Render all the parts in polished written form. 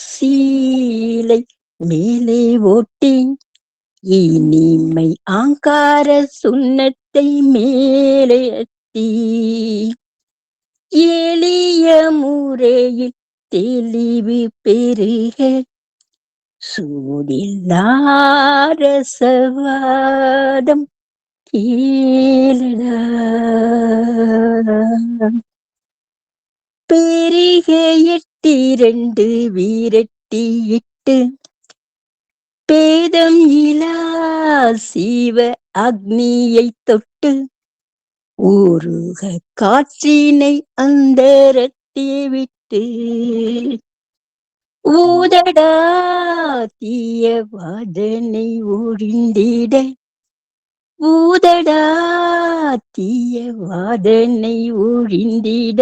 சீலை மேலே ஓட்டி இனிமை ஆங்கார சுண்ணத்தை மேலே அத்தி எளிய முறையில் தெளிவு பெருக சூடில்லாரசவாதம் கேளடா பெருக 8 வீரட்டி இட்டு பேதம் இலா சீவ அக்னியை தொட்டு ஊருக காற்றினை அந்தரத்தி விட்டு ஊதடா தீய வாதனை ஒழிந்திட ஊதடா தீய வாதனை ஒழிந்திட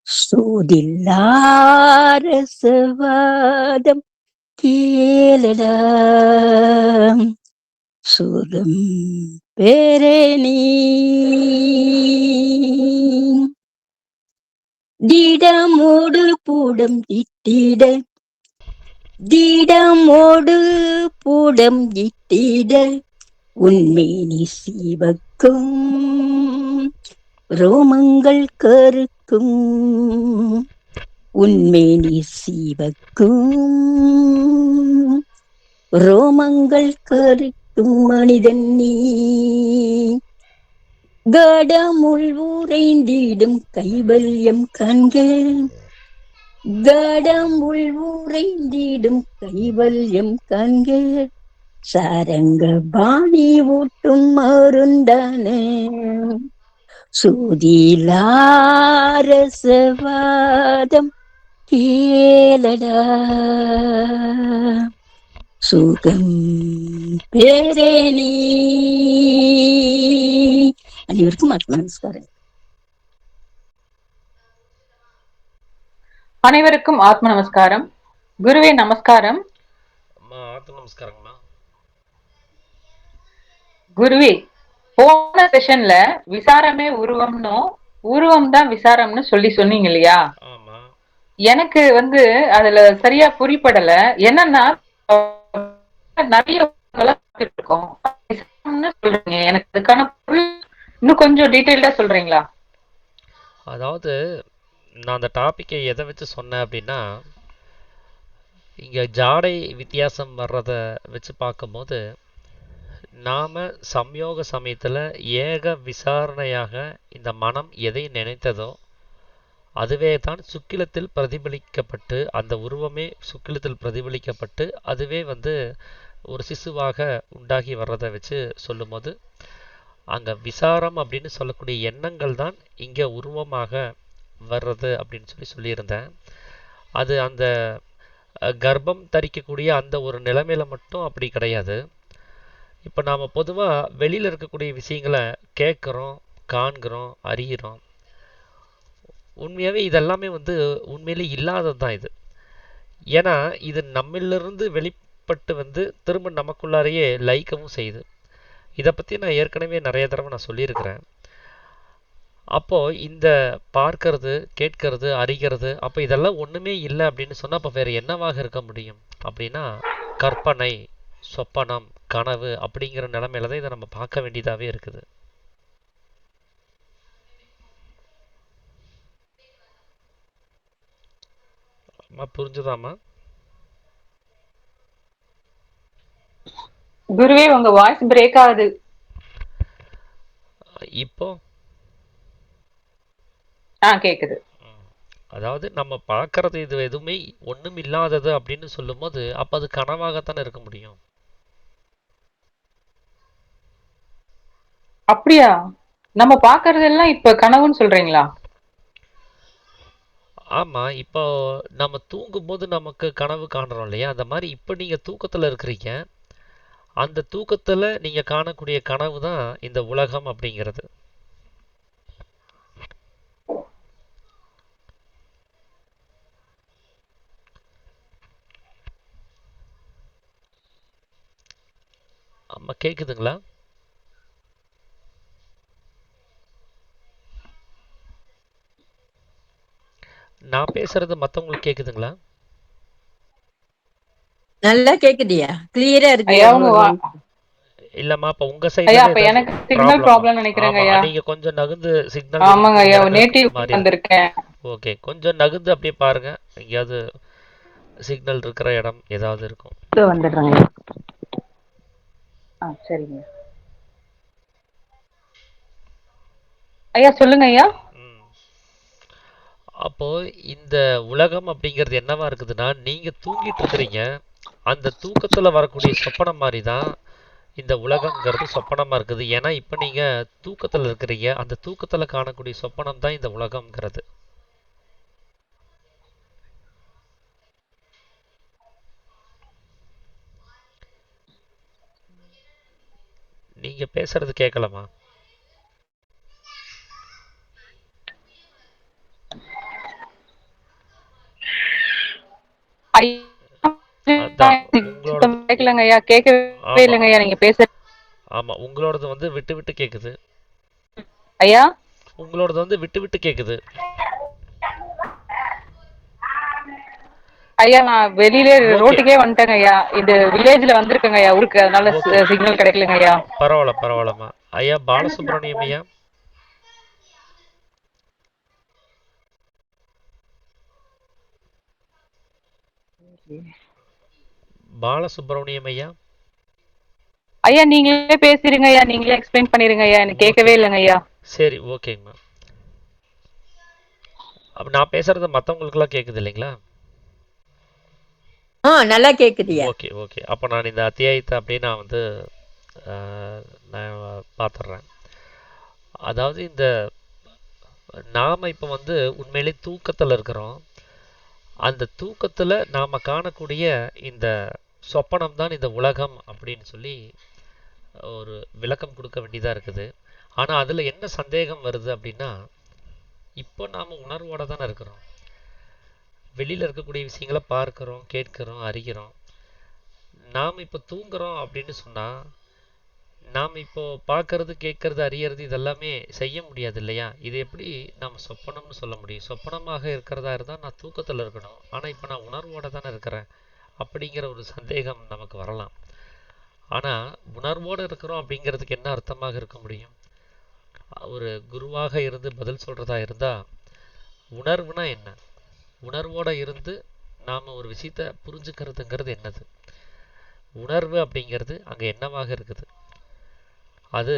சோதில்லாரசவாதம் கேளடா சுகம் பேரணி திடமோடு பூடம் இட்டிட திடமோடு பூடம் இட்டிட உன்மேனி சிவக்கும் ரோமங்கள் கருக்கும் உன்மேனி சிவக்கும் ரோமங்கள் கருக்கும் மனிதன் நீ கடமுள் ஊரைந்திடும் கைவல்யம் கண்கள் கடமுள் ஊரைந்திடும் கைவல்யம் கண்கள் சாரங்க பாணி ஊட்டும் மருந்தான சூதிலாரசவாதம் கேளடா சுகம் பேரணி அனைவருக்கும் நமஸ்காரம். அனைவருக்கும் ஆத்ம நமஸ்காரம். குருவே நமஸ்காரம். நமஸ்காரங்கம்மா. குருவே, போன செஷன்ல விசாரமே உருவம்னும் உருவம் தான் விசாரம்னு சொன்னீங்க இல்லையா? எனக்கு அதுல சரியா புரிப்படல. என்னன்னா நிறைய இருக்கோம் சொல்றீங்க, எனக்கு அதுக்கான பொருள் இன்னும் கொஞ்சம் டீடைல்டா சொல்றீங்களா? அதாவது நான் அந்த டாபிக்கை எதை வச்சு சொன்னேன் அப்படின்னா, இங்கே ஜாடை வித்தியாசம் வர்றதை வச்சு பார்க்கும்போது நாம் சம்யோக சமயத்தில் ஏக விசாரணையாக இந்த மனம் எதை நினைத்ததோ அதுவே தான் சுக்கிலத்தில் பிரதிபலிக்கப்பட்டு, அந்த உருவமே சுக்கிலத்தில் பிரதிபலிக்கப்பட்டு அதுவே ஒரு சிசுவாக உண்டாகி வர்றதை வச்சு சொல்லும்போது, அங்கே விசாரம் அப்படின்னு சொல்லக்கூடிய எண்ணங்கள் தான் இங்கே உருவமாக வர்றது அப்படின்னு சொல்லியிருந்தேன். அது அந்த கர்ப்பம் தரிக்கக்கூடிய அந்த ஒரு நிலைமையில மட்டும் அப்படி கிடையாது. இப்போ நாம் பொதுவாக வெளியில் இருக்கக்கூடிய விஷயங்களை கேட்குறோம், காண்கிறோம், அறிகிறோம். உண்மையாகவே இதெல்லாமே உண்மையிலே இல்லாதது தான் இது. ஏன்னா இது நம்மளிலிருந்து வெளிப்பட்டு திரும்ப நமக்குள்ளாரையே லயிக்கவும் செய்யுது. இதை பற்றி நான் ஏற்கனவே நிறைய தடவை நான் சொல்லியிருக்கிறேன். அப்போது இந்த பார்க்கறது, கேட்கறது, அறிகிறது, அப்போ இதெல்லாம் ஒன்றுமே இல்லை அப்படின்னு சொன்னால் அப்போ வேறு என்னவாக இருக்க முடியும் அப்படின்னா கற்பனை, சொப்பனம், கனவு அப்படிங்கிற நிலைமையில தான் இதை நம்ம பார்க்க வேண்டியதாகவே இருக்குது. புரிஞ்சுதாமா? குருவே, உங்க வாய்ஸ் பிரேக் ஆகுது. இப்போ கேக்குது. அதாவது நம்ம பார்க்கறது இது எதுவுமே ஒண்ணும் இல்லாதது அப்படின்னு சொல்லும் போது அப்ப அது கனவாகத்தானே இருக்க முடியும். அப்படியா? நம்ம பார்க்கறதெல்லாம் இப்ப கனவுன்னு சொல்றீங்களா? ஆமா, இப்போ நம்ம தூங்கும் போது நமக்கு கனவு காணுறோம் இல்லையா? அந்த மாதிரி இப்ப நீங்க தூக்கத்துல இருக்கிறீங்க. அந்த தூக்கத்துல நீங்க காணக்கூடிய கனவு தான் இந்த உலகம் அப்படிங்கிறது. ஆமா, கேக்குதுங்களா? நான் பேசுறது மற்றவங்களுக்கு கேக்குதுங்களா? நல்லா கேக்குதியா? கிளியரா ஐயா இருக்குயா உங்க உங்களோட voice? இல்லம்மா, அப்ப உங்க சைடுல ஐயா இருந்து அப்ப ஏதாவது எனக்கு சிக்னல் ப்ராப்ளமா? ப்ராப்ளம் நினைக்கிறேங்க ஆமா, ஐயா. நீங்க கொஞ்சம் நகர்ந்து சிக்னல் ஆமாங்க இருந்துட்டு ஐயா, எனக்கு நேட்டிவ் மாறி இருக்கு. வந்திருக்கேன். ஓகே, கொஞ்சம் நகர்ந்து அப்படியே பாருங்க, எங்கேயாவது சிக்னல் இருக்கிற இடம் ஏதாவது இருக்கும். வந்துடுறேங்க. சரிங்க ஐயா, சொல்லுங்க ஐயா. ம். அப்போ இந்த உலகம் அப்படிங்கிறது என்னவா இருக்குதுன்னா, நீங்க தூங்கிட்டு இருக்கிறீங்க, அந்த தூக்கத்துல வரக்கூடிய சொப்பனம் மாதிரி தான் இந்த உலகம்ங்கிறது சொப்பனமா இருக்குது. ஏன்னா இப்ப நீங்க தூக்கத்துல இருக்கிறீங்க, அந்த தூக்கத்துல காணக்கூடிய சொப்பனம் தான் இந்த உலகம்ங்கிறது. நீங்க பேசுறது கேட்கலாமா? அதான் உங்களோடது. கேட்கலங்க ஐயா, கேட்கவே ஆமா, இல்லைங்க ஐயா நீங்க பேச. ஆமா, உங்களோடது வந்து விட்டு விட்டு கேக்குது. ஐயா உங்களோடது வந்து விட்டு விட்டு கேக்குது. ஐயா, நான் வெளியில ஓகே, ரோட்டுக்கே வந்துட்டேங்க ஐயா. இது வில்லேஜ்ல வந்திருக்கேங்க ஐயா ஊருக்கு, அதனால ஓகே, சிக்னல் கிடைக்கலங்க ஐயா. பரவாயில்ல, பரவாயில்லம்மா. ஐயா பாலசுப்ரமணியம் ஐயா. பாலசுப்ரமணியம் ஐயா. ஐயா நீங்களே பேசிருங்க ஐயா, நீங்களே எக்ஸ்பிளைன் பண்ணிருங்க ஐயா, எனக்கு ஓகே, கேட்கவே இல்லைங்க ஐயா. சரி, ஓகேங்கம்மா. அப்ப நான் பேசுறது மற்றவங்களுக்குலாம் கேட்குது இல்லைங்களா? நல்லா கேக்குதியா? Okay, okay. அப்போ நான் இந்த அத்தியாயத்தை அப்படியே நான் வந்து நான் பார்த்துட்றேன். அதாவது இந்த நாம் இப்போ வந்து உண்மையிலே தூக்கத்தில் இருக்கிறோம். அந்த தூக்கத்தில் நாம் காணக்கூடிய இந்த சொப்பனம் தான் இந்த உலகம் அப்படின்னு சொல்லி ஒரு விளக்கம் கொடுக்க வேண்டியதாக இருக்குது. ஆனால் அதில் என்ன சந்தேகம் வருது அப்படின்னா, இப்போ நாம் உணர்வோடு தானே இருக்கிறோம். வெளியில் இருக்கக்கூடிய விஷயங்களை பார்க்குறோம், கேட்குறோம், அறிகிறோம். நாம் இப்போ தூங்குறோம் அப்படின்னு சொன்னால், நாம் இப்போ பார்க்கறது, கேட்கறது, அறியறது இதெல்லாமே செய்ய முடியாது இல்லையா? இது எப்படி நாம் சொப்பனம்னு சொல்ல முடியும்? சொப்பனமாக இருக்கிறதா இருந்தால் நான் தூக்கத்தில் இருக்கணும், ஆனால் இப்போ நான் உணர்வோடு தானே இருக்கிறேன் அப்படிங்கிற ஒரு சந்தேகம் நமக்கு வரலாம். ஆனால் உணர்வோடு இருக்கிறோம் அப்படிங்கிறதுக்கு என்ன அர்த்தமாக இருக்க முடியும்? ஒரு குருவாக இருந்து பதில் சொல்கிறதா இருந்தால், உணர்வுனா என்ன? உணர்வோடு இருந்து நாம் ஒரு விஷயத்தை புரிஞ்சுக்கிறதுங்கிறது என்னது? உணர்வு அப்படிங்கிறது அங்கே என்னவாக இருக்குது? அது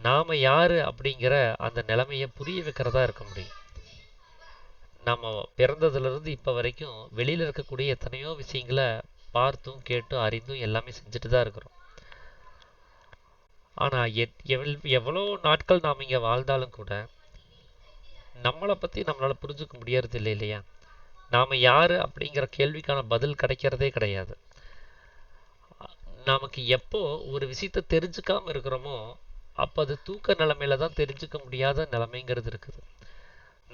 நாம் யார் அப்படிங்கிற அந்த நிலைமையை புரிய வைக்கிறதா இருக்க முடியும். நம்ம பிறந்ததுலேருந்து இப்போ வரைக்கும் வெளியில் இருக்கக்கூடிய எத்தனையோ விஷயங்களை பார்த்தும் கேட்டும் அறிந்தும் எல்லாமே செஞ்சுட்டு தான் இருக்கிறோம். ஆனால் எவ்வளோ நாட்கள் நாம் இங்கே வாழ்ந்தாலும் கூட நம்மளை பற்றி நம்மளால் புரிஞ்சுக்க முடியறது இல்லை இல்லையா? நாம் யார் அப்படிங்கிற கேள்விக்கான பதில் கிடைக்கிறதே கிடையாது. நமக்கு எப்போ ஒரு விஷயத்தை தெரிஞ்சுக்காமல் இருக்கிறோமோ அப்போ அது தூக்க நிலைமையில தான் தெரிஞ்சுக்க முடியாத நிலைமைங்கிறது இருக்குது.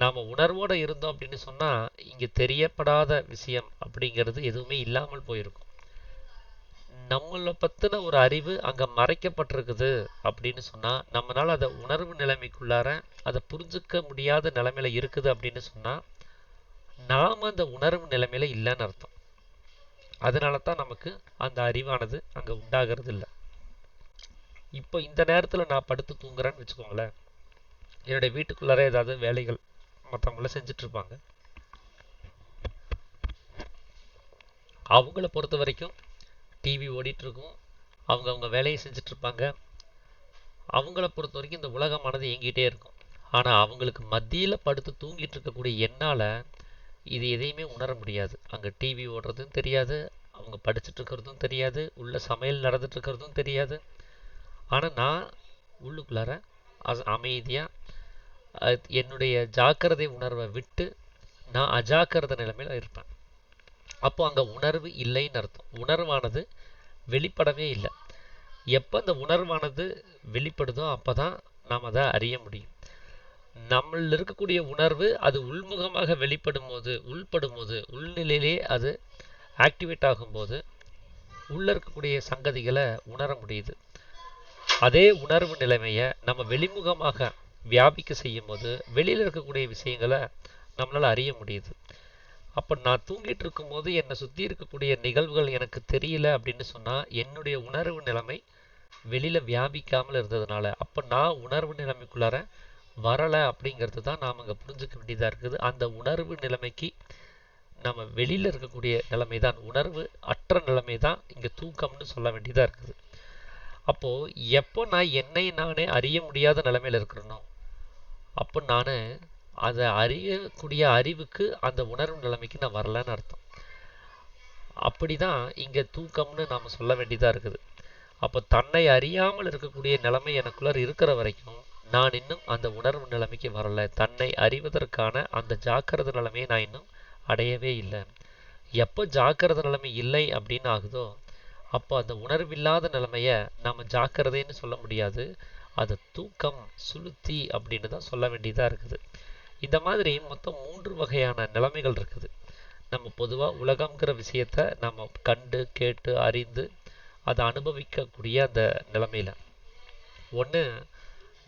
நாம் உணர்வோடு இருந்தோம் அப்படின்னு சொன்னால் இங்கே தெரியப்படாத விஷயம் அப்படிங்கிறது எதுவுமே இல்லாமல் போயிருக்கும். நம்மளை பற்றின ஒரு அறிவு அங்கே மறைக்கப்பட்டிருக்குது அப்படின்னு சொன்னால், நம்மளால் அதை உணர்வு நிலைமைக்குள்ளார அதை புரிஞ்சுக்க முடியாத நிலைமையில இருக்குது அப்படின்னு சொன்னால், நாம் அந்த உணர்வு நிலைமையில இல்லைன்னு அர்த்தம். அதனால தான் நமக்கு அந்த அறிவானது அங்கே உண்டாகிறது இல்லை. இப்போ இந்த நேரத்தில் நான் படுத்து தூங்குறேன்னு வச்சுக்கோங்களேன், என்னுடைய வீட்டுக்குள்ளார ஏதாவது வேலைகள் மற்றவங்கள செஞ்சிட்ருப்பாங்க. அவங்கள பொறுத்த வரைக்கும் டிவி ஓடிட்டுருக்கும், அவங்க வேலையை செஞ்சிட்ருப்பாங்க. அவங்கள பொறுத்த வரைக்கும் இந்த உலகமானது இயங்கிட்டே இருக்கும். ஆனால் அவங்களுக்கு மத்தியில் படுத்து தூங்கிட்டு இருக்கக்கூடிய என்னால் இது எதையுமே உணர முடியாது. அங்கே டிவி ஓடுறதும் தெரியாது, அவங்க படிச்சுட்டு இருக்கிறதும் தெரியாது, உள்ள சமையல் நடந்துட்டு இருக்கிறதும் தெரியாது. ஆனால் நான் உள்ளுக்குள்ளார அமைதியாக என்னுடைய ஜாக்கிரதை உணர்வை விட்டு நான் அஜாக்கிரத நிலைமையில் இருப்பேன். அப்போ அங்கே உணர்வு இல்லைன்னு அர்த்தம். உணர்வானது வெளிப்படவே இல்லை. எப்போ அந்த உணர்வானது வெளிப்படுதோ அப்போ தான் நாம் அதை அறிய முடியும். நம்மளில் இருக்கக்கூடிய உணர்வு அது உள்முகமாக வெளிப்படும் போது, உள்நிலையிலே அது ஆக்டிவேட் ஆகும்போது உள்ளே இருக்கக்கூடிய சங்கதிகளை உணர முடியுது. அதே உணர்வு நிலைமையை நம்ம வெளிமுகமாக வியாபிக்க செய்யும் போது வெளியில் இருக்கக்கூடிய விஷயங்களை நம்மளால் அறிய முடியுது. அப்போ நான் தூங்கிட்டு இருக்கும்போது என்னை சுற்றி இருக்கக்கூடிய நிகழ்வுகள் எனக்கு தெரியல அப்படின்னு சொன்னால் என்னுடைய உணர்வு நிலைமை வெளியில் வியாபிக்காமல் இருந்ததுனால அப்போ நான் உணர்வு நிலைமைக்குள்ளார வரலை அப்படிங்கிறது தான் நாம் அங்கே புரிஞ்சுக்க வேண்டியதாக இருக்குது. அந்த உணர்வு நிலைமைக்கு நம்ம வெளியில் இருக்கக்கூடிய நிலைமை தான், உணர்வு அற்ற நிலைமை தான் இங்கே தூக்கம்னு சொல்ல வேண்டியதாக இருக்குது. அப்போது எப்போ நான் என்னை நானே அறிய முடியாத நிலைமையில் இருக்கிறனோ அப்போ நான் அதை அறியக்கூடிய அறிவுக்கு அந்த உணர்வு நிலைமைக்கு நான் வரலன்னு அர்த்தம். அப்படி தான் இங்கே தூக்கம்னு நாம் சொல்ல வேண்டியதாக இருக்குது. அப்போ தன்னை அறியாமல் இருக்கக்கூடிய நிலைமை எனக்குள்ளார இருக்கிற வரைக்கும் நான் இன்னும் அந்த உணர்வு நிலைமைக்கு வரலை. தன்னை அறிவதற்கான அந்த ஜாக்கிரதை நிலைமையை நான் இன்னும் அடையவே இல்லை. எப்போ ஜாக்கிரதை நிலைமை இல்லை அப்படின்னு ஆகுதோ அப்போ அந்த உணர்வில்லாத நிலைமையை நாம் ஜாக்கிரதைன்னு சொல்ல முடியாது, அது தூக்கம் சுளுத்தி அப்படின்னு தான் சொல்ல வேண்டியதாக இருக்குது. இந்த மாதிரி மொத்தம் 3 வகையான நிலைமைகள் இருக்குது. நம்ம பொதுவாக உலகம்ங்கிற விஷயத்தை நம்ம கண்டு கேட்டு அறிந்து அதை அனுபவிக்கக்கூடிய அந்த நிலைமையில் ஒன்று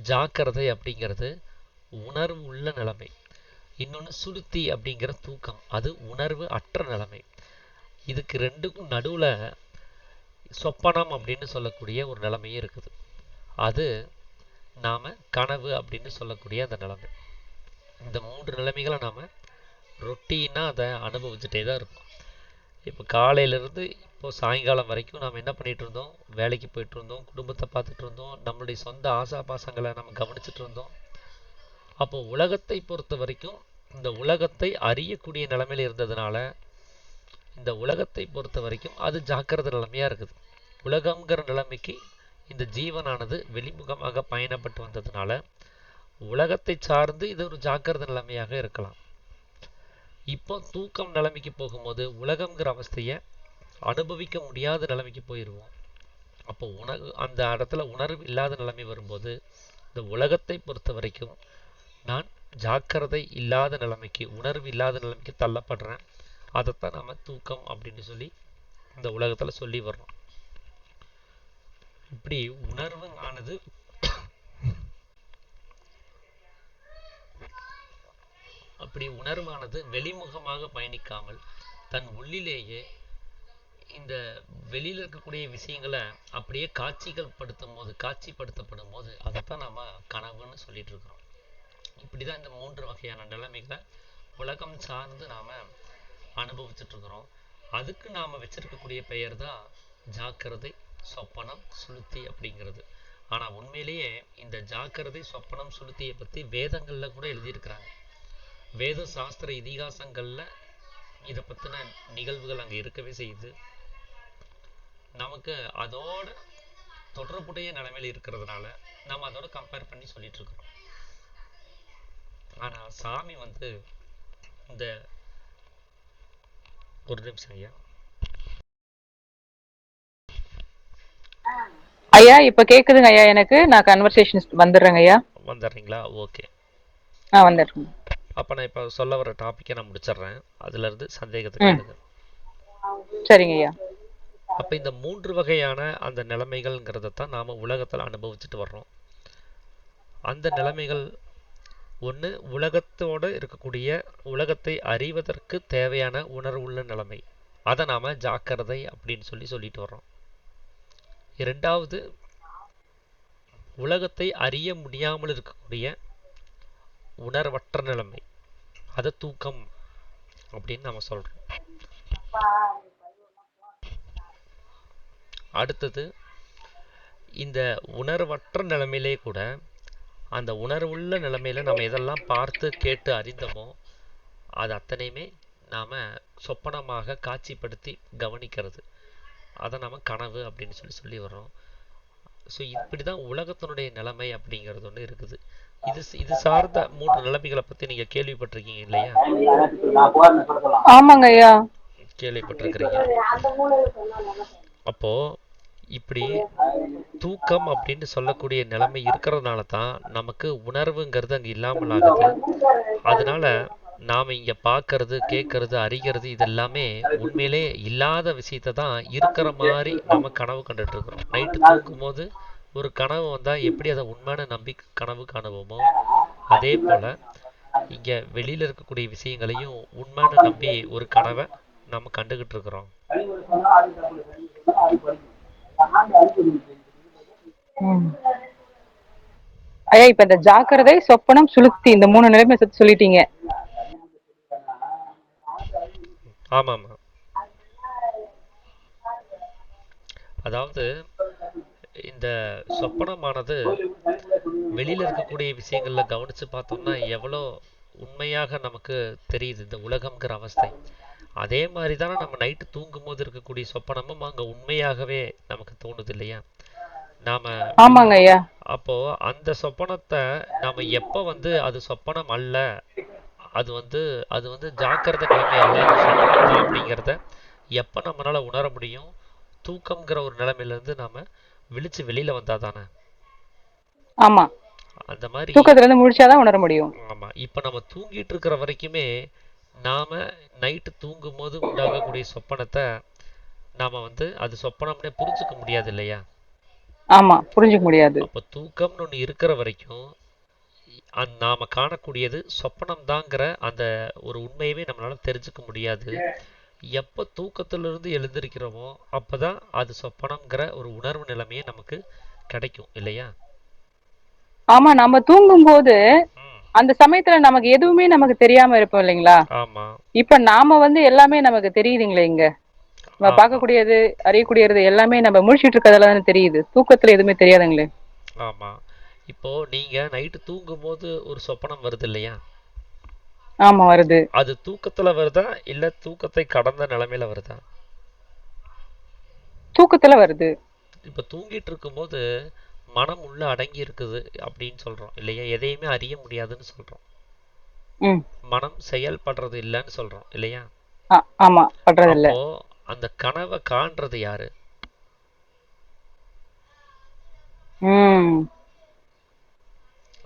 ஜாக்கிரதை அப்படிங்கிறது உணர்வு உள்ள நிலைமை, இன்னொன்று சுளுத்தி அப்படிங்கிற தூக்கம், அது உணர்வு அற்ற நிலைமை. இதுக்கு ரெண்டுக்கும் நடுவில் சொப்பனம் அப்படின்னு சொல்லக்கூடிய ஒரு நிலைமையும் இருக்குது. அது நாம் கனவு அப்படின்னு சொல்லக்கூடிய அந்த நிலைமை. இந்த 3 நிலைமைகளை நாம் ரொட்டீனாக அதை அனுபவிச்சுட்டே தான் இருக்கோம். இப்போ காலையிலேருந்து இப்போது சாயங்காலம் வரைக்கும் நாம் என்ன பண்ணிகிட்டு இருந்தோம், வேலைக்கு போயிட்டு இருந்தோம், குடும்பத்தை பார்த்துட்டு இருந்தோம், நம்மளுடைய சொந்த ஆசாபாசங்களை நம்ம கவனிச்சுட்டு இருந்தோம். அப்போது உலகத்தை பொறுத்த வரைக்கும் இந்த உலகத்தை அறியக்கூடிய நிலைமையில் இருந்ததுனால இந்த உலகத்தை பொறுத்த வரைக்கும் அது ஜாக்கிரதை நிலைமையாக இருக்குது. உலகங்கிற நிலைமைக்கு இந்த ஜீவனானது வெளிமுகமாக பயணப்பட்டு வந்ததுனால உலகத்தை சார்ந்து இது ஒரு ஜாக்கிரதை நிலைமையாக இருக்கலாம். இப்போ தூக்கம் நிலைமைக்கு போகும்போது உலகங்கிற அவஸ்தையை அனுபவிக்க முடியாத நிலைமைக்கு போயிடுவோம். அப்போ அந்த இடத்துல உணர்வு இல்லாத நிலைமை வரும்போது இந்த உலகத்தை பொறுத்த வரைக்கும் நான் ஜாக்கிரதை இல்லாத நிலைமைக்கு, உணர்வு இல்லாத நிலைமைக்கு தள்ளப்படுறேன். அதைத்தான் நம்ம தூக்கம் அப்படின்னு சொல்லி இந்த உலகத்தில் சொல்லி வர்றோம். இப்படி உணர்வுங்கானது வெளிமுகமாக பயணிக்காமல் தன் உள்ளிலேயே இந்த வெளியில் இருக்கக்கூடிய விஷயங்களை அப்படியே காட்சிப்படுத்தப்படும் போது அதைத்தான் நம்ம கனவுன்னு சொல்லிட்டு இருக்கிறோம். இப்படிதான் இந்த 3 வகையான நிலைமைகளை உலகம் சார்ந்து நாம அனுபவிச்சுட்டு இருக்கிறோம். அதுக்கு நாம வச்சிருக்கக்கூடிய பெயர் தான் ஜாக்கிரதை, சொப்பனம், சுளுத்தி அப்படிங்கிறது. ஆனா உண்மையிலேயே இந்த ஜாக்கிரதை, சொப்பனம், சுளுத்தியை பத்தி வேதங்கள்ல கூட எழுதியிருக்கிறாங்க. வேத சாஸ்திர இதிகாசங்கள்ல இதை பத்தின நிகழ்வுகள் அங்க இருக்கவே செய்யுது. நமக்கு அதோட தொடர்புடைய நிலைமையில் இருக்கிறதுனால நம்ம அதோட கம்பேர் பண்ணி சொல்லிட்டு இருக்கிறோம். ஆனா சாமி இந்த ஒரு நிமிஷம் ஐயா. ஐயா இப்ப கேக்குதுங்க ஐயா, எனக்கு நான் கன்வர்சேஷன் வந்துடுறேங்க ஐயா. வந்துடுறீங்களா? ஓகே, வந்துடுறேன். அப்ப நான் இப்ப சொல்ல வர டாபிக்கை நான் முடிச்சிடுறேன், அதுல இருந்து சந்தேகத்துக்கு எழுது. சரிங்க ஐயா. அப்ப இந்த 3 வகையான அந்த நிலைமைகள்ங்கிறத தான் நாம உலகத்துல அனுபவிச்சுட்டு வர்றோம். அந்த நிலைமைகள் ஒன்று உலகத்தோடு இருக்கக்கூடிய உலகத்தை அறிவதற்கு தேவையான உணர்வுள்ள நிலைமை, அதை நாம ஜாக்கிரதை அப்படின்னு சொல்லிட்டு வர்றோம். இரண்டாவது உலகத்தை அறிய முடியாமல் இருக்கக்கூடிய உணர்வற்ற நிலைமை, அதை தூக்கம் அப்படின்னு நம்ம சொல்றோம். அடுத்தது இந்த உணர்வற்ற நிலைமையிலே கூட அந்த உணர்வுள்ள நிலைமையில நம்ம எதெல்லாம் பார்த்து கேட்டு அறிந்தோமோ அது அத்தனையுமே நாம சொப்பனமாக காட்சிப்படுத்தி கவனிக்கிறது, அதை நாம கனவு அப்படின்னு சொல்லி வர்றோம். ஸோ இப்படிதான் உலகத்தினுடைய நிலைமை அப்படிங்கிறது ஒன்று இருக்குது. இது சார்ந்த 3 நிலைமைகளை பத்தி நீங்க கேள்விப்பட்டிருக்கீங்க இல்லையா? ஆமாங்க ஐயா, கேள்விப்பட்டிருக்கிறீங்க. அப்போ இப்படி தூக்கம் அப்படின்னு சொல்லக்கூடிய நிலைமை இருக்கிறதுனால தான் நமக்கு உணர்வுங்கிறது அங்கே இல்லாமல் ஆகுது. அதனால நாம இங்க பார்க்கறது, கேட்கறது, அறிகிறது இதெல்லாமே உண்மையிலே இல்லாத விஷயத்தை தான் இருக்கிற மாதிரி நம்ம கனவு கண்டுட்டு இருக்கிறோம். நைட்டு தூக்கும் போது ஒரு கனவு வந்தா எப்படி அதை உண்மையான நம்பி கனவு காணுவோமோ அதே போல இங்க வெளியில இருக்கக்கூடிய விஷயங்களையும் உண்மைன்னு நம்பி ஒரு கனவை நம்ம கண்டுகிட்டு இருக்கிறோம். ம். ஐயா இப்ப இந்த ஜாக்கிரதை, சொப்பனம், சுளுத்தி இந்த 3 நிலைமை சொல்லிட்டீங்க. ஆமாமா. அதாவது இந்த சொப்பனமானது வெளியில இருக்கக்கூடிய விஷயங்கள்ல கவனிச்சு பார்த்தோம்னா எவ்வளோ உண்மையாக நமக்கு தெரியுது இந்த உலகம்ங்கிற அவஸ்தை. அதே மாதிரி தானே நம்ம நைட்டு தூங்கும் போது இருக்கக்கூடிய சொப்பனமும் அங்கே உண்மையாகவே நமக்கு தோணுது இல்லையா? நாம வெளி ஆமாங்க ஐயா. அப்போ அந்த சொப்பனத்தை நாம எப்போ வந்து அது சொப்பனம் அல்ல, அது வந்து ஜாக்கிரதை நிலைமை அல்ல, அது சொப்பனம் தான் அப்படிங்கிறத எப்போ நம்மளால உணர முடியும்? தூக்கம்ங்கிற ஒரு நிலைமையிலேருந்து நாம விழிச்சு வெளியில வந்தா தானே. ஆமா, அந்த மாதிரி தூக்கத்துல இருந்து முழிச்சாதான் உணர முடியும். ஆமாம். இப்போ நம்ம தூங்கிட்டு இருக்கிற வரைக்குமே நாம் நைட்டு தூங்கும் போது உண்டாகக்கூடிய சொப்பனத்தை நாம் வந்து அது சொப்பனம்னே புரிஞ்சுக்க முடியாது இல்லையா? ஆமா, புரிஞ்சுக்க முடியாது. அப்போ தூக்கம்னு ஒன்று இருக்கிற வரைக்கும் நாம் காணக்கூடியது சொப்பனம் தாங்கிற அந்த ஒரு உண்மையவே நம்மளால் தெரிஞ்சுக்க முடியாது. எப்போ தூக்கத்திலிருந்து எழுந்திருக்கிறோமோ அப்போ தான் அது சொப்பனம்ங்கிற ஒரு உணர்வு நிலைமையே நமக்கு கிடைக்கும் இல்லையா? ஆமா, நம்ம தூங்கும் போது ம். அந்த சமயத்துல நமக்கு எதுவுமே நமக்கு தெரியாம இருப்போம் இல்லைங்களா? ஆமாம். இப்ப நாம வந்து எல்லாமே நமக்கு தெரியுதுங்களே இங்க. நம்ம ஆமாம். பார்க்கக்கூடியது, அறியக்கூடியது எல்லாமே நம்ம முழிச்சிட்டு இருக்கிறதுல தானே தெரியுது. தூக்கத்துல எதுவுமே தெரியாதுங்களே. ஆமாம். இப்போ நீங்கள் நைட்டு தூங்கும் போது ஒரு சொப்பனம் வருது இல்லையா? ஆமா, வருது. அது தூக்கத்துல வருதா இல்ல தூக்கத்தை கடந்த நிலைமையில வருதா? தூக்கத்துல வருது. இப்ப தூங்கிட்டு இருக்கும்போது மனம் உள்ள அடங்கி இருக்குது அப்படின்னு சொல்றோம் இல்லையா? எதையுமே அறிய முடியாதுன்னு சொல்றோம். ம். மனம் செயல்படுறது இல்லைன்னு சொல்றோம் இல்லையா? ஆமா, பண்றது இல்ல. அப்போ அந்த கனவை காண்றது யாரு? ம்.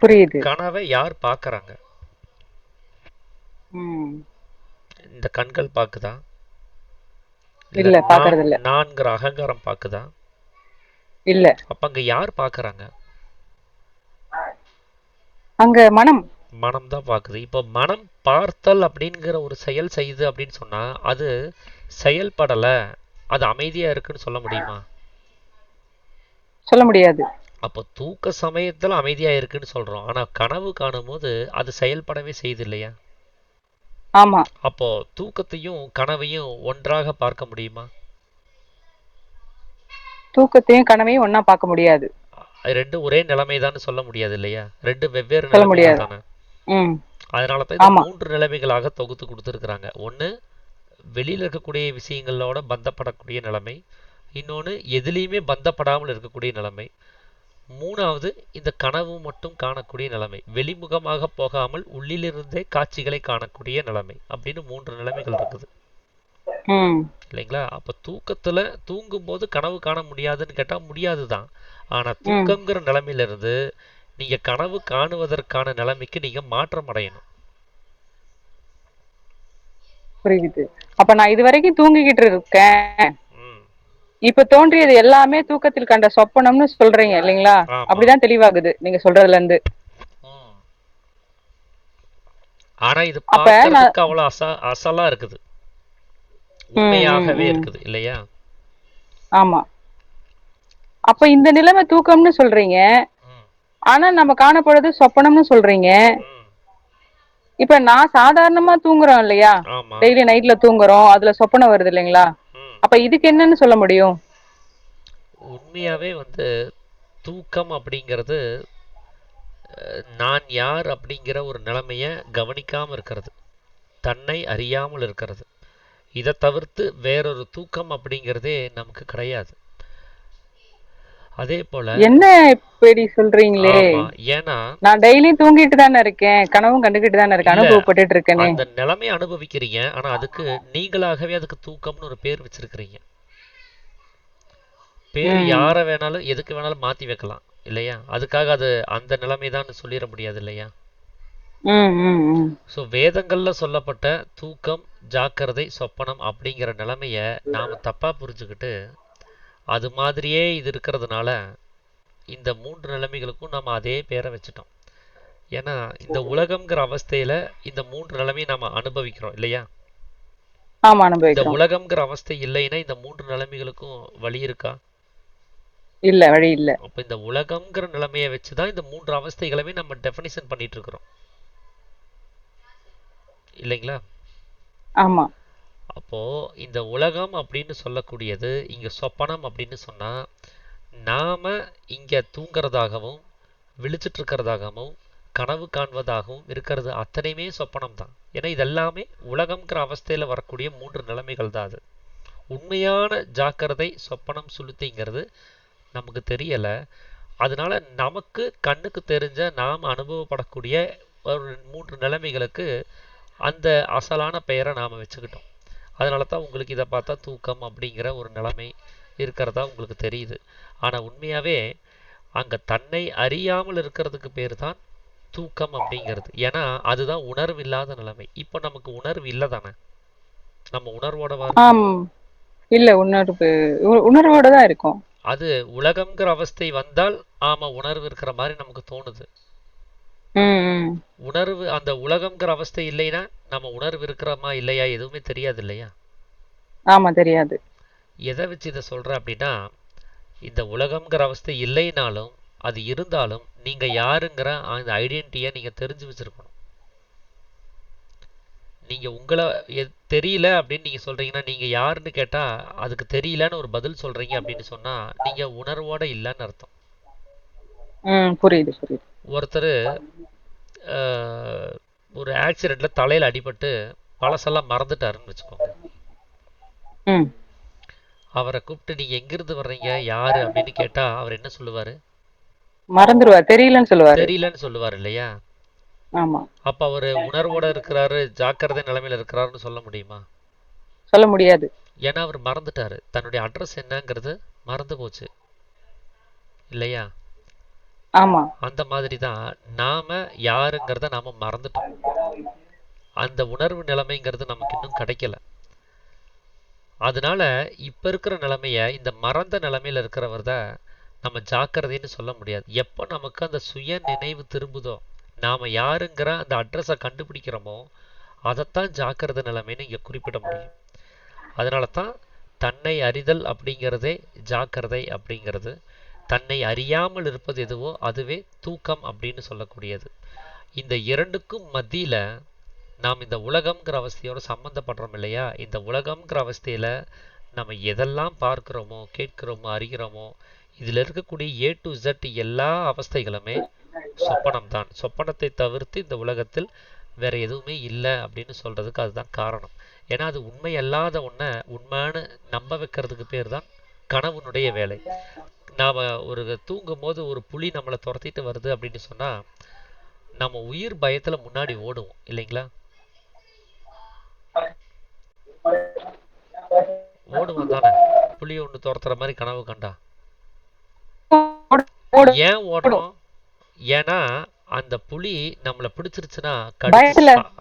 புரியுது. கனவை யார் பார்க்கறாங்க? ம். இந்த கண்கள் பாக்குதா? இல்ல, பாக்குறது இல்ல. நான்கிற அகங்காரம் பாக்குதா? இல்ல, அப்ப அங்க யார் பார்க்கறாங்க? அங்க மனம். மனம் தான் பார்க்குது. இப்போ மனம் பார்த்தல் அப்படிங்கிற ஒரு செயல் செய்யுது அப்படின்னு சொன்னா அது செயல்படல, அது அமைதியா இருக்குன்னு சொல்ல முடியுமா? சொல்ல முடியாது. அப்போ தூக்க சமயத்துல அமைதியா இருக்குன்னு சொல்றோம். ஆனா கனவு காணும் போது அது செயல்படவே செய்யுது இல்லையா? ஆமா, அப்போ தூக்கத்தையும் கனவையும் ஒன்றாக பார்க்க முடியுமா? தூக்கத்தையும் கனவையும் ஒண்ணா பார்க்க முடியாது. ரெண்டும் ஒரே நிலைமைதான்னு சொல்ல முடியாது இல்லையா? ரெண்டு வெவ்வேறு சொல்ல நிலைமைகள் முடியாது. தானே. ம். அதனால தான் இதை ஆமா. 3 நிலைமைகளாக தொகுத்து கொடுத்துருக்குறாங்க. ஒன்று வெளியில் இருக்கக்கூடிய விஷயங்களோட பந்தப்படக்கூடிய நிலைமை, இன்னொன்று எதுலேயுமே பந்தப்படாமல் இருக்கக்கூடிய நிலைமை, மூணாவது இந்த கனவு மட்டும் காணக்கூடிய நிலைமை, வெளிமுகமாக போகாமல் உள்ளிலிருந்தே காட்சிகளை காணக்கூடிய நிலைமை அப்படின்னு 3 நிலைமைகள் இருக்குது ம். இல்லைங்களா? அப்போ தூக்கத்தில் தூங்கும்போது கனவு காண முடியாதுன்னு கேட்டால் முடியாது தான். ஆனால் ம். தூக்கங்கிற நிலைமையிலிருந்து நீங்கள் கனவு காணுவதற்கான நிலைமைக்கு நீங்கள் மாற்றம் அடையணும். புரியுது. அப்ப நான் இது வரைக்கும் தூங்கிக்கிட்டு இருக்கேன். ம். இப்ப தோன்றியது எல்லாமே தூக்கத்தில் கண்ட சொப்பனம்னு சொல்றீங்க இல்லைங்களா? ஆமாம். அப்படிதான் தெளிவாகுது நீங்க சொல்றதுல இருந்து. ம். ஆனா இது அப்ப நான் பார்க்கறதுக்கு அவ்வளோ அசலா இருக்குது, ம், ம், உண்மையாகவே ம். இருக்குது இல்லையா? ஆமா. அப்ப இந்த நிலைமை தூக்கம்னு சொல்றீங்க. ம். ஆனா நம்ம காணப்படுறது சொப்பனம்னு சொல்றீங்க. ம். இப்ப நான் சாதாரணமா தூங்குறோம் இல்லையா? ஆமா. டெய்லி நைட்ல தூங்குறோம். அதுல சொப்பனம் வருது இல்லைங்களா? ம். அப்ப இதுக்கு என்னன்னு சொல்ல முடியும்? உண்மையாவே வந்து தூக்கம் அப்படிங்கிறது நான் யார் அப்படிங்கிற ஒரு நிலைமைய கவனிக்காம இருக்கிறது, தன்னை அறியாமல் இருக்கிறது. இதை தவிர்த்து வேறொரு தூக்கம் அப்படிங்கிறதே நமக்கு கிடையாது. அதே போல என்ன இப்படி சொல்றீங்களே? ஆமா, ஏன்னா நான் டெய்லியும் தூங்கிட்டு தானே இருக்கேன். கனவும் கண்டுகிட்டு தானே இருக்கேன். இல்ல அனுபவப்பட்டுட்டு இருக்கேனே. அந்த நிலைமையை அனுபவிக்கிறீங்க, ஆனா அதுக்கு நீங்களாகவே அதுக்கு தூக்கம்னு ஒரு பேர் வச்சிருக்கிறீங்க. பேர் ம். யாரை வேணாலும் எதுக்கு வேணாலும் மாத்தி வைக்கலாம் இல்லையா? அதுக்காக அது அந்த நிலைமை தான் சொல்லிட முடியாது இல்லையா? ம், ம், ம். ஸோ வேதங்கள்ல சொல்லப்பட்ட தூக்கம், ஜாக்கிரதை, சொப்பனம் அப்படிங்கிற நிலைமைய நாம தப்பா புரிஞ்சுக்கிட்டு அது மாதிரியே இது இருக்கிறதுனால இந்த 3 நிலைமைகளுக்கும் நாம அதே பேரை வச்சுட்டோம். ஏன்னா இந்த உலகம்ங்கிற அவஸ்தையில இந்த 3 நிலைமையும் நாம அனுபவிக்கிறோம் இல்லையா? ஆமா, இந்த அனுபவிக்கிறோம். உலகம்ங்கிற அவஸ்தை இல்லைன்னா இந்த 3 நிலைமைகளுக்கும் வழி இருக்கா? இல்ல, வழி இல்ல. அப்ப இந்த உலகம்ங்கிற நிலைமையை வச்சுதான் இந்த 3 அவஸ்தைகளுமே நம்ம டெஃபினிஷன் பண்ணிட்டு இருக்கிறோம் இல்லைங்களா? ஆமா. அப்போ இந்த உலகம் அப்படின்னு சொல்லக்கூடியது இங்க சொப்பனம் அப்படின்னு சொன்னா நாம இங்க தூங்குறதாகவும் விழிச்சிட்டு இருக்கிறதாகவும் கனவு காண்பதாகவும் இருக்கிறது அத்தனையுமே சொப்பனம் தான். ஏன்னா இதெல்லாமே உலகம்ங்கிற அவஸ்தையில வரக்கூடிய 3 நிலைமைகள் தான். அது உண்மையான ஜாக்கிரதை சொப்பனம் சுளுத்திங்கிறது நமக்கு தெரியல. அதனால நமக்கு கண்ணுக்கு தெரிஞ்ச நாம் அனுபவப்படக்கூடிய ஒரு 3 நிலைமைகளுக்கு அந்த அசலான பெயரை நாம வச்சுக்கிட்டோம். அதனால தான் உங்களுக்கு இதை பார்த்தா தூக்கம் அப்படிங்கிற ஒரு நிலைமை இருக்கிறதா உங்களுக்கு தெரியுது. ஆனா உண்மையாவே அங்க தன்னை அறியாமல் இருக்கிறதுக்கு பேர் தான் தூக்கம் அப்படிங்கிறது. ஏன்னா அதுதான் உணர்வு இல்லாத நிலைமை. இப்போ நமக்கு உணர்வு இல்லை தானே? நம்ம உணர்வோடவா இருக்கோம்? ஆம். இல்ல, உணர்வோட தான் இருக்கும். அது உலகம்ங்கிற அவஸ்தை வந்தால் ஆமா உணர்வு இருக்கிற மாதிரி நமக்கு தோணுது. ம், ம். உணர்வு அந்த உலகம்ங்கிற அவஸ்தை இல்லைன்னா நம்ம உணர்வு இருக்கிறோமா இல்லையா எதுவுமே தெரியாது இல்லையா? ஆமா, தெரியாது. எதை வச்சு இதை சொல்றேன் அப்படின்னா இந்த உலகம்ங்கிற அவஸ்தை இல்லைனாலும் அது இருந்தாலும் நீங்க யாருங்கிற அந்த ஐடென்டிட்டியை நீங்க தெரிஞ்சு வச்சிருக்கணும். நீங்க உங்களை தெரியல அப்படின்னு நீங்க சொல்றீங்கன்னா நீங்க யாருன்னு கேட்டா அதுக்கு தெரியலன்னு ஒரு பதில் சொல்றீங்க அப்படின்னு சொன்னா நீங்க உணர்வோட இல்லைன்னு அர்த்தம். புரியுது, புரியுது. ஒருத்தர் ஒரு ஆக்சிடென்ட்ல தலையில அடிபட்டு பழசெல்லாம் மறந்துட்டாருன்னு வச்சுக்கோங்க. ம். அவரை கூப்பிட்டு நீங்க எங்கிருந்து வர்றீங்க யாரு அப்படின்னு கேட்டா அவர் என்ன சொல்லுவாரு? மறந்துடுவார், தெரியலன்னு சொல்லுவாரு. தெரியலன்னு சொல்லுவார் இல்லையா? ஆமா. அப்ப அவரு உணர்வோட இருக்கிறாரு ஜாக்கிரதை நிலைமையில இருக்கிறாருன்னு சொல்ல முடியுமா? சொல்ல முடியாது. ஏன்னா அவர் மறந்துட்டாரு. தன்னுடைய அட்ரஸ் என்னங்கிறது மறந்து போச்சு இல்லையா? ஆமா. அந்த மாதிரி தான் நாம யாருங்கிறத நாம மறந்துட்டோம். அந்த உணர்வு நிலைமைங்கிறது நமக்கு இன்னும் கிடைக்கல. அதனால இப்ப இருக்கிற நிலைமைய இந்த மறந்த நிலைமையில இருக்கிறவர் தான் நம்ம ஜாக்கிரதைன்னு சொல்ல முடியாது. எப்போ நமக்கு அந்த சுய நினைவு திரும்புதோ நாம யாருங்கிற அந்த அட்ரஸை கண்டுபிடிக்கிறோமோ அதைத்தான் ஜாக்கிரதை நிலைமைன்னு இங்க குறிப்பிட முடியும். அதனால தான் தன்னை அறிதல் அப்படிங்கிறதே ஜாக்கிரதை அப்படிங்கிறது. தன்னை அறியாமல் இருப்பது எதுவோ அதுவே தூக்கம் அப்படின்னு சொல்லக்கூடியது. இந்த இரண்டுக்கும் மத்தியில நாம் இந்த உலகம்ங்கிற அவஸ்தையோட சம்பந்தப்படுறோம் இல்லையா? இந்த உலகம்ங்கிற அவஸ்தையில நம்ம எதெல்லாம் பார்க்கிறோமோ கேட்கிறோமோ அறிகிறோமோ இதுல இருக்கக்கூடிய ஏ டு Z எல்லா அவஸ்தைகளுமே சொப்பனம் தான். சொப்பனத்தை தவிர்த்து இந்த உலகத்தில் வேற எதுவுமே இல்லை அப்படின்னு சொல்றதுக்கு அதுதான் காரணம். ஏன்னா அது உண்மை அல்லாத ஒன்றை உண்மைன்னு நம்ப வைக்கிறதுக்கு பேர் தான் கனவுனுடைய வேலை. நாம ஒரு தூங்கும் போது ஒரு புலி நம்மளை துரத்திட்டு வருது அப்படின்னு சொன்னா நம்ம உயிர் பயத்துல முன்னாடி ஓடுவோம் இல்லைங்களா? ஓடுவோம் தானே புலி ஒண்ணு துரத்துற மாதிரி கனவு கண்டா. ஏன் ஓடுறோம்? ஏன்னா அந்த புலி நம்மளை பிடிச்சிருச்சுன்னா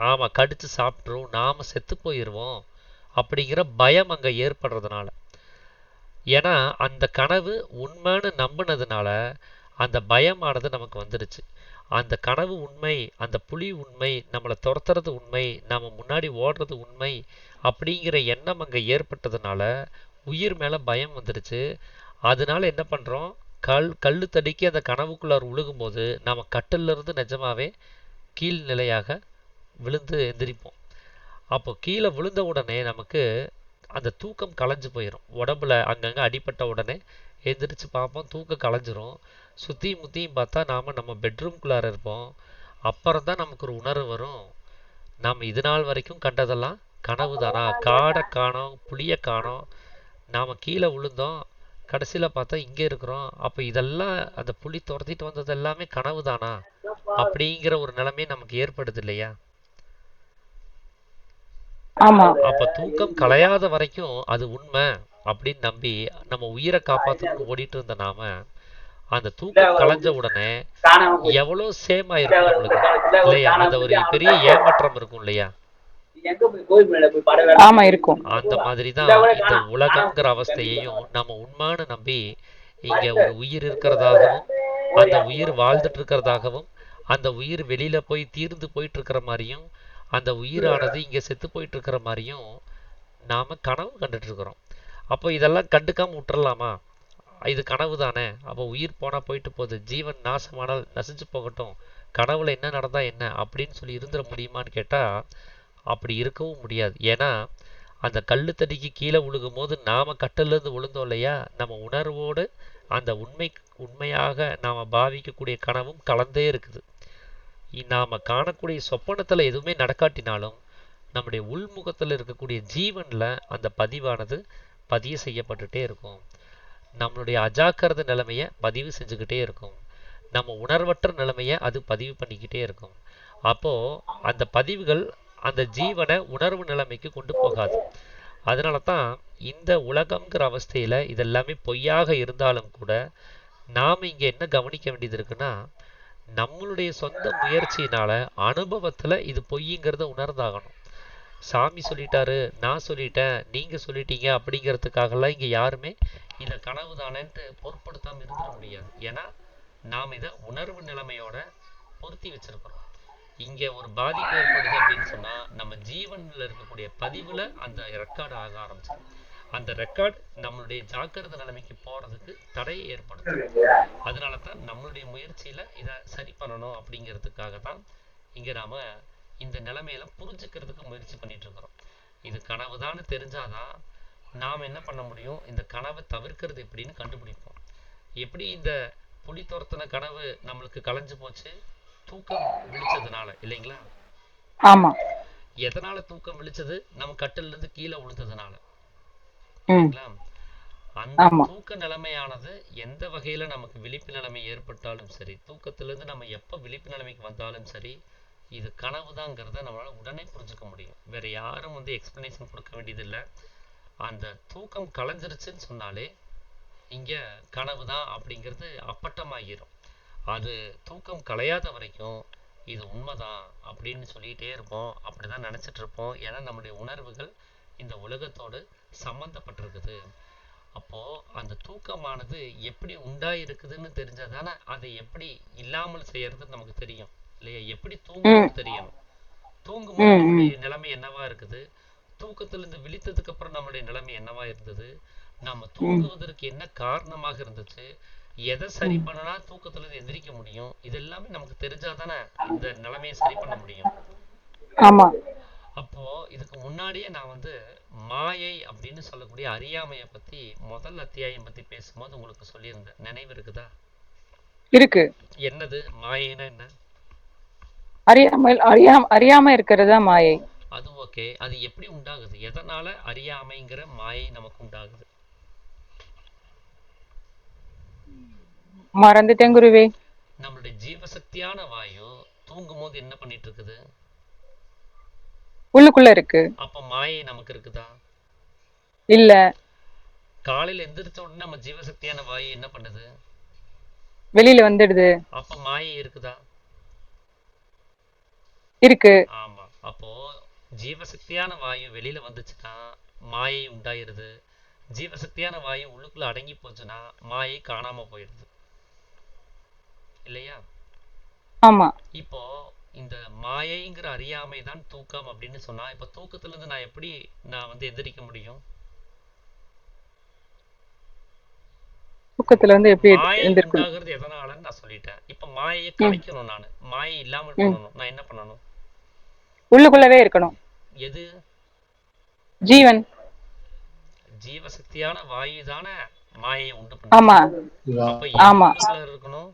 ஆமா கடிச்சு சாப்பிட்டுரும், நாம செத்து போயிருவோம் அப்படிங்கிற பயம் அங்க ஏற்படுறதுனால. ஏன்னா அந்த கனவு உண்மைன்னு நம்பினதுனால அந்த பயமானது நமக்கு வந்துருச்சு. அந்த கனவு உண்மை, அந்த புலி உண்மை, நம்மளை துரத்துறது உண்மை, நாம முன்னாடி ஓடுறது உண்மை அப்படிங்கிற எண்ணம் அங்க ஏற்பட்டதுனால உயிர் மேல பயம் வந்துருச்சு. அதனால என்ன பண்றோம்? கல்லு தடிக்கி அந்த கனவுக்குள்ளார் விழுகும்போது நாம கட்டில இருந்து நிஜமாவே கீழ்நிலையாக விழுந்து எந்திரிப்போம். அப்போ கீழே விழுந்த உடனே நமக்கு அந்த தூக்கம் கலைஞ்சு போயிடும். உடம்புல அங்கங்க அடிபட்ட உடனே எந்திரிச்சு பார்ப்போம், தூக்கம் கலைஞ்சிரும். சுத்தியும் முத்தியும் பார்த்தா நாம நம்ம பெட்ரூம்குள்ளார இருப்போம். அப்புறம் தான் நமக்கு ஒரு உணர்வு வரும், நாம் இது நாள் வரைக்கும் கண்டதெல்லாம் கனவு தானா? காடை காணோம், புளிய காணோம், நாம கீழே விழுந்தோம், கடைசியில பார்த்தா இங்க இருக்கிறோம். அப்ப இதெல்லாம் அந்த புலி துரத்திட்டு வந்தது எல்லாமே கனவு தானா அப்படிங்கிற ஒரு நிலைமை நமக்கு ஏற்படுது இல்லையா? அப்ப தூக்கம் கலையாத வரைக்கும் அது உண்மை அப்படின்னு நம்பி நம்ம உயிரை காப்பாற்றணும்னு ஓடிட்டு இருந்த நாம அந்த தூக்கம் கலைஞ்ச உடனே எவ்வளவு சேம் ஆயிருக்கும் நம்மளுக்கு இல்லையா? அந்த ஒரு பெரிய ஏமாற்றம் இருக்கும் இல்லையா? அந்த மாதிரிதான் இந்த உலகம்ங்கிற அவஸ்தையையும் நம்ம உண்மைன்னு நம்பி இங்க ஒரு உயிர் இருக்கிறதாகவும் அந்த உயிர் வாழ்ந்துட்டு இருக்கிறதாகவும் அந்த உயிர் வெளியில போய் தீர்ந்து போயிட்டு இருக்கிற மாதிரியும் அந்த உயிரானது இங்க செத்து போயிட்டு இருக்கிற மாதிரியும் நாம கனவு கண்டுட்டு இருக்கிறோம். அப்போ இதெல்லாம் கண்டுக்காம விட்டுறலாமா? இது கனவு தானே, அப்போ உயிர் போனா போயிட்டு போகுது, ஜீவன் நாசமானால் நசிஞ்சு போகட்டும், கனவுல என்ன நடந்தா என்ன அப்படின்னு சொல்லி இருந்துட முடியுமான்னு கேட்டா அப்படி இருக்கவும் முடியாது. ஏன்னா அந்த கல்லு தடிக்கு கீழே விழுகும் போது நாம கட்டில இருந்து விழுந்தோம் இல்லையா, நம்ம உணர்வோடு அந்த உண்மையாக நாம பாவிக்கக்கூடிய கனவும் கலந்தே இருக்குது. நாம காணக்கூடிய சொப்பனத்துல எதுவுமே நடக்காட்டினாலும் நம்முடைய உள்முகத்துல இருக்கக்கூடிய ஜீவன்ல அந்த பதிவானது பதிவு செய்யப்பட்டுட்டே இருக்கும். நம்மளுடைய அஜாக்கிரத நிலைமையை பதிவு செஞ்சுக்கிட்டே இருக்கும். நம்ம உணர்வற்ற நிலைமையை அது பதிவு பண்ணிக்கிட்டே இருக்கும். அப்போ அந்த பதிவுகள் அந்த ஜீவனை உணர்வு நிலைமைக்கு கொண்டு போகாது. அதனால தான் இந்த உலகம்ங்கிற அவஸ்தையில இதெல்லாமே பொய்யாக இருந்தாலும் கூட நாம இங்க என்ன கவனிக்க வேண்டியது இருக்குன்னா, நம்மளுடைய சொந்த முயற்சியினால அனுபவத்துல இது பொய்ங்கிறத உணர்ந்தாகணும். சாமி சொல்லிட்டாரு, நான் சொல்லிட்டேன், நீங்க சொல்லிட்டீங்க அப்படிங்கிறதுக்காகலாம் இங்க யாருமே இதை கனவு தானேன்ட்டு பொருட்படுத்தாம இருந்துட முடியாது. ஏன்னா நாம் இதை உணர்வு நிலைமையோட பொருத்தி வச்சிருக்கிறோம். இங்க ஒரு பாதிப்பு ஏற்படுது அப்படின்னு சொன்னா நம்ம ஜீவன்ல இருக்கக்கூடிய பதிவுல அந்த ரெக்கார்டு ஆக ஆரம்பிச்சிடும். அந்த ரெக்கார்ட் நம்மளுடைய ஜாக்கிரத நிலைமைக்கு போறதுக்கு தடையை ஏற்படுத்தும். அதனால தான் நம்மளுடைய முயற்சியில இதை சரி பண்ணணும் அப்படிங்கிறதுக்காக தான் இங்க நாம இந்த நிலைமையில புரிஞ்சுக்கிறதுக்கு முயற்சி பண்ணிட்டு இருக்கிறோம். இது கனவுதான்னு தெரிஞ்சாதான் நாம் என்ன பண்ண முடியும், இந்த கனவை தவிர்க்கிறது எப்படின்னு கண்டுபிடிப்போம். எப்படி இந்த புலி துரத்தின கனவு நம்மளுக்கு கலைஞ்சு போச்சு? தூக்கம் விழிச்சதுனால இல்லைங்களா? ஆமா. எதனால தூக்கம் விழிச்சது? நம்ம கட்டில இருந்து கீழே விழுந்ததுனால ம். இல்லைங்களா? அந்த ஆமா. தூக்க நிலைமையானது எந்த வகையில நமக்கு விழிப்பு நிலைமை ஏற்பட்டாலும் சரி, தூக்கத்திலிருந்து நம்ம எப்ப விழிப்பு நிலைமைக்கு வந்தாலும் சரி, இது கனவுதாங்கிறத நம்மளால உடனே புரிஞ்சுக்க முடியும். வேற யாரும் எக்ஸ்பிளனேஷன் கொடுக்க வேண்டியது இல்லை. அந்த தூக்கம் கலைஞ்சிருச்சுன்னு சொன்னாலே இங்க கனவுதான் அப்படிங்கிறது அப்பட்டமாகிரும். அது தூக்கம் கலையாத வரைக்கும் இது உண்மைதான் அப்படின்னு சொல்லிட்டே இருப்போம், அப்படிதான் நினைச்சிட்டு இருப்போம். ஏன்னா நம்முடைய உணர்வுகள் இந்த உலகத்தோடு சம்பந்தப்பட்டிருக்குது. அப்போ அந்த தூக்கமானது எப்படி உண்டாயிருக்குதுன்னு தெரிஞ்சாதானே அதை எப்படி இல்லாமல் செய்யறது நமக்கு தெரியும் இல்லையா? எப்படி தூங்குறது தெரியணும். தூங்கும்போது நம்முடைய நிலைமை என்னவா இருக்குது, தூக்கத்திலிருந்து விழித்ததுக்கு அப்புறம் நம்முடைய நிலைமை என்னவா இருந்தது, நம்ம தூங்குவதற்கு என்ன காரணமாக இருந்துச்சு, எதை சரி பண்ணனா தூக்கத்துல இருந்து எந்திரிக்க முடியும், இது எல்லாமே நமக்கு தெரிஞ்சாதானே இந்த நிலைமையை சரி பண்ண முடியும். ஆமா. அப்போ இதுக்கு முன்னாடியே நான் மாயை அப்படின்னு சொல்லக்கூடிய அறியாமையை பத்தி முதல் அத்தியாயம் பத்தி பேசும்போது உங்களுக்கு சொல்லியிருந்தேன், நினைவு இருக்குதா? இருக்கு. என்னது மாயைன்னா என்ன? அறியாம இருக்கிறதா மாயை. அது ஓகே. அது எப்படி உண்டாகுது? எதனால அறியாமைங்கிற மாயை நமக்கு உண்டாகுது? மறந்துட்டேன் குருவே. நம்மளுடைய ஜீவசக்தியான வாயு தூங்கும் போது என்ன பண்ணிட்டு இருக்குது? உள்ளுக்குள்ள இருக்கு. அப்ப மாயை நமக்கு இருக்குதா? இல்ல. காலையில எந்திரிச்ச உடனே நம்ம ஜீவசக்தியான வாயு என்ன பண்ணுது? வெளியில வந்துடுது. அப்ப மாயை இருக்குதா? இருக்கு. ஆமா. அப்போ ஜீவசக்தியான வாயு வெளியில வந்துச்சுன்னா மாயை உண்டாயிருது. ஜீவசக்தியான வாயு உள்ளுக்குள்ள அடங்கி போச்சுன்னா மாயை காணாம போயிடுது இல்லையா? ஆமா. இப்போ இந்த மாயைங்கிற அறியாமை தான் தூக்கம் அப்படின்னு சொன்னா, இப்ப தூக்கத்துல இருந்து நான் எப்படி எந்திரிக்க முடியும்? தூக்கத்துல எப்படி மாயை உண்டாகிறது எதனாலன்னு நான் சொல்லிட்டேன். இப்ப மாயையை கலைக்கணும். நான் மாயை இல்லாமல் பண்ணணும். நான் என்ன பண்ணணும்? உள்ளுக்குள்ளவே இருக்கணும். எது? ஜீவன். ஜீவசக்தியான வாயு தானே மாயையை உண்டு பண்ணுது. ஆமா. அப்ப ஆமா. இருக்கணும்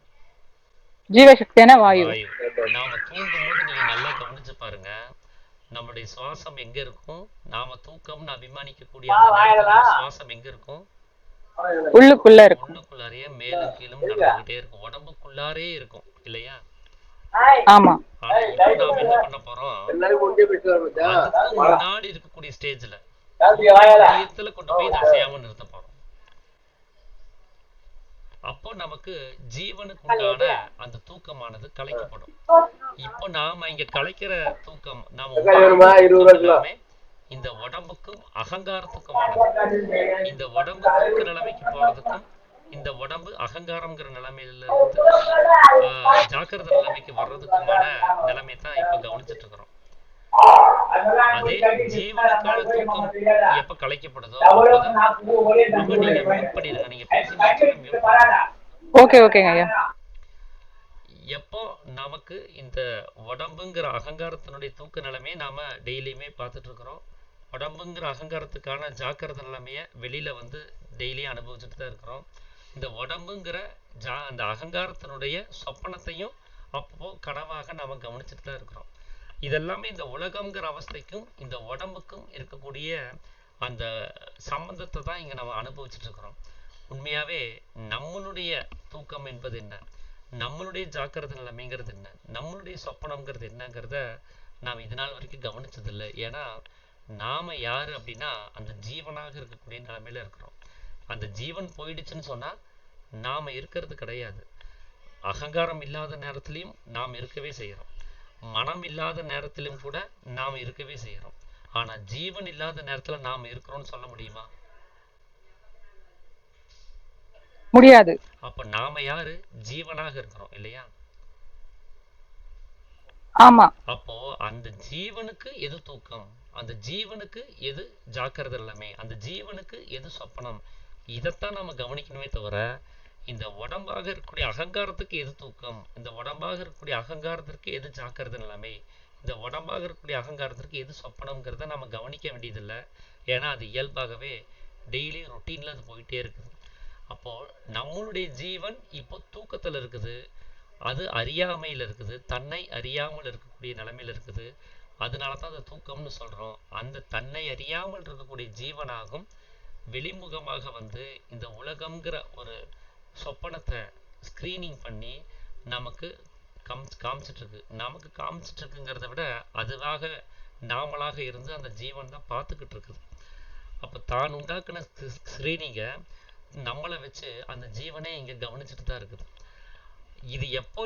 ஜீவசக்தியான வாயு. நாம தூங்கும்போது நீங்க நல்லா கவனிச்சு பாருங்க, நம்முடைய சுவாசம் எங்க இருக்கும்? நாம தூக்கம்னு அபிமானிக்கக்கூடிய சுவாசம் எங்க இருக்கும்? உள்ளுக்குள்ள இருக்கும். உள்ளுக்குள்ளாரையே மேலும் கீழும் நடந்துகிட்டே இருக்கும், உடம்புக்குள்ளாரே இருக்கும் இல்லையா? ஆமா. நாம என்ன பண்ண போறோம், முன்னாடி இருக்கக்கூடிய ஸ்டேஜ்ல கொண்டு போய் அசையாம நிறுத்த போறோம். அப்போ நமக்கு ஜீவனுக்கு உண்டான அந்த தூக்கமானது கலைக்கப்படும். இப்போ நாம இங்க கலைக்கிற தூக்கம் நாம இந்த உடம்புக்கும் அகங்காரத்துக்கும் இந்த உடம்பு தூக்க நிலைமைக்கு போறதுக்கும் இந்த உடம்பு அகங்காரம்ங்கிற நிலைமையில இருந்து ஜாக்கிரதை நிலைமைக்கு வர்றதுக்குமான நிலைமை தான் இப்ப கவனிச்சுட்டு இருக்கிறோம். அதே ஜீவனுக்கான தூக்கம் எப்ப கலைக்கப்படுதோ அப்பதான் அம்மா நீங்க மியூட் பண்ணிடுங்க, நீங்க பேசி முடிச்சோட மியூட் பண்ணுங்க. ஓகேங்க ஐயா. எப்போ நமக்கு இந்த உடம்புங்கிற அகங்காரத்தினுடைய தூக்க நிலைமையை நாம டெய்லியுமே பார்த்துட்டு இருக்கிறோம். உடம்புங்கிற அகங்காரத்துக்கான ஜாக்கிரதை நிலைமையை வெளியில வந்து டெய்லியும் அனுபவிச்சுட்டு தான் இருக்கிறோம். இந்த உடம்புங்கிற அந்த அகங்காரத்தினுடைய சொப்பனத்தையும் அப்போ கனவாக நாம கவனிச்சுட்டு தான் இருக்கிறோம். இதெல்லாமே இந்த உலகம்ங்கிற அவஸ்தைக்கும் இந்த உடம்புக்கும் இருக்கக்கூடிய அந்த சம்பந்தத்தை தான் இங்க நம்ம அனுபவிச்சுட்டு இருக்கிறோம். உண்மையாவே நம்மளுடைய தூக்கம் என்பது என்ன, நம்மளுடைய ஜாக்கிரதை நிலைமைங்கிறது என்ன, நம்மளுடைய சொப்பனம்ங்கிறது என்னங்கிறத நாம் இது நாள் வரைக்கும் கவனிச்சதில்லை. ஏன்னா நாம யாரு அப்படின்னா அந்த ஜீவனாக இருக்கக்கூடிய நிலைமையில இருக்கிறோம். அந்த ஜீவன் போயிடுச்சுன்னு சொன்னா நாம இருக்கிறது கிடையாது. அகங்காரம் இல்லாத நேரத்திலையும் நாம் இருக்கவே செய்யறோம், மனம் இல்லாத நேரத்திலும் கூட நாம் இருக்கவே செய்யறோம். ஆனா ஜீவன் இல்லாத நேரத்துல நாம் இருக்கிறோம்னு சொல்ல முடியுமா? முடியாது. அப்ப நாம யாரு? ஜீவனாக இருக்கிறோம் இல்லையா? ஆமா. அப்போ அந்த ஜீவனுக்கு எது தூக்கம், அந்த ஜீவனுக்கு எது ஜாக்கிரதை நிலைமை, அந்த ஜீவனுக்கு எது சொப்பனம், இதைத்தான் நம்ம கவனிக்கணுமே தவிர இந்த உடம்பாக இருக்கக்கூடிய அகங்காரத்துக்கு எது தூக்கம், இந்த உடம்பாக இருக்கக்கூடிய அகங்காரத்திற்கு எது ஜாக்கிரதை நிலைமை, இந்த உடம்பாக இருக்கக்கூடிய அகங்காரத்திற்கு எது சொப்பனம்ங்கிறத நம்ம கவனிக்க வேண்டியதில்லை. ஏன்னா அது இயல்பாகவே டெய்லி ரொட்டீன்ல அது போயிட்டே இருக்குது. அப்போ நம்மளுடைய ஜீவன் இப்போ தூக்கத்துல இருக்குது, அது அறியாமையில் இருக்குது, தன்னை அறியாமல் இருக்கக்கூடிய நிலைமையில் இருக்குது. அதனால தான் அந்த தூக்கம்னு சொல்றோம். அந்த தன்னை அறியாமல் இருக்கக்கூடிய ஜீவனாகும் வெளிமுகமாக வந்து இந்த உலகம்ங்கிற ஒரு சொப்பனத்தை ஸ்கிரீனிங் பண்ணி நமக்கு காமிச்சிட்டு இருக்கு. நமக்கு காமிச்சிட்டு இருக்குங்கிறத விட அதுவாக நாமளாக இருந்து அந்த ஜீவன் தான் பார்த்துக்கிட்டு இருக்குது. அப்போ தான் உண்டாக்குன ஸ்கிரீனிங்கை நம்மளை வச்சு அந்த ஜீவனே இங்க கவனிச்சுட்டு தான் இருக்குது. இது எப்போ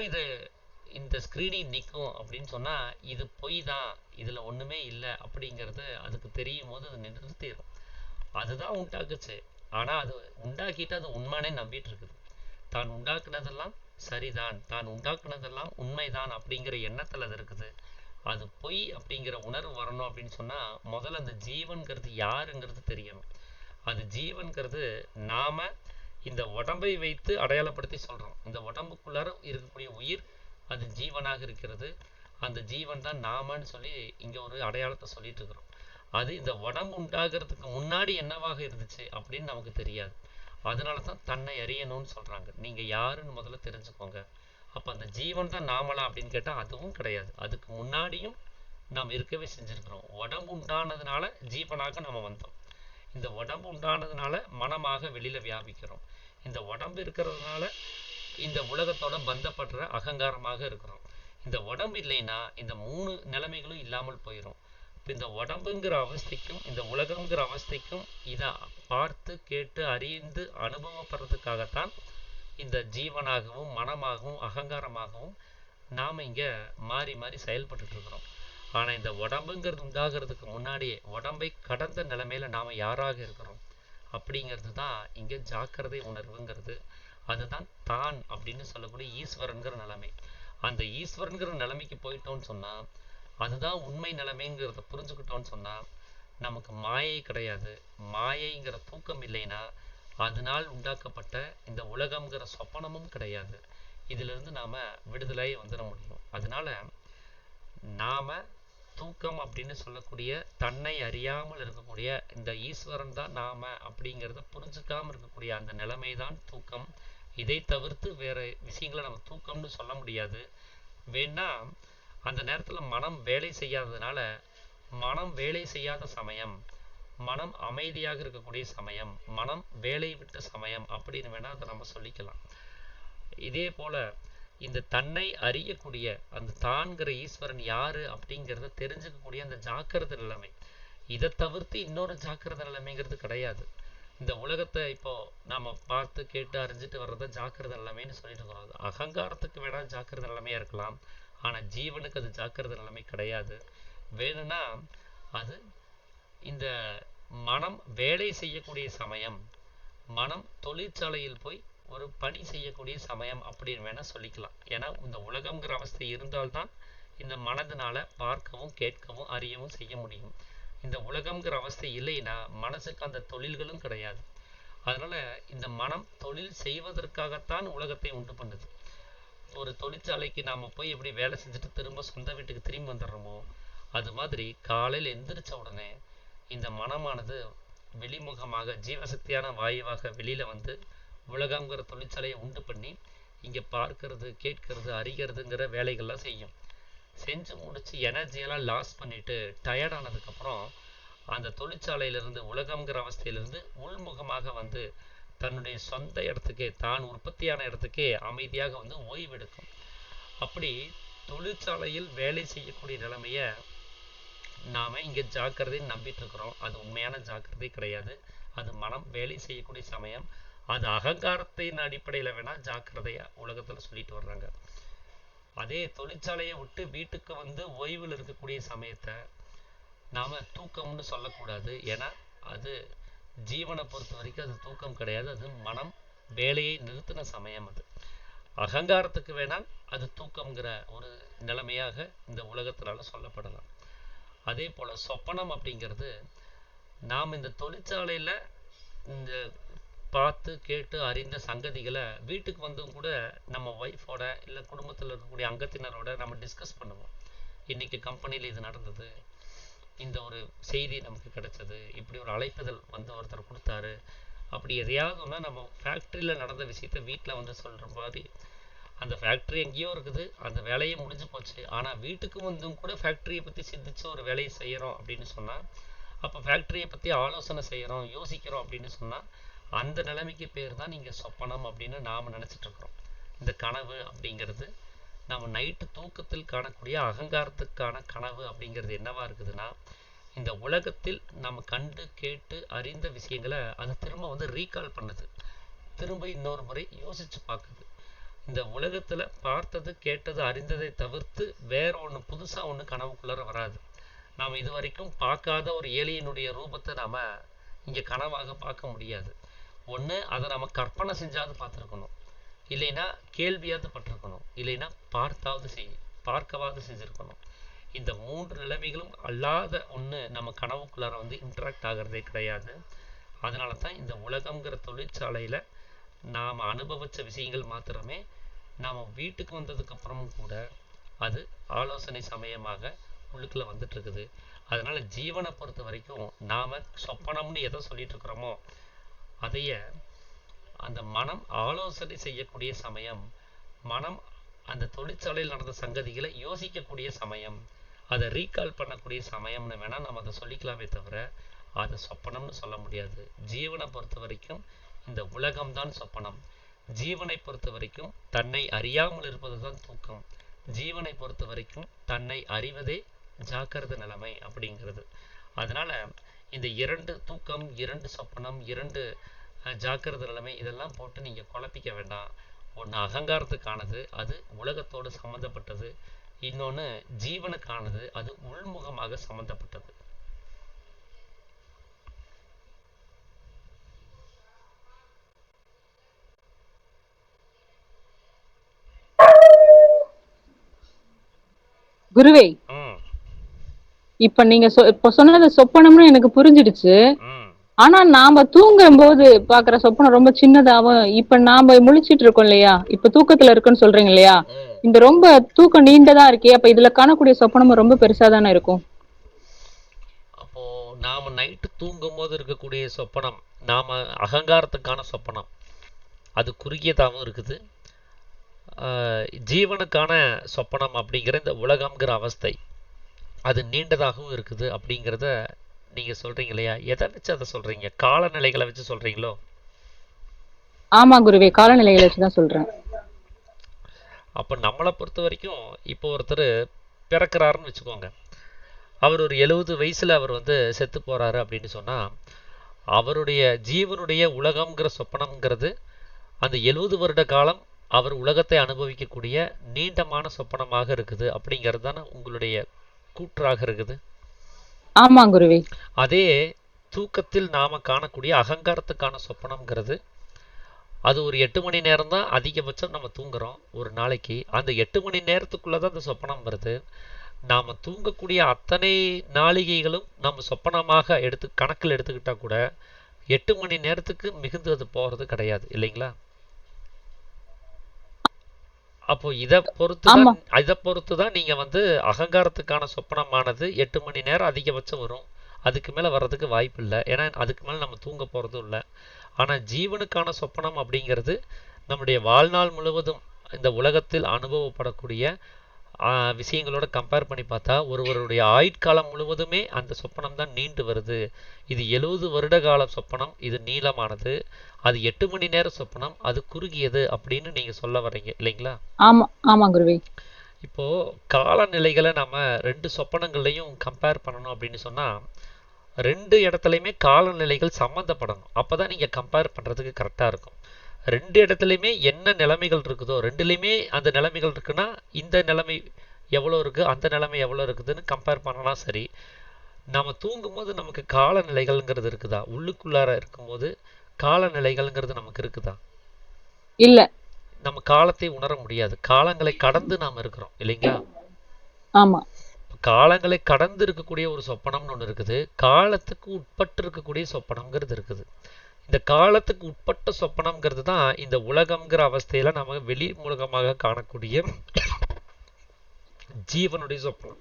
இந்த ஸ்கிரீனிங் நிற்கும் அப்படின்னு சொன்னா இது பொய் தான், இதுல ஒண்ணுமே இல்லை அப்படிங்கிறது அதுக்கு தெரியும் போது அது நிறுத்திடும். அதுதான் உண்டாக்குச்சு, ஆனா அது உண்டாக்கிட்டு அது உண்மையானே நம்பிட்டு இருக்குது. தான் உண்டாக்குனதெல்லாம் சரிதான், தான் உண்டாக்குனதெல்லாம் உண்மைதான் அப்படிங்கிற எண்ணத்துல அது இருக்குது. அது பொய் அப்படிங்கிற உணர்வு வரணும் அப்படின்னு சொன்னா முதல்ல அந்த ஜீவன்கிறது யாருங்கிறது தெரியணும். அது ஜீவன்கிறது நாம இந்த உடம்பை வைத்து அடையாளப்படுத்தி சொல்றோம். இந்த உடம்புக்குள்ளார இருக்கக்கூடிய உயிர் அது ஜீவனாக இருக்கிறது. அந்த ஜீவன் தான் நாமன்னு சொல்லி இங்க ஒரு அடையாளத்தை சொல்லிட்டு இருக்கிறோம். அது இந்த உடம்பு உண்டாகிறதுக்கு முன்னாடி என்னவாக இருந்துச்சு அப்படின்னு நமக்கு தெரியாது. அதனாலதான் தன்னை அறியணும்னு சொல்றாங்க. நீங்க யாருன்னு முதல்ல தெரிஞ்சுக்கோங்க. அப்ப அந்த ஜீவன் தான் நாமளா அப்படின்னு கேட்டா அதுவும் கிடையாது. அதுக்கு முன்னாடியும் நாம் இருக்கவே செஞ்சிருக்கிறோம். உடம்பு உண்டானதுனால ஜீவனாக நம்ம வந்தோம். இந்த உடம்பு உண்டானதுனால மனமாக வெளியில வியாபிக்கிறோம். இந்த உடம்பு இருக்கிறதுனால இந்த உலகத்தோட பந்தப்படுற அகங்காரமாக இருக்கிறோம். இந்த உடம்பு இல்லைன்னா இந்த 3 நிலைமைகளும் இல்லாமல் போயிடும். இந்த உடம்புங்கிற அவஸ்தைக்கும் இந்த உலகம்ங்கிற அவஸ்தைக்கும் இதை பார்த்து கேட்டு அறிந்து அனுபவப்படுறதுக்காகத்தான் இந்த ஜீவனாகவும் மனமாகவும் அகங்காரமாகவும் நாம இங்க மாறி மாறி செயல்பட்டு இருக்கிறோம். ஆனா இந்த உடம்புங்கிறது உண்டாகிறதுக்கு முன்னாடியே உடம்பை கடந்த நிலைமையில நாம யாராக இருக்கிறோம் அப்படிங்கிறது தான் இங்க ஜாக்கிரதை உணர்வுங்கிறது. அதுதான் தான் அப்படின்னு சொல்லக்கூடிய ஈஸ்வரன்கிற நிலைமை. அந்த ஈஸ்வரன்கிற நிலைமைக்கு போயிட்டோம்னு சொன்னா அதுதான் உண்மை நிலைமைங்கிறத புரிஞ்சுக்கிட்டோம்னு சொன்னா நமக்கு மாயை கிடையாது. மாயைங்கிற தூக்கம் இல்லைன்னா அதனால் உண்டாக்கப்பட்ட இந்த உலகம்ங்கிற சொப்பனமும் கிடையாது. இதுல இருந்து நாம விடுதலை வந்துட முடியும். அதனால நாம தூக்கம் அப்படின்னு சொல்லக்கூடிய தன்னை அறியாமல் இருக்கக்கூடிய இந்த ஈஸ்வரன் தான் நாம அப்படிங்கிறத புரிஞ்சுக்காம இருக்கக்கூடிய அந்த நிலைமை தான் தூக்கம். இதை தவிர்த்து வேற விஷயங்களை நம்ம தூக்கம்னு சொல்ல முடியாது. வேணா அந்த நேரத்துல மனம் வேலை செய்யாததுனால மனம் வேலை செய்யாத சமயம், மனம் அமைதியாக இருக்கக்கூடிய சமயம், மனம் வேலை விட்ட சமயம் அப்படின்னு வேணா அதை நம்ம சொல்லிக்கலாம். இதே போல இந்த தன்னை அறியக்கூடிய அந்த தான்கிற ஈஸ்வரன் யாரு அப்படிங்கிறத தெரிஞ்சுக்கக்கூடிய அந்த ஜாக்கிரதை நிலைமை, இதை தவிர்த்து இன்னொரு ஜாக்கிரதை நிலைமைங்கிறது கிடையாது. இந்த உலகத்தை இப்போ நாம பார்த்து கேட்டு அறிஞ்சிட்டு வர்றத ஜாக்கிரதை நிலைமைன்னு சொல்லிட்டு இருக்கிறோம். அகங்காரத்துக்கு வேணா ஜாக்கிரதை நிலைமையா இருக்கலாம், ஆனா ஜீவனுக்கு அது ஜாக்கிரதை நிலைமை கிடையாது. வேணும்னா அது இந்த மனம் வேலை செய்யக்கூடிய சமயம், மனம் தொழிற்சாலையில் போய் ஒரு பணி செய்யக்கூடிய சமயம் அப்படின்னு வேணால் சொல்லிக்கலாம். ஏன்னா இந்த உலகம்ங்கிற அவஸ்தை இருந்தால்தான் இந்த மனதினால பார்க்கவும் கேட்கவும் அறியவும் செய்ய முடியும். இந்த உலகம்ங்கிற அவஸ்தை இல்லைன்னா மனசுக்கு அந்த தொழில்களும் கிடையாது. அதனால் இந்த மனம் தொழில் செய்வதற்காகத்தான் உலகத்தை உண்டு பண்ணுது. ஒரு தொழிற்சாலைக்கு நாம் போய் எப்படி வேலை செஞ்சுட்டு திரும்ப சொந்த வீட்டுக்கு திரும்பி வந்துடுறோமோ, அது மாதிரி காலையில் எந்திரிச்ச உடனே இந்த மனமானது வெளிமுகமாக ஜீவசக்தியான வாயுவாக வெளியில் வந்து உலகங்கிற தொழிற்சாலையை உண்டு பண்ணி இங்கே பார்க்கறது கேட்கறது அறிகிறதுங்கிற வேலைகள்லாம் செய்யும். செஞ்சு முடித்து எனர்ஜியெல்லாம் லாஸ் பண்ணிவிட்டு டயர்டானதுக்கப்புறம் அந்த தொழிற்சாலையிலிருந்து உலகங்கிற அவஸ்தையிலிருந்து உள்முகமாக வந்து தன்னுடைய சொந்த இடத்துக்கே தான் உற்பத்தியான இடத்துக்கே அமைதியாக வந்து ஓய்வெடுக்கும். அப்படி தொழிற்சாலையில் வேலை செய்யக்கூடிய நிலைமையை நாம் இங்கே ஜாக்கிரதைன்னு நம்பிட்டு இருக்கிறோம். அது உண்மையான ஜாக்கிரதை கிடையாது. அது மனம் வேலை செய்யக்கூடிய சமயம். அது அகங்காரத்தின் அடிப்படையில் வேணால் ஜாக்கிரதையாக உலகத்தில் சொல்லிட்டு வர்றாங்க. அதே தொழிற்சாலையை விட்டு வீட்டுக்கு வந்து ஓய்வில் இருக்கக்கூடிய சமயத்தை நாம் தூக்கம்னு சொல்லக்கூடாது. ஏன்னா அது ஜீவனை பொறுத்த வரைக்கும் அது தூக்கம் கிடையாது. அது மனம் வேலையை நிறுத்தின சமயம். அது அகங்காரத்துக்கு வேணால் அது தூக்கம்ங்கிற ஒரு நிலைமையாக இந்த உலகத்தினால சொல்லப்படலாம். அதே போல் சொப்பனம் அப்படிங்கிறது நாம் இந்த தொழிற்சாலையில் இந்த பார்த்து கேட்டு அறிந்த சங்கதிகளை வீட்டுக்கு வந்தும் கூட நம்ம ஒய்ஃபோட இல்லை குடும்பத்தில் இருக்கக்கூடிய அங்கத்தினரோட நம்ம டிஸ்கஸ் பண்ணுவோம். இன்றைக்கி கம்பெனியில் இது நடந்தது, இந்த ஒரு செய்தி நமக்கு கிடைச்சது, இப்படி ஒரு அழைப்புதல் வந்து ஒருத்தர் கொடுத்தாரு, அப்படி எதையாவது ஒன்றா நம்ம ஃபேக்ட்ரியில் நடந்த விஷயத்த வீட்டில் வந்து சொல்கிற மாதிரி. அந்த ஃபேக்ட்ரி எங்கேயோ இருக்குது, அந்த வேலையை முடிஞ்சு போச்சு. ஆனால் வீட்டுக்கு வந்தும் கூட ஃபேக்ட்ரியை பற்றி சிந்திச்சு ஒரு வேலையை செய்கிறோம் அப்படின்னு சொன்னால், அப்போ ஃபேக்ட்ரியை பற்றி ஆலோசனை செய்கிறோம் யோசிக்கிறோம் அப்படின்னு சொன்னால் அந்த நிலைமைக்கு பேர் தான் நீங்கள் சொப்பனம் அப்படின்னு நாம் நினச்சிட்ருக்குறோம். இந்த கனவு அப்படிங்கிறது நம்ம நைட்டு தூக்கத்தில் காணக்கூடிய அகங்காரத்துக்கான கனவு அப்படிங்கிறது என்னவா இருக்குதுன்னா, இந்த உலகத்தில் நம்ம கண்டு கேட்டு அறிந்த விஷயங்களை அது திரும்ப வந்து ரீகால் பண்ணுது, திரும்ப இன்னொரு முறை யோசித்து பார்க்குது. இந்த உலகத்தில் பார்த்தது கேட்டது அறிந்ததை தவிர்த்து வேற ஒன்று புதுசாக ஒன்று கனவுக்குள்ளார வராது. நாம் இது வரைக்கும் பார்க்காத ஒரு ஏலியனுடைய ரூபத்தை நாம் இங்கே கனவாக பார்க்க முடியாது. ஒன்று அதை நம்ம கற்பனை செஞ்சாவது பார்த்துருக்கணும், இல்லைன்னா கேள்வியாவது பட்டிருக்கணும், இல்லைன்னா பார்க்கவாவது செஞ்சுருக்கணும். இந்த மூன்று நிலைமைகளும் அல்லாத ஒன்று நம்ம கனவுக்குள்ளார வந்து இன்ட்ராக்ட் ஆகிறதே கிடையாது. அதனால தான் இந்த உலகங்கிற தொழிற்சாலையில் நாம் அனுபவித்த விஷயங்கள் மாத்திரமே நாம் வீட்டுக்கு வந்ததுக்கப்புறமும் கூட அது ஆலோசனை சமயமாக உள்ளுக்குள்ளே வந்துட்டுருக்குது. அதனால் ஜீவனை பொறுத்த வரைக்கும் நாம் சொப்பனம்னு எதை சொல்லிட்டு இருக்கிறோமோ அதைய அந்த மனம் ஆலோசனை செய்யக்கூடிய சமயம், மனம் அந்த தொழிற்சாலையில் நடந்த சங்கதிகளை யோசிக்கக்கூடிய சமயம், அதை ரீகால் பண்ணக்கூடிய சமயம்னு வேணால் நம்ம அதை சொல்லிக்கலாமே தவிர அதை சொப்பனம்னு சொல்ல முடியாது. ஜீவனை பொறுத்த வரைக்கும் இந்த உலகம்தான் சொப்பனம். ஜீவனை பொறுத்த வரைக்கும் தன்னை அறியாமல் இருப்பது தான் தூக்கம். ஜீவனை பொறுத்த வரைக்கும் தன்னை அறிவதே ஜாக்கிரத நிலைமை அப்படிங்கிறது. அதனால் இந்த இரண்டு தூக்கம், இரண்டு சொப்பனம், இரண்டு ஜாக்கிரத நிலைமை இதெல்லாம் போட்டு நீங்கள் குழப்பிக்க வேண்டாம். ஒன்று அகங்காரத்துக்கானது, அது உலகத்தோடு சம்மந்தப்பட்டது. இன்னொன்று ஜீவனுக்கானது, அது உள்முகமாக சம்மந்தப்பட்டது. குருவே, இப்ப நீங்க இப்ப சொன்னது சொப்பனம்னு எனக்கு புரிஞ்சிடுச்சு. ஆனா நாம தூங்கும் போது பாக்குற சொப்பனம் ரொம்ப சின்னதாவும், இப்ப நாம முழிச்சிட்டு இருக்கோம் இல்லையா, இப்ப தூக்கத்துல இருக்குன்னு சொல்றீங்க இல்லையா, இந்த ரொம்ப தூக்கம் நீண்டதா இருக்கே, அப்ப இதுல காணக்கூடிய சொப்பனமும் ரொம்ப பெருசா தானே இருக்கும். அப்போ நாம நைட்டு தூங்கும் போது இருக்கக்கூடிய சொப்பனம் நாம அகங்காரத்துக்கான சொப்பனம், அது குறுகியதாகவும் இருக்குது. ஜீவனுக்கான சொப்பனம் அப்படிங்கிற இந்த உலகம்ங்கிற அவஸ்தை அது நீண்டதாகவும் இருக்குது அப்படிங்கிறத நீங்கள் சொல்கிறீங்க இல்லையா? எதை வச்சு அதை சொல்கிறீங்க? காலநிலைகளை வச்சு சொல்கிறீங்களோ? ஆமா குருவே, காலநிலைகளை வச்சு தான் சொல்கிறேன். அப்போ நம்மளை பொறுத்த வரைக்கும் இப்போ ஒருத்தர் பிறக்கிறாருன்னு வச்சுக்கோங்க, அவர் ஒரு 70 வயசில் அவர் வந்து செத்து போகிறாரு அப்படின்னு சொன்னால், அவருடைய ஜீவனுடைய உலகம்ங்கிற சொப்பனம்ங்கிறது அந்த 70 வருட காலம் அவர் உலகத்தை அனுபவிக்கக்கூடிய நீண்டமான சொப்பனமாக இருக்குது அப்படிங்கிறது தானே உங்களுடைய கூற்றாக இருக்குது. ஆமா குருவே. அதே தூக்கத்தில் நாம காணக்கூடிய அகங்காரத்துக்கான சொப்பனம்ங்கிறது அது ஒரு 8 மணி நேரம் தான் அதிகபட்சம் நம்ம தூங்குறோம் ஒரு நாளைக்கு. அந்த 8 மணி நேரத்துக்குள்ள தான் அந்த சொப்பனம் வருது. நாம தூங்கக்கூடிய அத்தனை நாளிகைகளும் நம்ம சொப்பனமாக கணக்கில் எடுத்துக்கிட்டா கூட 8 மணி நேரத்துக்கு மிகுந்து அது போறது கிடையாது இல்லைங்களா? அப்போ இதை பொறுத்து தான் நீங்க வந்து அகங்காரத்துக்கான சொப்பனமானது 8 மணி நேரம் அதிகபட்சம் வரும். அதுக்கு மேல வர்றதுக்கு வாய்ப்பு இல்லை. ஏன்னா அதுக்கு மேல நம்ம தூங்க போறதும் இல்லை. ஆனா ஜீவனுக்கான சொப்பனம் அப்படிங்கிறது நம்முடைய வாழ்நாள் முழுவதும் இந்த உலகத்தில் அனுபவப்படக்கூடிய விஷயங்களோட கம்பேர் பண்ணி பார்த்தா ஒருவருடைய ஆயுட்காலம் முழுவதுமே அந்த சொப்பனம் தான் நீண்டு வருது. இது 70 வருட கால சொப்பனம், இது நீளமானது. அது 8 மணி நேர சொப்பனம், அது குறுகியது அப்படின்னு நீங்க சொல்ல வர்றீங்க இல்லைங்களா? ஆமா குருவே. இப்போ காலநிலைகளை நம்ம 2 சொப்பனங்கள்லையும் கம்பேர் பண்ணணும் அப்படின்னு சொன்னா 2 இடத்துலையுமே காலநிலைகள் சம்மந்தப்படணும். அப்பதான் நீங்க கம்பேர் பண்றதுக்கு கரெக்டா இருக்கும். 2 இடத்துலையுமே என்ன நிலைமைகள் இருக்குதோ 2லையுமே அந்த நிலைமைகள் இருக்குன்னா இந்த நிலைமை எவ்வளோ இருக்கு அந்த நிலைமை எவ்வளோ இருக்குதுன்னு கம்பேர் பண்ணலாம். சரி, நம்ம தூங்கும்போது நமக்கு காலநிலைகள்ங்கிறது இருக்குதா? உள்ளுக்குள்ளார இருக்கும்போது காலநிலைகள்ங்கிறது நமக்கு இருக்குதா? இல்ல. நம்ம காலத்தை உணர முடியாது. காலங்களை கடந்து நாம் இருக்கிறோம் இல்லைங்களா? ஆமா. காலங்களை கடந்து இருக்கக்கூடிய ஒரு சொப்பனம்னு ஒன்று இருக்குது, காலத்துக்கு உட்பட்டு இருக்கக்கூடிய சொப்பனம்ங்கிறது இருக்குது. இந்த காலத்துக்கு உட்பட்ட சொப்பனம்ங்கிறது தான் இந்த உலகம்ங்கிற அவஸ்தையில நம்ம வெளி உலகமாக காணக்கூடிய ஜீவனுடைய சொப்பனம்.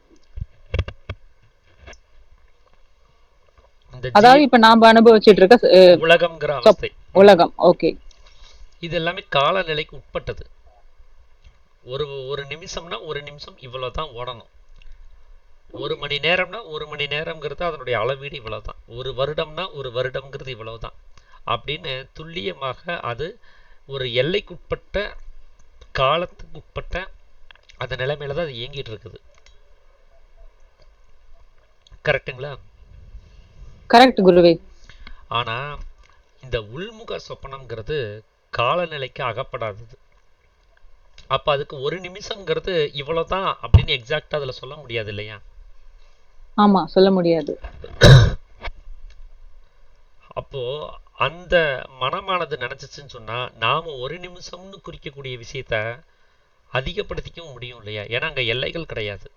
அதாவது இப்ப நாம அனுபவிச்சுட்டு இருக்க உலகம்ங்கிற அவஸ்தை, உலகம். ஓகே. இது எல்லாமே காலநிலைக்கு உட்பட்டது. ஒரு நிமிஷம்னா ஒரு நிமிஷம் இவ்வளவுதான் ஓடணும். 1 மணி நேரம்னா 1 மணி நேரம்ங்கிறது அதனுடைய அளவீடு இவ்வளவுதான். 1 வருடம்னா 1 வருடம்ங்கிறது இவ்வளவுதான் அப்படின்னு துல்லியமாக அது ஒரு எல்லைக்குட்பட்ட காலத்துக்கு உட்பட்ட அந்த நிலைமையில தான் அது இயங்கிட்டு இருக்குது. கரெக்டுங்களா? கரெக்ட் குருவே. ஆனா இந்த உள்முக சொப்பனம்ங்கிறது காலநிலைக்கு அகப்படாதது. அப்ப அதுக்கு 1 நிமிஷம்ங்கிறது இவ்வளவுதான் அப்படின்னு எக்ஸாக்டா அதுல சொல்ல முடியாது இல்லையா? ஆமா, சொல்ல முடியாது. அப்போ அந்த மனமானது நினைச்சிச்சுன்னு சொன்னா நாம 1 நிமிஷம்னு குறிக்கக்கூடிய விஷயத்த அதிகப்படுத்திக்கவும் முடியும் இல்லையா? ஏன்னா அங்க எல்லைகள் கிடையாது.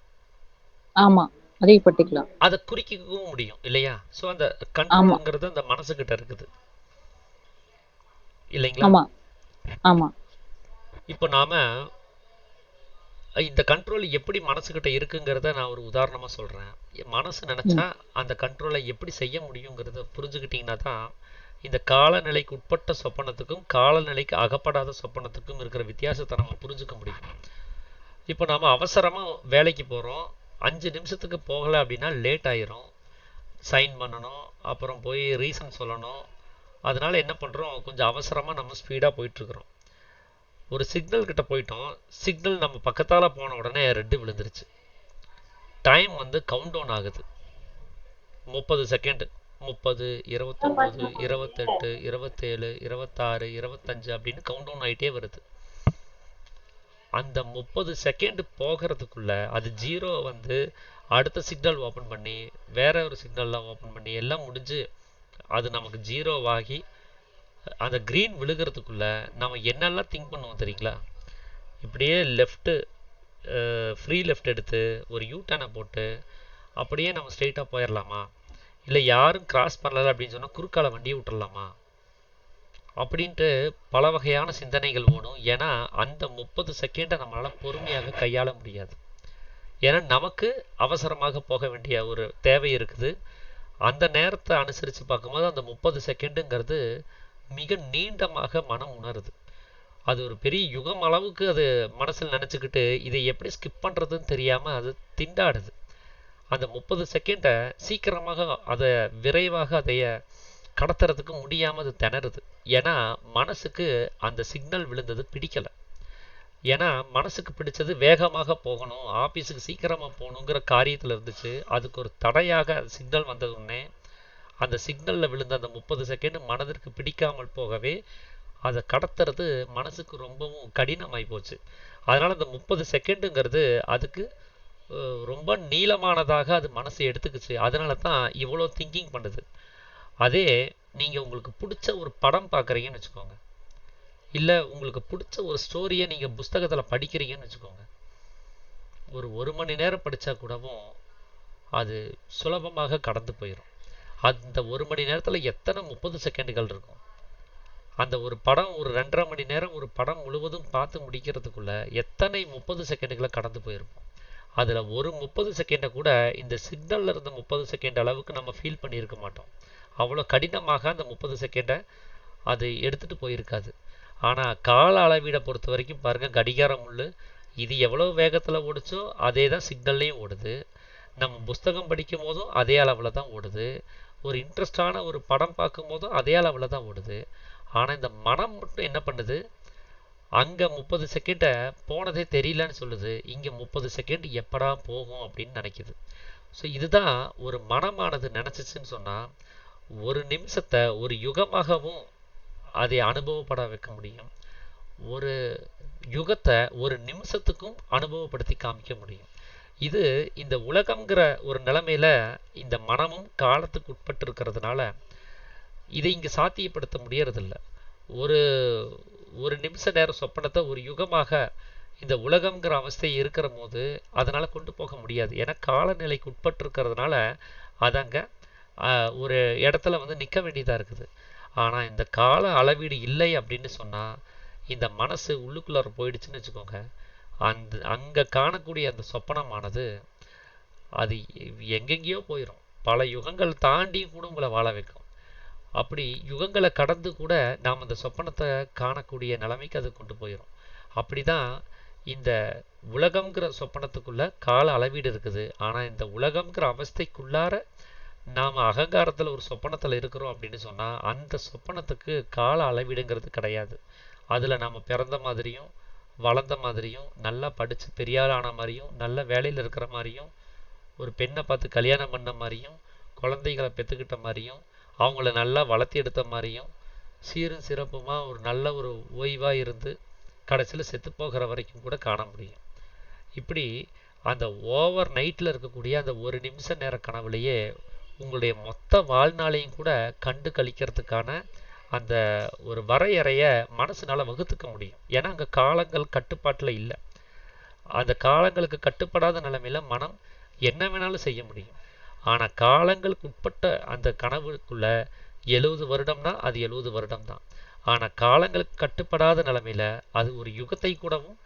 ஆமா, அதிகப்படுத்திக்கலாம். அதை குறிக்கவும் முடியும் இல்லையா? சோ அந்த கண்ட்ரோல்ங்கிறது அந்த மனசுகிட்ட இருக்குது இல்லைங்களா? ஆமா ஆமா. இப்போ நாம இந்த கண்ட்ரோல் எப்படி மனசுகிட்ட இருக்குங்கிறத நான் ஒரு உதாரணமா சொல்றேன். மனசு நினைச்சா அந்த கண்ட்ரோலை எப்படி செய்ய முடியுங்கிறத புரிஞ்சுக்கிட்டீங்கன்னா தான் இந்த காலநிலைக்கு உட்பட்ட சொப்பனத்துக்கும் காலநிலைக்கு அகப்படாத சொப்பனத்துக்கும் இருக்கிற வித்தியாசத்தை நம்ம புரிஞ்சுக்க முடியும். இப்போ நாம அவசரமா வேலைக்கு போறோம், 5 நிமிஷத்துக்கு போகலை அப்படின்னா லேட் ஆயிரும். சைன் பண்ணணும், அப்புறம் போய் ரீசன் சொல்லணும். அதனால என்ன பண்றோம், கொஞ்சம் அவசரமா நம்ம ஸ்பீடா போயிட்டு இருக்கிறோம். ஒரு சிக்னல் கிட்ட போயிட்டோம், சிக்னல் நம்ம பக்கத்தால போன உடனே ரெட்டு விழுந்துருச்சு. டைம் வந்து கவுண்ட் டவுன் ஆகுது. 30 செகண்ட், 30, 29, 28, 27, 26, 25 அப்படின்னு கவுண்ட் டவுன் ஆகிட்டே வருது. அந்த 30 செகண்ட் போகிறதுக்குள்ள அது 0 வந்து அடுத்த சிக்னல் ஓப்பன் பண்ணி வேற ஒரு சிக்னல்லாம் ஓப்பன் பண்ணி எல்லாம் முடிஞ்சு அது நமக்கு 0 ஆகி அந்த கிரீன் விழுகிறதுக்குள்ள நம்ம என்னெல்லாம் திங்க் பண்ணுவோம் தெரியுங்களா? இப்படியே லெஃப்ட்டு ஃப்ரீ லெஃப்ட் எடுத்து ஒரு யூட்டர்னை போட்டு அப்படியே நம்ம ஸ்ட்ரெயிட்டாக போயிடலாமா, இல்லை யாரும் கிராஸ் பண்ணலை அப்படின்னு சொன்னால் குறுக்கால வண்டியை விட்டுடலாமா அப்படின்ட்டு பல வகையான சிந்தனைகள் ஓடும். ஏன்னா அந்த 30 செகண்டை நம்மளால் பொறுமையாக கையாள முடியாது. ஏன்னா நமக்கு அவசரமாக போக வேண்டிய ஒரு தேவை இருக்குது. அந்த நேரத்தை அனுசரித்து பார்க்கும்போது அந்த 30 செகண்டுங்கிறது மிக நீண்டமாக மனம் உணருது. அது ஒரு பெரிய யுகம் அளவுக்கு அது மனசில் நினச்சிக்கிட்டு இதை எப்படி ஸ்கிப் பண்ணுறதுன்னு தெரியாமல் அது திண்டாடுது. அந்த 30 செகண்டை சீக்கிரமாக அதை விரைவாக அதைய கடத்துறதுக்கு முடியாமல் அது திணறுது. ஏன்னா மனசுக்கு அந்த சிக்னல் விழுந்தது பிடிக்கலை. ஏன்னா மனசுக்கு பிடிச்சது வேகமாக போகணும், ஆஃபீஸுக்கு சீக்கிரமாக போகணுங்கிற காரியத்தில் இருந்துச்சு. அதுக்கு ஒரு தடையாக சிக்னல் வந்ததுன்னே அந்த சிக்னலில் விழுந்த அந்த 30 செகண்ட் மனதிற்கு பிடிக்காமல் போகவே அதை கடத்துறது மனசுக்கு ரொம்பவும் கடினமாகி போச்சு. அதனால் அந்த 30 செகண்டுங்கிறது அதுக்கு ரொம்ப நீளமானதாக அது மனசு எடுத்துக்குச்சு. அதனால தான் இவ்வளோ திங்கிங் பண்ணுது. அதே நீங்கள் உங்களுக்கு பிடிச்ச ஒரு படம் பார்க்குறீங்கன்னு வச்சுக்கோங்க, இல்லை உங்களுக்கு பிடிச்ச ஒரு ஸ்டோரியை நீங்கள் புஸ்தகத்தில் படிக்கிறீங்கன்னு வச்சுக்கோங்க. ஒரு மணி நேரம் படித்தா கூடவும் அது சுலபமாக கடந்து போயிடும். அந்த 1 மணி நேரத்தில் எத்தனை 30 செகண்டுகள் இருக்கும். அந்த ஒரு படம் ஒரு 2.5 மணி நேரம் ஒரு படம் முழுவதும் பார்த்து முடிக்கிறதுக்குள்ள எத்தனை 30 செகண்டுகளை கடந்து போயிருப்போம். அதில் ஒரு 30 செகண்டை கூட இந்த சிக்னலில் இருந்த 30 செகண்ட் அளவுக்கு நம்ம ஃபீல் பண்ணியிருக்க மாட்டோம். அவ்வளோ கடினமாக அந்த 30 செகண்டை அது எடுத்துகிட்டு போயிருக்காது. ஆனால் கால அளவீடை பொறுத்த வரைக்கும் பாருங்கள், கடிகாரம் முள்ளு இது எவ்வளோ வேகத்தில் ஓடிச்சோ அதே தான் சிக்னல்லையும் ஓடுது. நம்ம புஸ்தகம் படிக்கும் போதும் அதே அளவில் தான் ஓடுது. ஒரு இன்ட்ரெஸ்டான ஒரு படம் பார்க்கும் போதும் அதே அளவில் தான் ஓடுது. ஆனால் இந்த மனம் மட்டும் என்ன பண்ணுது, அங்கே 30 செகண்டை போனதே தெரியலன்னு சொல்லுது, இங்கே 30 செகண்ட் எப்படா போகும் அப்படின்னு நினைக்குது. ஸோ இதுதான் ஒரு மனமானது நினச்சிச்சின்னு சொன்னால் ஒரு நிமிஷத்தை ஒரு யுகமாகவும் அதை அனுபவப்பட வைக்க முடியும். ஒரு யுகத்தை ஒரு நிமிஷத்துக்கும் அனுபவப்படுத்தி காமிக்க முடியும். இது இந்த உலகம்ங்கிற ஒரு நிலைமையில இந்த மனமும் காலத்துக்கு உட்பட்டு இருக்கிறதுனால இதை இங்கே சாத்தியப்படுத்த முடியறதில்ல. ஒரு ஒரு நிமிஷ நேரம் சொப்பனத்தை ஒரு யுகமாக இந்த உலகம்ங்கிற அவஸ்தை இருக்கிற போது அதனால் கொண்டு போக முடியாது. ஏன்னா காலநிலைக்கு உட்பட்டு இருக்கிறதுனால அது அங்கே ஒரு இடத்துல வந்து நிற்க வேண்டியதாக இருக்குது. ஆனால் இந்த கால அளவீடு இல்லை அப்படின்னு சொன்னால் இந்த மனசு உள்ளுக்குள்ளார போயிடுச்சுன்னு வச்சுக்கோங்க, அங்கே காணக்கூடிய அந்த சொப்பனமானது அது எங்கெங்கேயோ போயிடும். பல யுகங்கள் தாண்டி கூட உங்களை வாழ வைக்கும். அப்படி யுகங்களை கடந்து கூட நாம் அந்த சொப்பனத்தை காணக்கூடிய நிலைமைக்கு அது கொண்டு போயிடும். அப்படி தான் இந்த உலகம்ங்கிற சொப்பனத்துக்குள்ள கால அளவீடு இருக்குது. ஆனால் இந்த உலகம்ங்கிற அவஸ்தைக்குள்ளார நாம் அகங்காரத்தில் ஒரு சொப்பனத்தில் இருக்கிறோம் அப்படின்னு சொன்னால் அந்த சொப்பனத்துக்கு கால அளவீடுங்கிறது கிடையாது. அதில் நம்ம பிறந்த மாதிரியும் வளர்ந்த மாதிரியும் நல்லா படித்து பெரியாள் ஆன மாதிரியும் நல்ல வேலையில் இருக்கிற மாதிரியும் ஒரு பெண்ணை பார்த்து கல்யாணம் பண்ண மாதிரியும் குழந்தைகளை பெற்றுக்கிட்ட மாதிரியும் அவங்கள நல்லா வளர்த்தி எடுத்த மாதிரியும் சீரும் சிறப்புமாக ஒரு நல்ல ஒரு ஓய்வாக இருந்து கடைசியில் செத்து போகிற வரைக்கும் கூட காண முடியும். இப்படி அந்த ஓவர் நைட்டில் இருக்கக்கூடிய அந்த ஒரு நிமிஷ நேர கனவுலையே உங்களுடைய மொத்த வாழ்நாளையும் கூட கண்டு கழிக்கிறதுக்கான அந்த ஒரு வரையறையை மனசுனால் வகுத்துக்க முடியும். ஏன்னா அங்கே காலங்கள் கட்டுப்பாட்டில் இல்லை. அந்த காலங்களுக்கு கட்டுப்படாத நிலைமையில் மனம் என்ன வேணாலும் செய்ய முடியும். ஆனால் காலங்களுக்கு உட்பட்ட அந்த கனவுக்குள்ள 70 வருடம்னா அது 70 வருடம் தான். ஆனால் காலங்களுக்கு கட்டுப்படாத நிலைமையில் அது ஒரு யுகத்தை கூடவும்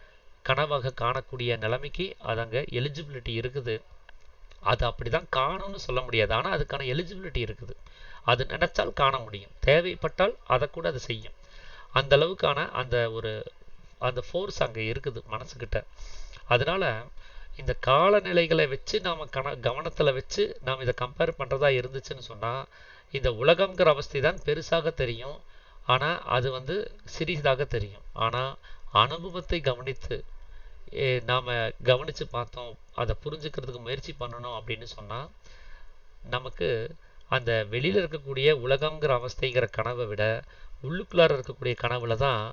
கனவாக காணக்கூடிய நிலைமைக்கு அது அங்கே எலிஜிபிலிட்டி இருக்குது. அது அப்படி தான் காணும்னு சொல்ல முடியாது. ஆனால் அதுக்கான எலிஜிபிலிட்டி இருக்குது. அது நினைச்சால் காண முடியும், தேவைப்பட்டால் அதை கூட அது செய்யும். அந்த அளவுக்கான அந்த ஃபோர்ஸ் அங்கே இருக்குது மனசுக்கிட்ட. அதனால இந்த காலநிலைகளை வச்சு நாம் கவனத்தில் வச்சு நாம் இதை கம்பேர் பண்ணுறதா இருந்துச்சுன்னு சொன்னால் இந்த உலகம்ங்கிற அவஸ்தை தான் பெருசாக தெரியும். ஆனால் அது வந்து சிறிதாக தெரியும். ஆனால் அனுபவத்தை கவனித்து நாம் கவனித்து பார்த்தோம், அதை புரிஞ்சுக்கிறதுக்கு முயற்சி பண்ணணும் அப்படின்னு சொன்னால் நமக்கு அந்த வெளியில் இருக்கக்கூடிய உலகம்ங்கிற அவஸ்தைங்கிற கனவை விட உள்ளுக்குள்ளார இருக்கக்கூடிய கனவுல தான்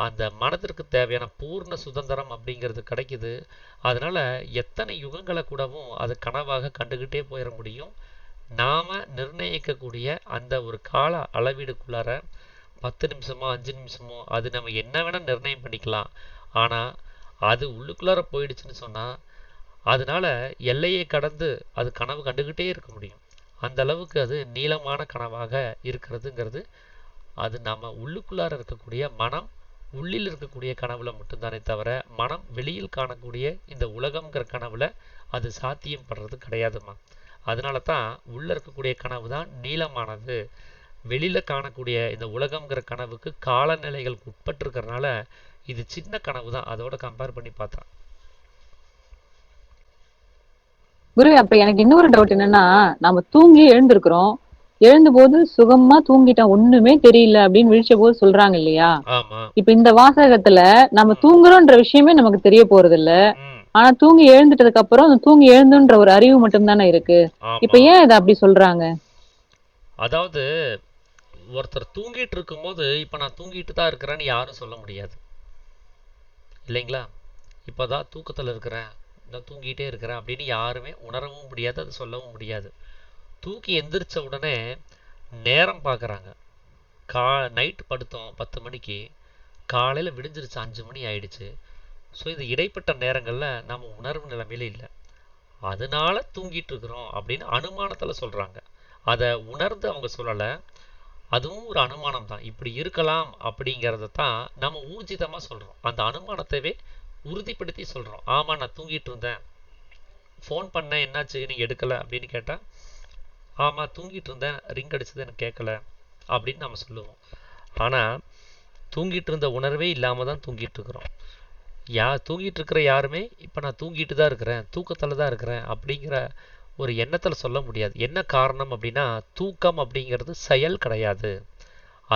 அந்த மனதிற்கு தேவையான பூர்ண சுதந்திரம் அப்படிங்கிறது கிடைக்குது. அதனால் எத்தனை யுகங்களை கூடவும் அது கனவாக கண்டுக்கிட்டே போயிட முடியும். நாம் நிர்ணயிக்கக்கூடிய அந்த ஒரு கால அளவீடுக்குள்ளார 10 நிமிஷமோ 5 நிமிஷமோ அது நம்ம என்ன வேணால் நிர்ணயம் பண்ணிக்கலாம். ஆனால் அது உள்ளுக்குள்ளார போயிடுச்சுன்னு சொன்னால் அதனால எல்லையை கடந்து அது கனவு கண்டுக்கிட்டே இருக்க முடியும். அந்த அளவுக்கு அது நீளமான கனவாக இருக்கிறதுங்கிறது அது நம்ம உள்ளுக்குள்ளார இருக்கக்கூடிய மனம் உள்ளில் இருக்கக்கூடிய கனவுல மட்டும்தானே தவிர மனம் வெளியில் காணக்கூடிய இந்த உலகம்ங்கிற கனவுல அது சாத்தியம் படுறது கிடையாதுமா. அதனால தான் உள்ள இருக்கக்கூடிய கனவு தான் நீளமானது. வெளியில காணக்கூடிய இந்த உலகம்ங்கிற கனவுக்கு காலநிலைகளுக்கு உட்பட்டு இருக்கிறதுனால இது சின்ன கனவு தான் அதோட கம்பேர் பண்ணி பார்த்தா. குரு, அப்ப எனக்கு இன்னொரு டவுட் என்னன்னா, நம்ம தூங்கி எழுந்திருக்கிறோம், எழுந்த போது சுகமா தூங்கிட்டோம், ஒண்ணுமே தெரியல அப்படின்னு விழிச்ச போது சொல்றாங்க இல்லையா? இப்ப இந்த வாசகத்துல நம்ம தூங்குறோன்ற விஷயமே நமக்கு தெரிய போறது இல்ல. ஆனா தூங்கி எழுந்துட்டதுக்கு அப்புறம் அந்த தூங்கி எழுந்துன்ற ஒரு அறிவு மட்டும் தானே இருக்கு. இப்ப ஏன் இதை அப்படி சொல்றாங்க? அதாவது ஒருத்தர் தூங்கிட்டு இருக்கும் போது இப்ப நான் தூங்கிட்டு தான் இருக்கிறேன்னு யாரும் சொல்ல முடியாது இல்லைங்களா? இப்பதான் தூக்கத்துல இருக்கிறேன், நான் தூங்கிட்டே இருக்கிறேன் அப்படின்னு யாருமே உணரவும் முடியாது, அது சொல்லவும் முடியாது. தூக்கி எந்திரிச்ச உடனே நேரம் பார்க்குறாங்க. நைட்டு படுத்தோம் 10 மணிக்கு, காலையில் விடிஞ்சிருச்சு, 5 மணி ஆயிடுச்சு. ஸோ இது இடைப்பட்ட நேரங்களில் நம்ம உணர்வு நிலைமையில இல்லை, அதனால தூங்கிட்டு இருக்கிறோம் அப்படின்னு அனுமானத்தில் சொல்கிறாங்க. அதை உணர்ந்து அவங்க சொல்லலை, அதுவும் ஒரு அனுமானம் தான். இப்படி இருக்கலாம் அப்படிங்கிறத தான் நம்ம ஊர்ஜிதமாக சொல்கிறோம், அந்த அனுமானத்தைவே உறுதிப்படுத்தி சொல்கிறோம். ஆமாம் நான் தூங்கிட்டு இருந்தேன், ஃபோன் பண்ணேன் என்னாச்சு நீங்கள் எடுக்கலை அப்படின்னு கேட்டால், ஆமாம் தூங்கிட்டு இருந்தேன், ரிங் அடிச்சது எனக்கு கேட்கல அப்படின்னு நம்ம சொல்லுவோம். ஆனால் தூங்கிட்டு இருந்த உணர்வே இல்லாமல் தான் தூங்கிட்டு இருக்கிறோம். தூங்கிட்டு இருக்கிற யாருமே இப்போ நான் தூங்கிட்டு தான் இருக்கிறேன், தூக்கத்தில் தான் இருக்கிறேன் அப்படிங்கிற ஒரு எண்ணத்தில் சொல்ல முடியாது. என்ன காரணம் அப்படின்னா, தூக்கம் அப்படிங்கிறது செயல் கிடையாது,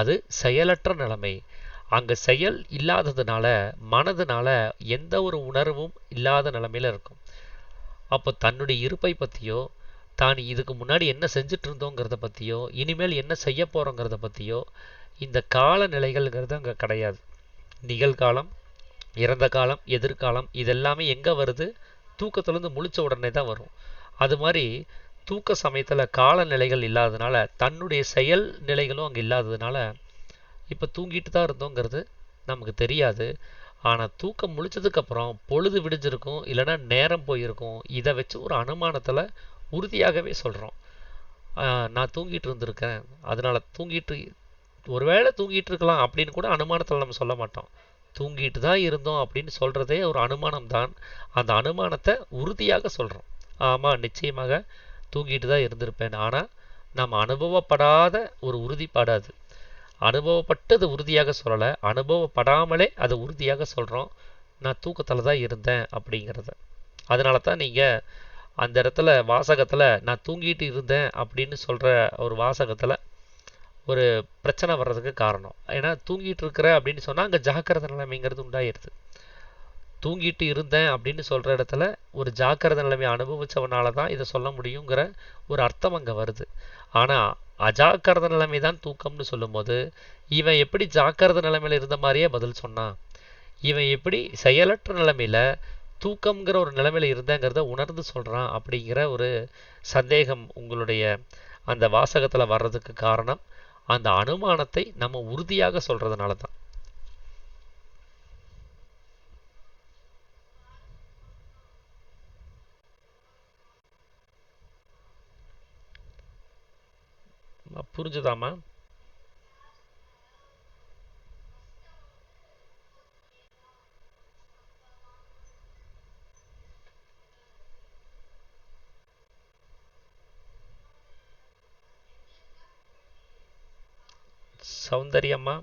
அது செயலற்ற நிலைமை. அங்கே செயல் இல்லாததுனால மனதுனால எந்த ஒரு உணர்வும் இல்லாத நிலைமையில் இருக்கும். அப்போ தன்னுடைய இருப்பை பற்றியோ, தான் இதுக்கு முன்னாடி என்ன செஞ்சுட்டு இருந்தோங்கிறத பற்றியோ, இனிமேல் என்ன செய்ய போகிறோங்கிறத பற்றியோ இந்த காலநிலைகள்ங்கிறது அங்கே கிடையாது. நிகழ்காலம், இறந்த காலம், எதிர்காலம் இதெல்லாமே எங்கே வருது? தூக்கத்துலேருந்து முழிச்ச உடனே தான் வரும். அது மாதிரி தூக்க சமயத்தில் காலநிலைகள் இல்லாததுனால தன்னுடைய செயல் நிலைகளும் அங்கே இல்லாததுனால இப்போ தூங்கிட்டு தான் இருந்தோங்கிறது நமக்கு தெரியாது. ஆனால் தூக்கம் முழிச்சதுக்கப்புறம் பொழுது விடிஞ்சிருக்கும், இல்லைன்னா நேரம் போயிருக்கும். இதை வச்சு ஒரு அனுமானத்தில் உறுதியாகவே சொல்கிறோம், நான் தூங்கிட்டு இருந்திருக்கேன், அதனால் ஒருவேளை தூங்கிட்டு இருக்கலாம் அப்படின்னு கூட அனுமானத்தில் நம்ம சொல்ல மாட்டோம். தூங்கிட்டு தான் இருந்தோம் அப்படின்னு சொல்கிறதே ஒரு அனுமானம் தான். அந்த அனுமானத்தை உறுதியாக சொல்கிறோம். ஆமாம் நிச்சயமாக தூங்கிட்டு தான் இருந்திருப்பேன். ஆனால் நம்ம அனுபவப்படாத ஒரு உறுதிப்பாடாது, அனுபவப்பட்டது உறுதியாக சொல்லலை, அனுபவப்படாமலே அதை உறுதியாக சொல்கிறோம், நான் தூக்கத்தில் தான் இருந்தேன் அப்படிங்கிறத. அதனால தான் நீங்கள் அந்த இடத்துல வாசகத்தில் நான் தூங்கிட்டு இருந்தேன் அப்படின்னு சொல்கிற ஒரு வாசகத்தில் ஒரு பிரச்சனை வர்றதுக்கு காரணம். ஏன்னா தூங்கிட்டு இருக்கிற அப்படின்னு சொன்னால் அங்கே ஜாக்கிரதை நிலைமைங்கிறது உண்டாயிருது. தூங்கிட்டு இருந்தேன் அப்படின்னு சொல்கிற இடத்துல ஒரு ஜாக்கிரதை நிலைமை அனுபவித்தவனால தான் இதை சொல்ல முடியுங்கிற ஒரு அர்த்தம் அங்கே வருது. ஆனால் அஜாக்கிரத நிலைமை தான் தூக்கம்னு சொல்லும்போது இவன் எப்படி ஜாக்கிரத நிலைமையில் இருந்த மாதிரியே பதில் சொன்னான்? இவன் எப்படி செயலற்ற நிலைமையில் தூக்கம்ங்கிற ஒரு நிலைமையில் இருந்தேங்கிறத உணர்ந்து சொல்கிறான்? அப்படிங்கிற ஒரு சந்தேகம் உங்களுடைய அந்த வாசகத்தில் வர்றதுக்கு காரணம் அந்த அனுமானத்தை நம்ம உறுதியாக சொல்கிறதுனால தான். புரிஞ்சுதாமா? சௌந்தரியம்மா,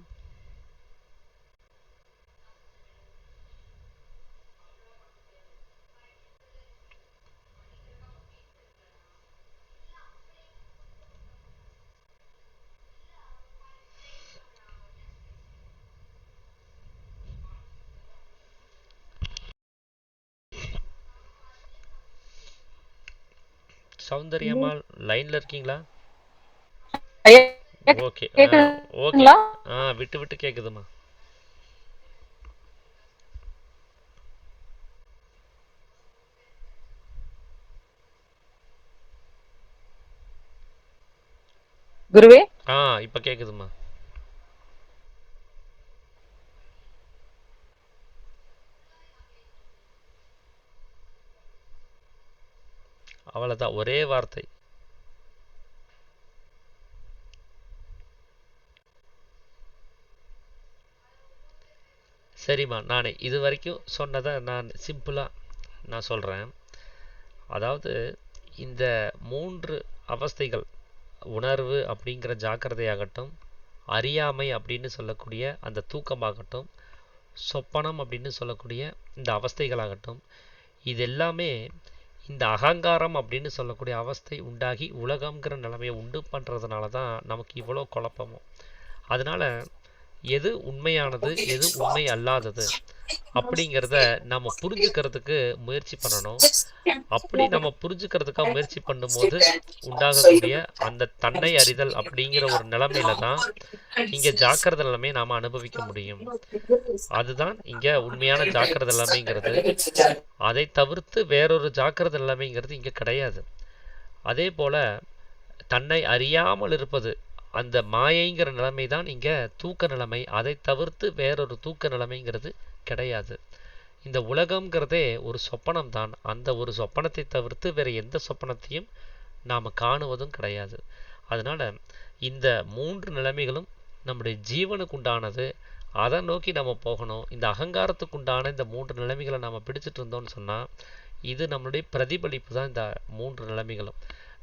சௌந்தரியம்மா லைன்ல இருக்கீங்களா? ஓகே ஓகே, விட்டு விட்டு கேக்குதுமா. குருவே, இப்ப கேக்குதுமா. அவ்வளவுதான், ஒரே வார்த்தை. சரிம்மா, நான் இது வரைக்கும் சொன்னதை நான் சிம்பிளாக நான் சொல்கிறேன். அதாவது இந்த 3 அவஸ்தைகள், உணர்வு அப்படிங்கிற ஜாக்கிரதையாகட்டும், அறியாமை அப்படின்னு சொல்லக்கூடிய அந்த தூக்கமாகட்டும், சொப்பனம் அப்படின்னு சொல்லக்கூடிய இந்த அவஸ்தைகளாகட்டும், இது எல்லாமே இந்த அகங்காரம் அப்படின்னு சொல்லக்கூடிய அவஸ்தை உண்டாகி உலகம்ங்கிற நிலைமையை உண்டு பண்ணுறதுனால தான் நமக்கு இவ்வளோ குழப்பமும். அதனால் எது உண்மையானது எது உண்மை அல்லாதது அப்படிங்கிறத நம்ம புரிஞ்சுக்கிறதுக்கு முயற்சி பண்ணணும். அப்படி நம்ம புரிஞ்சுக்கிறதுக்காக முயற்சி பண்ணும்போது உண்டாகக்கூடிய அந்த தன்னை அறிதல் அப்படிங்கிற ஒரு நிலைமையில தான் இங்க ஜாக்கிரதை நிலைமையை நாம அனுபவிக்க முடியும். அதுதான் இங்க உண்மையான ஜாக்கிரதை நிலைமைங்கிறது. அதை தவிர்த்து வேறொரு ஜாக்கிரதை நிலைமைங்கிறது இங்க கிடையாது. அதே போல தன்னை அறியாமல் இருப்பது, அந்த மாயைங்கிற நிலைமை தான் இங்கே தூக்க நிலைமை. அதை தவிர்த்து வேறொரு தூக்க நிலைமைங்கிறது கிடையாது. இந்த உலகம்ங்கிறதே ஒரு சொப்பனம் தான். அந்த ஒரு சொப்பனத்தை தவிர்த்து வேறு எந்த சொப்பனத்தையும் நாம் காணுவதும் கிடையாது. அதனால் இந்த 3 நிலைமைகளும் நம்முடைய ஜீவனுக்கு உண்டானது. அதை நோக்கி நம்ம போகணும். இந்த அகங்காரத்துக்கு உண்டான இந்த 3 நிலைமைகளை நாம் பிடிச்சிட்டு இருந்தோம்னு சொன்னால் இது நம்மளுடைய பிரதிபலிப்பு தான். இந்த 3 நிலைமைகளும்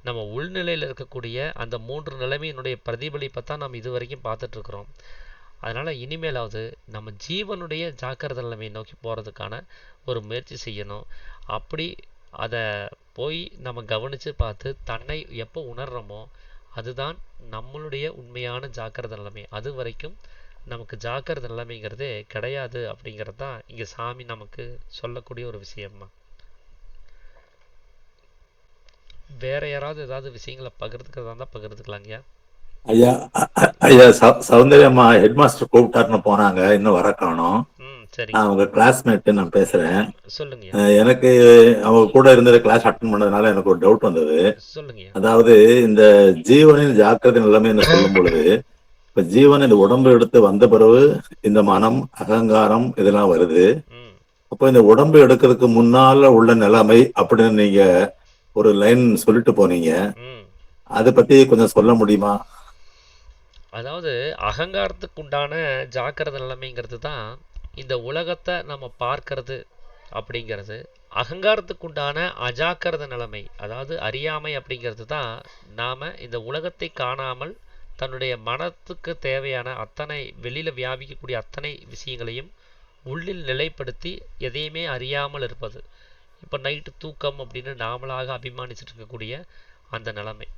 நம்ம உள்நிலையில் இருக்கக்கூடிய அந்த 3 நிலைமையினுடைய பிரதிபலிப்பை தான் நம்ம இது வரைக்கும் பார்த்துட்ருக்குறோம். அதனால் இனிமேலாவது நம்ம ஜீவனுடைய ஜாக்கிரதை நிலைமையை நோக்கி போகிறதுக்கான ஒரு முயற்சி செய்யணும். அப்படி அதை போய் நம்ம கவனித்து பார்த்து தன்னை எப்போ உணர்கிறோமோ அதுதான் நம்மளுடைய உண்மையான ஜாக்கிரதை நிலைமை. அது வரைக்கும் நமக்கு ஜாக்கிரதை நிலைமைங்கிறதே கிடையாது. அப்படிங்கிறது தான் இங்கே சாமி நமக்கு சொல்லக்கூடிய ஒரு விஷயம்மா. வேற யாராவது ஏதாவது விஷயங்களை பகிர்ந்துக்கிறதா இருந்தால் பகிர்ந்துக்கலாங்கய்யா. ஐயா ஐயா சௌந்தர்யம்மா ஹெட் மாஸ்டர் கூப்பிட்டாருன்னு போனாங்க, இன்னும் வர காணோம். சரி, நான் அவங்க கிளாஸ்மேட், நான் பேசுறேன். சொல்லுங்க. எனக்கு அவங்க கூட இருந்த கிளாஸ் அட்டன் பண்ணதுனால எனக்கு ஒரு டவுட் வந்தது. சொல்லுங்க. அதாவது இந்த ஜீவனின் ஜாக்கிரதை நிலைமைன்னு சொல்லும் பொழுது, இப்ப ஜீவன் இந்த உடம்பு எடுத்து வந்த பிறகு இந்த மனம், அகங்காரம் இதெல்லாம் வருது. அப்போ இந்த உடம்பு எடுக்கிறதுக்கு முன்னால உள்ள நிலைமை அப்படின்னு நீங்க ஒரு லைன் சொல்லிட்டு போனீங்க, அதை பத்தி கொஞ்சம் சொல்ல முடியுமா? அதாவது அகங்காரத்துக்கு உண்டான ஜாக்கிரதை நிலைமைங்கிறது தான் இந்த உலகத்தை நம்ம பார்க்கறது அப்படிங்கிறது. அகங்காரத்துக்கு உண்டான அஜாக்கிரத நிலைமை, அதாவது அறியாமை அப்படிங்கிறது தான் நாம் இந்த உலகத்தை காணாமல் தன்னுடைய மனத்துக்கு தேவையான அத்தனை வெளியில் வியாபிக்கக்கூடிய அத்தனை விஷயங்களையும் உள்ளில் நிலைப்படுத்தி எதையுமே அறியாமல் இருப்பது. இப்போ நைட்டு தூக்கம் அப்படின்னு நாமளாக அபிமானிச்சுட்டு இருக்கக்கூடிய அந்த நிலைமை,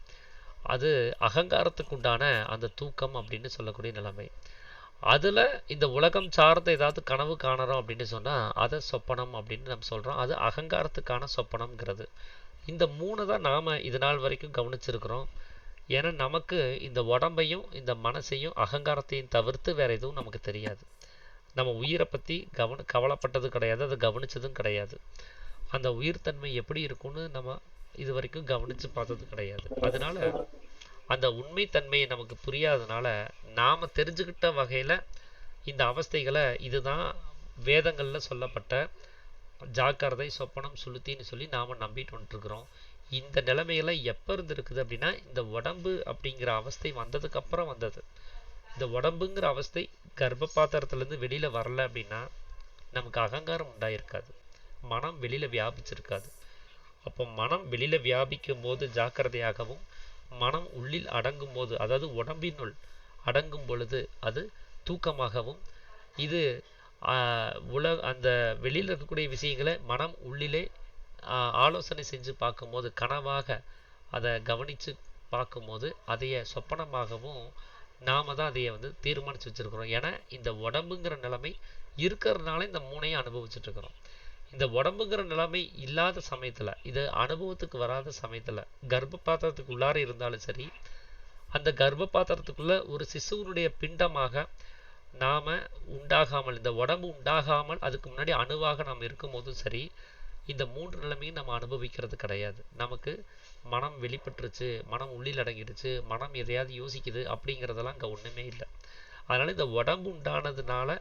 அது அகங்காரத்துக்கு உண்டான அந்த தூக்கம் அப்படின்னு சொல்லக்கூடிய நிலைமை. அதில் இந்த உலகம் சார்ந்த ஏதாவது கனவு காணுறோம் அப்படின்னு சொன்னால் அதை சொப்பனம் அப்படின்னு நம்ம சொல்கிறோம். அது அகங்காரத்துக்கான சொப்பனம்ங்கிறது. இந்த 3 தான் நாம் இது நாள் வரைக்கும் கவனிச்சிருக்கிறோம். ஏன்னா நமக்கு இந்த உடம்பையும் இந்த மனசையும் அகங்காரத்தையும் தவிர்த்து வேறு எதுவும் நமக்கு தெரியாது. நம்ம உயிரை பற்றி கவலைப்பட்டது கிடையாது, அதை கவனித்ததும் கிடையாது. அந்த உயிர்த்தன்மை எப்படி இருக்கும்னு நம்ம இது வரைக்கும் கவனித்து பார்த்தது கிடையாது. அதனால அந்த உண்மைத்தன்மையை நமக்கு புரியாததுனால நாம் தெரிஞ்சுக்கிட்ட வகையில் இந்த அவஸ்தைகளை இதுதான் வேதங்களில் சொல்லப்பட்ட ஜாக்கிரதை, சொப்பனம், சுளுத்தின்னு சொல்லி நாம் நம்பிட்டு வந்துட்டுருக்குறோம். இந்த நிலைமைகளை எப்போ இருந்து இருக்குது அப்படின்னா இந்த உடம்பு அப்படிங்கிற அவஸ்தை வந்ததுக்கப்புறம் வந்தது. இந்த உடம்புங்கிற அவஸ்தை கர்ப்பபாத்திரத்துலேருந்து வெளியில் வரல அப்படின்னா நமக்கு அகங்காரம் உண்டாயிருக்காது, மனம் வெளியில் வியாபிச்சிருக்காது. அப்போ மனம் வெளியில் வியாபிக்கும் போது ஜாக்கிரதையாகவும், மனம் உள்ளில் அடங்கும் போது, அதாவது உடம்பினுள் அடங்கும் பொழுது அது தூக்கமாகவும், இது அந்த வெளியில் இருக்கக்கூடிய விஷயங்களை மனம் உள்ளிலே ஆலோசனை செஞ்சு பார்க்கும்போது, கனவாக அதை கவனித்து பார்க்கும்போது அதைய சொப்பனமாகவும் நாம் தான் அதையை தீர்மானித்து வச்சுருக்கிறோம். ஏன்னா இந்த உடம்புங்கிற நிலைமை இருக்கிறதுனால இந்த 3ஐயும் அனுபவிச்சுட்ருக்கிறோம். இந்த உடம்புங்கிற நிலைமை இல்லாத சமயத்தில், இது அனுபவத்துக்கு வராத சமயத்தில், கர்ப்ப பாத்திரத்துக்கு உள்ளார இருந்தாலும் சரி, அந்த கர்ப்ப பாத்திரத்துக்குள்ள ஒரு சிசுவனுடைய பிண்டமாக நாம் உண்டாகாமல், இந்த உடம்பு உண்டாகாமல் அதுக்கு முன்னாடி அணுவாக நாம் இருக்கும்போதும் சரி, இந்த 3 நிலைமையும் நம்ம அனுபவிக்கிறது கிடையாது. நமக்கு மனம் வெளிப்பட்டுருச்சு, மனம் உள்ளில் அடங்கிடுச்சு, மனம் எதையாவது யோசிக்குது அப்படிங்கிறதெல்லாம் அங்கே ஒன்றுமே இல்லை. அதனால் இந்த உடம்பு உண்டானதுனால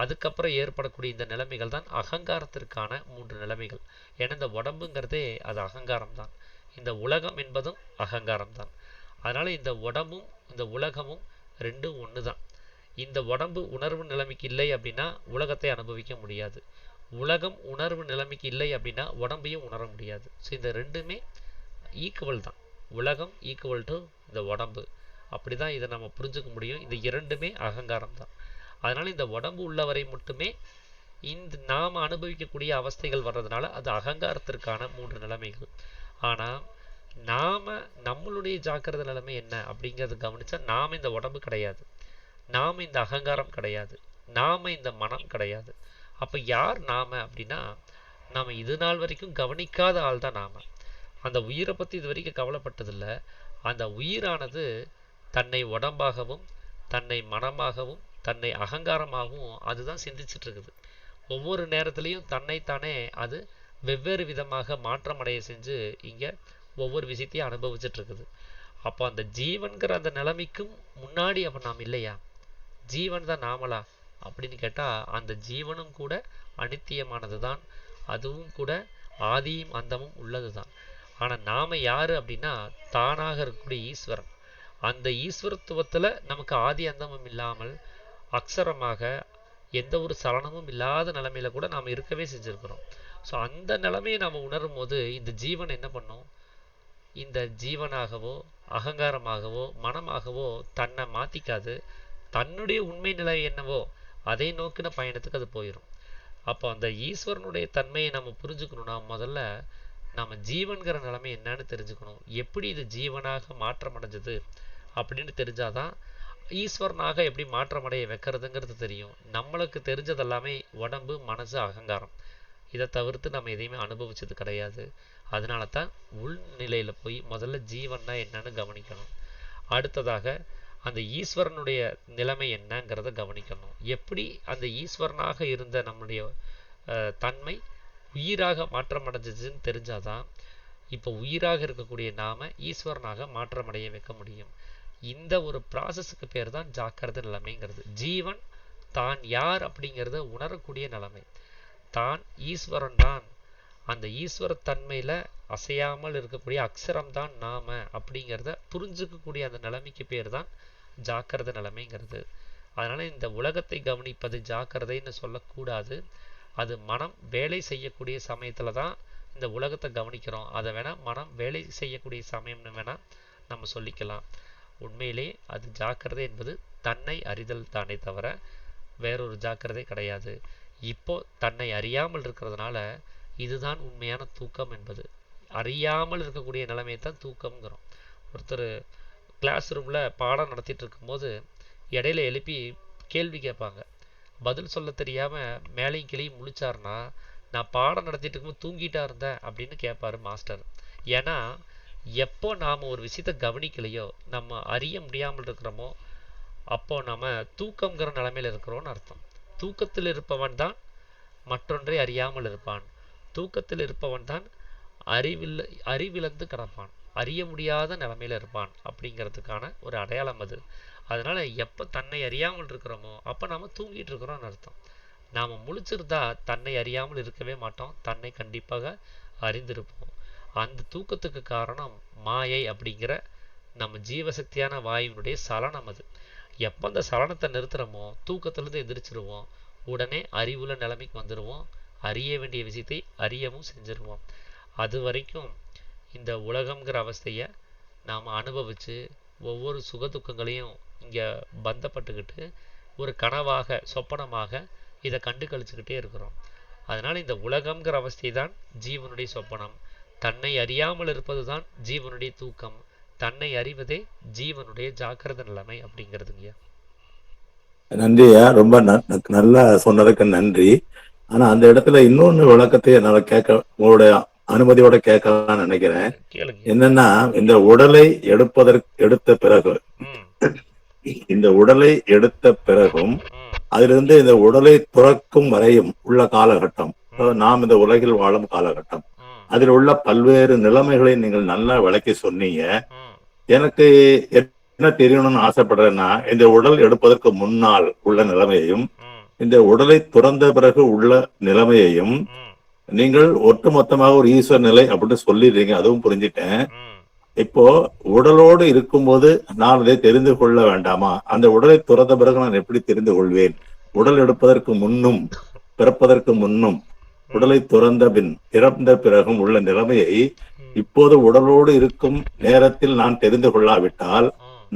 அதுக்கப்புறம் ஏற்படக்கூடிய இந்த நிலைமைகள் தான் அகங்காரத்திற்கான 3 நிலைமைகள். ஏன்னா இந்த உடம்புங்கிறதே அது அகங்காரம் தான், இந்த உலகம் என்பதும் அகங்காரம் தான். அதனால் இந்த உடம்பும் இந்த உலகமும் ரெண்டும் ஒன்று தான். இந்த உடம்பு உணர்வு நிலைமைக்கு இல்லை அப்படின்னா உலகத்தை அனுபவிக்க முடியாது, உலகம் உணர்வு நிலைமைக்கு இல்லை அப்படின்னா உடம்பையும் உணர முடியாது. ஸோ இந்த ரெண்டுமே ஈக்குவல் தான், உலகம் ஈக்குவல் டு இந்த உடம்பு. அப்படி தான் இதை நம்ம புரிஞ்சுக்க முடியும். இந்த இரண்டுமே அகங்காரம் தான். அதனால் இந்த உடம்பு உள்ளவரை மட்டுமே இந்த நாம் அனுபவிக்கக்கூடிய அவஸ்தைகள் வர்றதுனால அது அகங்காரத்திற்கான 3 நிலைமைகள். ஆனால் நாம் நம்மளுடைய ஜாக்கிரதை நிலைமை என்ன அப்படிங்கிறத கவனித்தா நாம் இந்த உடம்பு கிடையாது, நாம் இந்த அகங்காரம் கிடையாது, நாம் இந்த மனம் கிடையாது. அப்போ யார் நாம் அப்படின்னா, நாம் இது நாள் வரைக்கும் கவனிக்காத ஆள் தான் நாம். அந்த உயிரை பற்றி இது வரைக்கும் கவலைப்பட்டதில்லை. அந்த உயிரானது தன்னை உடம்பாகவும் தன்னை மனமாகவும் தன்னை அகங்காரமாகவும் அதுதான் சிந்திச்சுட்டு இருக்குது. ஒவ்வொரு நேரத்துலையும் தன்னைத்தானே அது வெவ்வேறு விதமாக மாற்றமடைய செஞ்சு இங்கே ஒவ்வொரு விஷயத்தையும் அனுபவிச்சுட்டு இருக்குது. அப்போ அந்த ஜீவன்கிற அந்த நிலைமைக்கும் முன்னாடி அப்போ நாம் இல்லையா? ஜீவன் தான் நாமளா அப்படின்னு கேட்டால் அந்த ஜீவனும் கூட அனித்தியமானது தான், அதுவும் கூட ஆதியும் அந்தமும் உள்ளது தான். ஆனால் நாம் யார் அப்படின்னா தானாக இருக்கக்கூடிய ஈஸ்வரன். அந்த ஈஸ்வரத்துவத்தில் நமக்கு ஆதி அந்தமும் இல்லாமல் அக்ஷரமாக எந்த ஒரு சலனமும் இல்லாத நிலைமையில கூட நாம் இருக்கவே செஞ்சுருக்கிறோம். ஸோ அந்த நிலைமையை நாம் உணரும் போது இந்த ஜீவன் என்ன பண்ணும்? இந்த ஜீவனாகவோ அகங்காரமாகவோ மனமாகவோ தன்னை மாற்றிக்காது. தன்னுடைய உண்மை நிலை என்னவோ அதை நோக்கின பயணத்துக்கு அது போயிடும். அப்போ அந்த ஈஸ்வரனுடைய தன்மையை நம்ம புரிஞ்சுக்கணும்னா முதல்ல நம்ம ஜீவன்கிற நிலைமை என்னன்னு தெரிஞ்சுக்கணும். எப்படி இது ஜீவனாக மாற்றம் அடைஞ்சது அப்படின்னு தெரிஞ்சாதான் ஈஸ்வரனாக எப்படி மாற்றமடைய வைக்கிறதுங்கிறது தெரியும். நம்மளுக்கு தெரிஞ்சது எல்லாமே உடம்பு, மனசு, அகங்காரம். இதை தவிர்த்து நம்ம எதையுமே அனுபவிச்சது கிடையாது. அதனால தான் உள்நிலையில் போய் முதல்ல ஜீவன்னா என்னன்னு கவனிக்கணும். அடுத்ததாக அந்த ஈஸ்வரனுடைய நிலைமை என்னங்கிறத கவனிக்கணும். எப்படி அந்த ஈஸ்வரனாக இருந்த நம்முடைய தன்மை உயிராக மாற்றம் அடைஞ்சதுன்னு தெரிஞ்சாதான் இப்போ உயிராக இருக்கக்கூடிய நாம ஈஸ்வரனாக மாற்றமடைய வைக்க முடியும். இந்த ஒரு ப்ராசஸுக்கு பேர் தான் ஜாக்கிரதை நிலைமைங்கிறது. ஜீவன் தான் யார் அப்படிங்கிறத உணரக்கூடிய நிலைமை. தான் ஈஸ்வரன் தான், அந்த ஈஸ்வரத்தன்மையில் அசையாமல் இருக்கக்கூடிய அக்ஷரம் தான் நாம அப்படிங்கிறத புரிஞ்சுக்கக்கூடிய அந்த நிலைமைக்கு பேர் தான் ஜாக்கிரதை நிலைமைங்கிறது. அதனால இந்த உலகத்தை கவனிப்பது ஜாக்கிரதைன்னு சொல்லக்கூடாது. அது மனம் வேலை செய்யக்கூடிய சமயத்தில் தான் இந்த உலகத்தை கவனிக்கிறோம். அதை வேணால் மனம் வேலை செய்யக்கூடிய சமயம்னு வேணால் நம்ம சொல்லிக்கலாம். உண்மையிலே அது ஜாக்கிரதை என்பது தன்னை அறிதல் தானே தவிர வேறொரு ஜாக்கிரதை கிடையாது. இப்போ தன்னை அறியாமல் இருக்கிறதுனால இதுதான் உண்மையான தூக்கம் என்பது. அறியாமல் இருக்கக்கூடிய நிலைமையை தான் தூக்கம்ங்கிறோம். ஒருத்தர் கிளாஸ் ரூமில் பாடம் நடத்திட்டு இருக்கும்போது இடையில எழுப்பி கேள்வி கேட்பாங்க. பதில் சொல்ல தெரியாமல் மேலையும் கிளியும் முழிச்சாருன்னா நான் பாடம் நடத்திட்டு இருக்கும்போது தூங்கிட்டா இருந்தேன் அப்படின்னு கேட்பாரு மாஸ்டர். ஏன்னா எப்போ நாம் ஒரு விஷயத்தை கவனிக்கலையோ, நம்ம அறிய முடியாமல் இருக்கிறோமோ, அப்போ நம்ம தூக்கங்கிற நிலைமையில் இருக்கிறோன்னு அர்த்தம். தூக்கத்தில் இருப்பவன் தான் மற்றொன்றை அறியாமல் இருப்பான். தூக்கத்தில் இருப்பவன் தான் அறிவிழந்து கிடப்பான், அறிய முடியாத நிலைமையில் இருப்பான் அப்படிங்கிறதுக்கான ஒரு அடையாளம் அது. அதனால எப்போ தன்னை அறியாமல் இருக்கிறோமோ அப்போ நாம் தூங்கிட்டு இருக்கிறோம்னு அர்த்தம். நாம் முழிச்சிருந்தா தன்னை அறியாமல் இருக்கவே மாட்டோம், தன்னை கண்டிப்பாக அறிந்திருப்போம். அந்த தூக்கத்துக்கு காரணம் மாயை அப்படிங்கிற நம்ம ஜீவசக்தியான வாயுனுடைய சலனம். அது எப்போ அந்த சலனத்தை நிறுத்துகிறோமோ தூக்கத்திலேருந்து எந்திரிச்சிருவோம், உடனே அறிவுள்ள நிலைமைக்கு வந்துடுவோம், அறிய வேண்டிய விஷயத்தை அறியவும் செஞ்சிருவோம். அது வரைக்கும் இந்த உலகம்ங்கிற அவஸ்தையை நாம் அனுபவித்து ஒவ்வொரு சுகதுக்கங்களையும் இங்கே பந்தப்பட்டுக்கிட்டு ஒரு கனவாக சொப்பனமாக இதை கண்டு கழிச்சுக்கிட்டே இருக்கிறோம். அதனால் இந்த உலகம்ங்கிற அவஸ்தை தான் ஜீவனுடைய சொப்பனம். தன்னை அறியாமல் இருப்பது தான் ஜீவனுடைய தூக்கம். தன்னை அறிவதே ஜீவனுடைய ஜாக்கிரதை நிலைமை அப்படிங்கிறதுங்கய்யா. நன்றியா, ரொம்ப நல்லா சொன்னதுக்கு நன்றி. ஆனா அந்த இடத்துல இன்னொன்னு விளக்கத்தை என்னால உங்களுடைய அனுமதியோட கேட்கலாம்னு நினைக்கிறேன். என்னன்னா, இந்த உடலை எடுத்த பிறகு இந்த உடலை எடுத்த பிறகும் அதிலிருந்து இந்த உடலை துறக்கும் வரையும் உள்ள காலகட்டம், நாம் இந்த உலகில் வாழும் காலகட்டம், அதில் உள்ள பல்வேறு நிலைமைகளை நீங்கள் நல்லா விளக்கி சொன்னீங்க. எனக்கு என்ன தெரியணும்னு ஆசைப்படுறேன்னா, இந்த உடல் எடுப்பதற்கு முன்னால் உள்ள நிலைமையையும் இந்த உடலை துறந்த பிறகு உள்ள நிலைமையையும் நீங்கள் ஒட்டுமொத்தமாக ஒரு ஈஸ்வர நிலை அப்படின்னு சொல்லிடுறீங்க, அதுவும் புரிஞ்சுட்டேன். இப்போ உடலோடு இருக்கும்போது நான் இதை தெரிந்து கொள்ள வேண்டாமா? அந்த உடலை துறந்த பிறகு நான் எப்படி தெரிந்து கொள்வேன்? உடல் எடுப்பதற்கு முன்னும் பிறப்பதற்கு முன்னும் உடலை துறந்த பின் இறந்த பிறகும் உள்ள நிலைமையை இப்போது உடலோடு இருக்கும் நேரத்தில் நான் தெரிந்து கொள்ளாவிட்டால்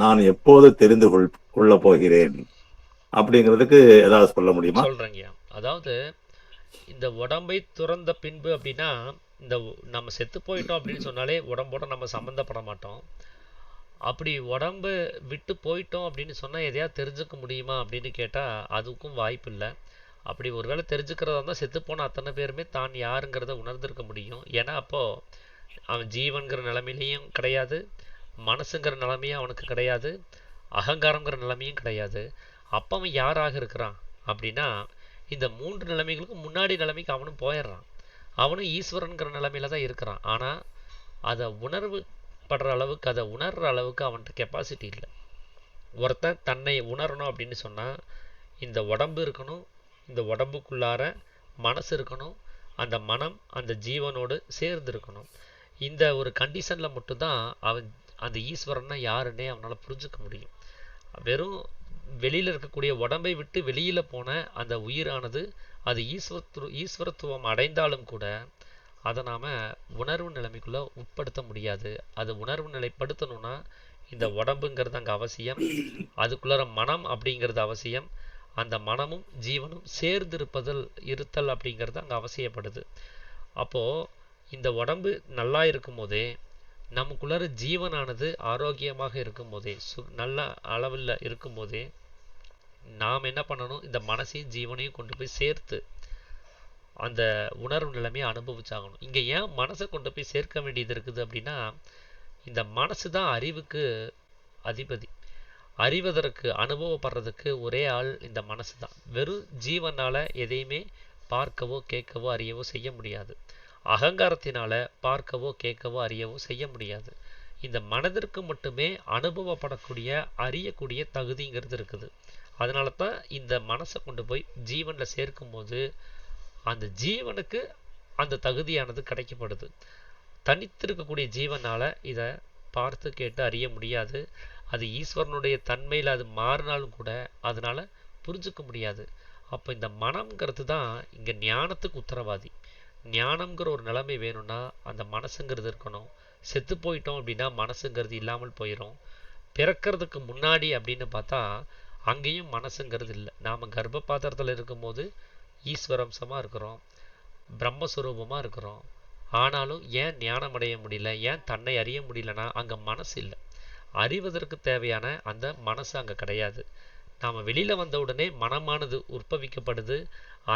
நான் எப்போது தெரிந்து கொள்ள போகிறேன் அப்படிங்கிறதுக்கு ஏதாவது சொல்ல முடியுமா? சொல்றேங்க. அதாவது இந்த உடம்பை துறந்த பின்பு அப்படின்னா, இந்த நம்ம செத்து போயிட்டோம் அப்படின்னு சொன்னாலே உடம்போட நம்ம சம்மந்தப்பட மாட்டோம். அப்படி உடம்பு விட்டு போயிட்டோம் அப்படின்னு சொன்னால் எதையாவது தெரிஞ்சுக்க முடியுமா அப்படின்னு கேட்டால் அதுக்கும் வாய்ப்பு இல்லை. அப்படி ஒருவேளை தெரிஞ்சுக்கிறதா இருந்தால் செத்துப்போன அத்தனை பேருமே தான் யாருங்கிறத உணர்ந்திருக்க முடியும். ஏன்னா அப்போது அவன் ஜீவன்கிற நிலைமையிலையும் கிடையாது, மனசுங்கிற நிலைமையும் அவனுக்கு கிடையாது, அகங்காரங்கிற நிலைமையும் கிடையாது. அப்போ அவன் யாராக இருக்கிறான் அப்படின்னா, இந்த 3 நிலைமைகளுக்கும் முன்னாடி நிலைமைக்கு அவனும் போயிடுறான். அவனும் ஈஸ்வரன்கிற நிலைமையில தான் இருக்கிறான். ஆனால் அதை படுற அளவுக்கு, அதை உணர்கிற அளவுக்கு அவன்கிட்ட கெப்பாசிட்டி இல்லை. ஒருத்தன் தன்னை உணரணும் அப்படின்னு சொன்னால் இந்த உடம்பு இருக்கணும், இந்த உடம்புக்குள்ளார மனசு இருக்கணும், அந்த மனம் அந்த ஜீவனோடு சேர்ந்து இருக்கணும். இந்த ஒரு கண்டிஷனில் மட்டும்தான் அவன் அந்த ஈஸ்வரனை யாருன்னே அவனால் புரிஞ்சுக்க முடியும். வெறும் வெளியில் இருக்கக்கூடிய உடம்பை விட்டு வெளியில் போன அந்த உயிரானது அது ஈஸ்வரத்துவம் அடைந்தாலும் கூட அதை நாம் உணர்வு நிலைமைக்குள்ளே உட்படுத்த முடியாது. அது உணர்வு நிலைப்படுத்தணும்னா இந்த உடம்புங்கிறது அங்கே அவசியம், அதுக்குள்ளார மனம் அப்படிங்கிறது அவசியம், அந்த மனமும் ஜீவனும் சேர்ந்து இருத்தல் அப்படிங்கிறது அங்கே அவசியப்படுது. அப்போது இந்த உடம்பு நல்லா இருக்கும் போதே, நமக்குள்ளார ஜீவனானது ஆரோக்கியமாக இருக்கும் போதே, நல்ல அளவில் இருக்கும் போதே நாம் என்ன பண்ணணும், இந்த மனசையும் ஜீவனையும் கொண்டு போய் சேர்த்து அந்த உணர்வு நிலைமையை அனுபவிச்சாகணும். இங்கே ஏன் மனசை கொண்டு போய் சேர்க்க வேண்டியது இருக்குது அப்படின்னா, இந்த மனசு தான் அறிவுக்கு அதிபதி. அறிவதற்கு அனுபவப்படுறதுக்கு ஒரே ஆள் இந்த மனசு தான். வெறும் ஜீவனால் எதையுமே பார்க்கவோ கேட்கவோ அறியவோ செய்ய முடியாது. அகங்காரத்தினால பார்க்கவோ கேட்கவோ அறியவோ செய்ய முடியாது. இந்த மனதிற்கு மட்டுமே அனுபவப்படக்கூடிய அறியக்கூடிய தகுதிங்கிறது இருக்குது. அதனால தான் இந்த மனசை கொண்டு போய் ஜீவனில் சேர்க்கும்போது அந்த ஜீவனுக்கு அந்த தகுதியானது கிடைக்கப்படுது. தனித்திருக்கக்கூடிய ஜீவனால் இதை பார்த்து கேட்டு அறிய முடியாது. அது ஈஸ்வரனுடைய தன்மையில் அது மாறினாலும் கூட அதனால் புரிஞ்சுக்க முடியாது. அப்போ இந்த மனம்ங்கிறது தான் இங்கே ஞானத்துக்கு உத்தரவாதி. ஞானம்ங்கிற ஒரு நிலைமை வேணும்னா அந்த மனசுங்கிறது இருக்கணும். செத்து போயிட்டோம் அப்படின்னா மனசுங்கிறது இல்லாமல் போயிடும். பிறக்கிறதுக்கு முன்னாடி அப்படின்னு பார்த்தா அங்கேயும் மனசுங்கிறது இல்லை. நாம் கர்ப்ப பாத்திரத்தில் இருக்கும்போது ஈஸ்வரம்சமாக இருக்கிறோம், பிரம்மஸ்வரூபமாக இருக்கிறோம். ஆனாலும் ஏன் ஞானம் அடைய முடியல, ஏன் தன்னை அறிய முடியலன்னா அங்கே மனசு இல்லை. அறிவதற்கு தேவையான அந்த மனசு அங்கே கிடையாது. நாம் வெளியில் வந்த உடனே மனமானது உற்பவிக்கப்படுது.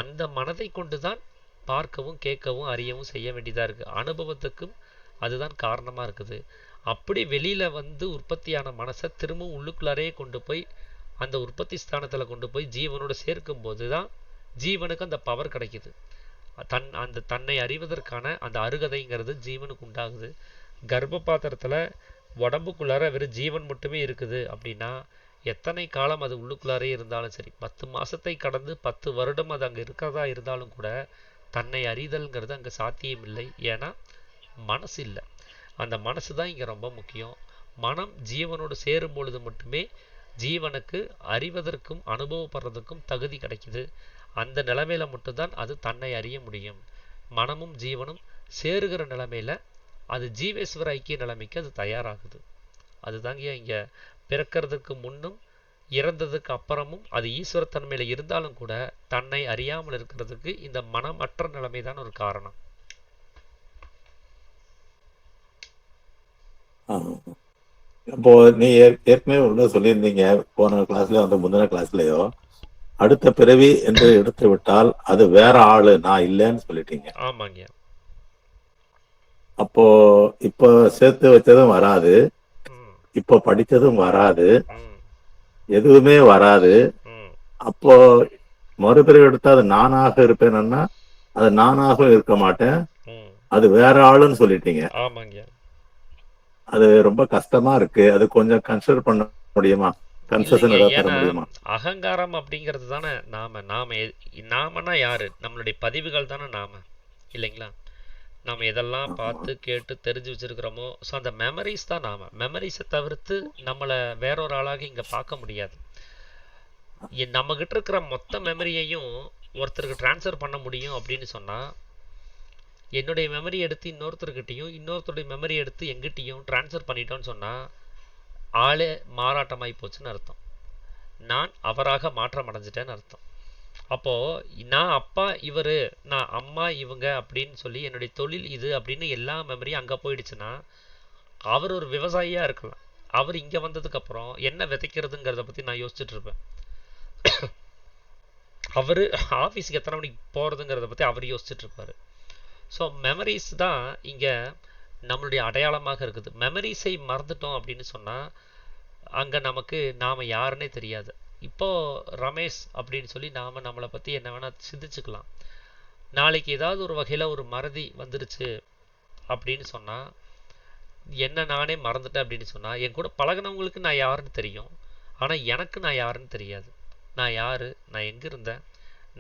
அந்த மனதை கொண்டு தான் பார்க்கவும் கேட்கவும் அறியவும் செய்ய வேண்டியதாக இருக்குது. அனுபவத்துக்கும் அதுதான் காரணமாக இருக்குது. அப்படி வெளியில் வந்து உற்பத்தியான மனசை திரும்பவும் உள்ளுக்குள்ளாரையே கொண்டு போய் அந்த உற்பத்தி ஸ்தானத்தில் கொண்டு போய் ஜீவனோடு சேர்க்கும்போது தான் ஜீவனுக்கு அந்த பவர் கிடைக்குது. அந்த தன்னை அறிவதற்கான அந்த அருகதைங்கிறது ஜீவனுக்கு உண்டாகுது. கர்ப்ப பாத்திரத்தில் உடம்புக்குள்ளார வெறும் ஜீவன் மட்டுமே இருக்குது அப்படின்னா எத்தனை காலம் அது உள்ளுக்குள்ளாரே இருந்தாலும் சரி, 10 மாதத்தை கடந்து 10 வருடம் அது அங்கே இருக்கிறதா இருந்தாலும் கூட தன்னை அறிதல்ங்கிறது அங்கே சாத்தியம் இல்லை. ஏன்னா மனசு இல்லை. அந்த மனசு தான் இங்கே ரொம்ப முக்கியம். மனம் ஜீவனோடு சேரும் பொழுது மட்டுமே ஜீவனுக்கு அறிவதற்கும் அனுபவப்படுறதுக்கும் தகுதி கிடைக்குது. அந்த நிலைமையில மட்டும்தான் அது தன்னை அறிய முடியும். மனமும் ஜீவனும் சேருகிற நிலைமையில அது ஜீவேஸ்வர ஐக்கிய நிலைமைக்கு அது தயாராகுது. அதுதாங்க இங்கே பிறக்கிறதுக்கு முன்னும் இறந்ததுக்கு அப்புறமும் அது ஈஸ்வரத்தன்மையில இருந்தாலும் கூட தன்னை அறியாமல் இருக்கிறதுக்கு இந்த மனமற்ற நிலைமை தான் ஒரு காரணம். இப்போ நீ ஏற்கனவே ஒன்று சொல்லியிருந்தீங்க, போன கிளாஸ்லயோ அந்த முந்தின கிளாஸ்லயோ, அடுத்த பிறவி என்று எடுத்து விட்டால் அது வேற ஆளு, நான் இல்லைன்னு சொல்லிட்டீங்க. ஆமாங்க. அப்போ இப்ப சேர்த்து வச்சதும் வராது, இப்ப படிச்சதும் வராது, எதுவுமே வராது. அப்போ மறுபிறவி எடுத்தா அது நானாக இருப்பேன்னா அது நானாகவும் இருக்க மாட்டேன், அது வேற ஆளுன்னு சொல்லிட்டீங்க. ஆமாங்க. அது ரொம்ப கஷ்டமா இருக்கு. அது கொஞ்சம் கன்சிடர் பண்ண முடியுமா? கன்செஷன் ஏதாவது தர முடியுமா? அகங்காரம் அப்படிங்கிறது தானே நாமனா யாரு? நம்மளுடைய பதிவுகள் தானே நாம, இல்லைங்களா? நாம் எதெல்லாம் பார்த்து கேட்டு தெரிஞ்சு வச்சிருக்கிறோமோ, ஸோ அந்த மெமரிஸ் தான் நாம. மெமரிஸை தவிர்த்து நம்மளை வேறொரு ஆளாக இங்கே பார்க்க முடியாது. நம்மகிட்ட இருக்கிற மொத்த மெமரியையும் ஒருத்தருக்கு டிரான்ஸ்ஃபர் பண்ண முடியும் அப்படின்னு சொன்னால், என்னுடைய மெமரி எடுத்து இன்னொருத்தர்கிட்டையும் இன்னொருத்தருடைய மெமரி எடுத்து எங்கிட்டையும் டிரான்ஸ்ஃபர் பண்ணிட்டோன்னு சொன்னால் ஆளே மாறாட்டமாகி போச்சுன்னு அர்த்தம். நான் அவராக மாற்றம் அடைஞ்சிட்டேன்னு அர்த்தம். அப்போது நான் அப்பா இவர், நான் அம்மா இவங்க அப்படின்னு சொல்லி என்னுடைய தொழில் இது அப்படின்னு எல்லா மெமரியும் அங்கே போயிடுச்சுன்னா அவர் ஒரு விவசாயியாக இருக்கலாம். அவர் இங்கே வந்ததுக்கப்புறம் என்ன விதைக்கிறதுங்கிறத பற்றி நான் யோசிச்சுட்டு இருப்பேன். அவர் ஆஃபீஸுக்கு எத்தனை மணிக்கு போகிறதுங்கிறத பற்றி அவர் யோசிச்சுட்டு இருப்பார். ஸோ மெமரிஸ் தான் இங்கே நம்மளுடைய அடையாளமாக இருக்குது. மெமரிஸை மறந்துட்டோம் அப்படின்னு சொன்னால் அங்கே நமக்கு நாம் யாருன்னே தெரியாது. இப்போது ரமேஷ் அப்படின்னு சொல்லி நாம் நம்மளை பற்றி என்ன வேணால் சிந்திச்சுக்கலாம். நாளைக்கு ஏதாவது ஒரு வகையில் ஒரு மறதி வந்துருச்சு அப்படின்னு சொன்னால் என்ன நானே மறந்துட்டேன் அப்படின்னு சொன்னால், என் கூட பழகினவங்களுக்கு நான் யாருன்னு தெரியும். ஆனால் எனக்கு நான் யாருன்னு தெரியாது. நான் யார், நான் எங்கே இருந்தேன்,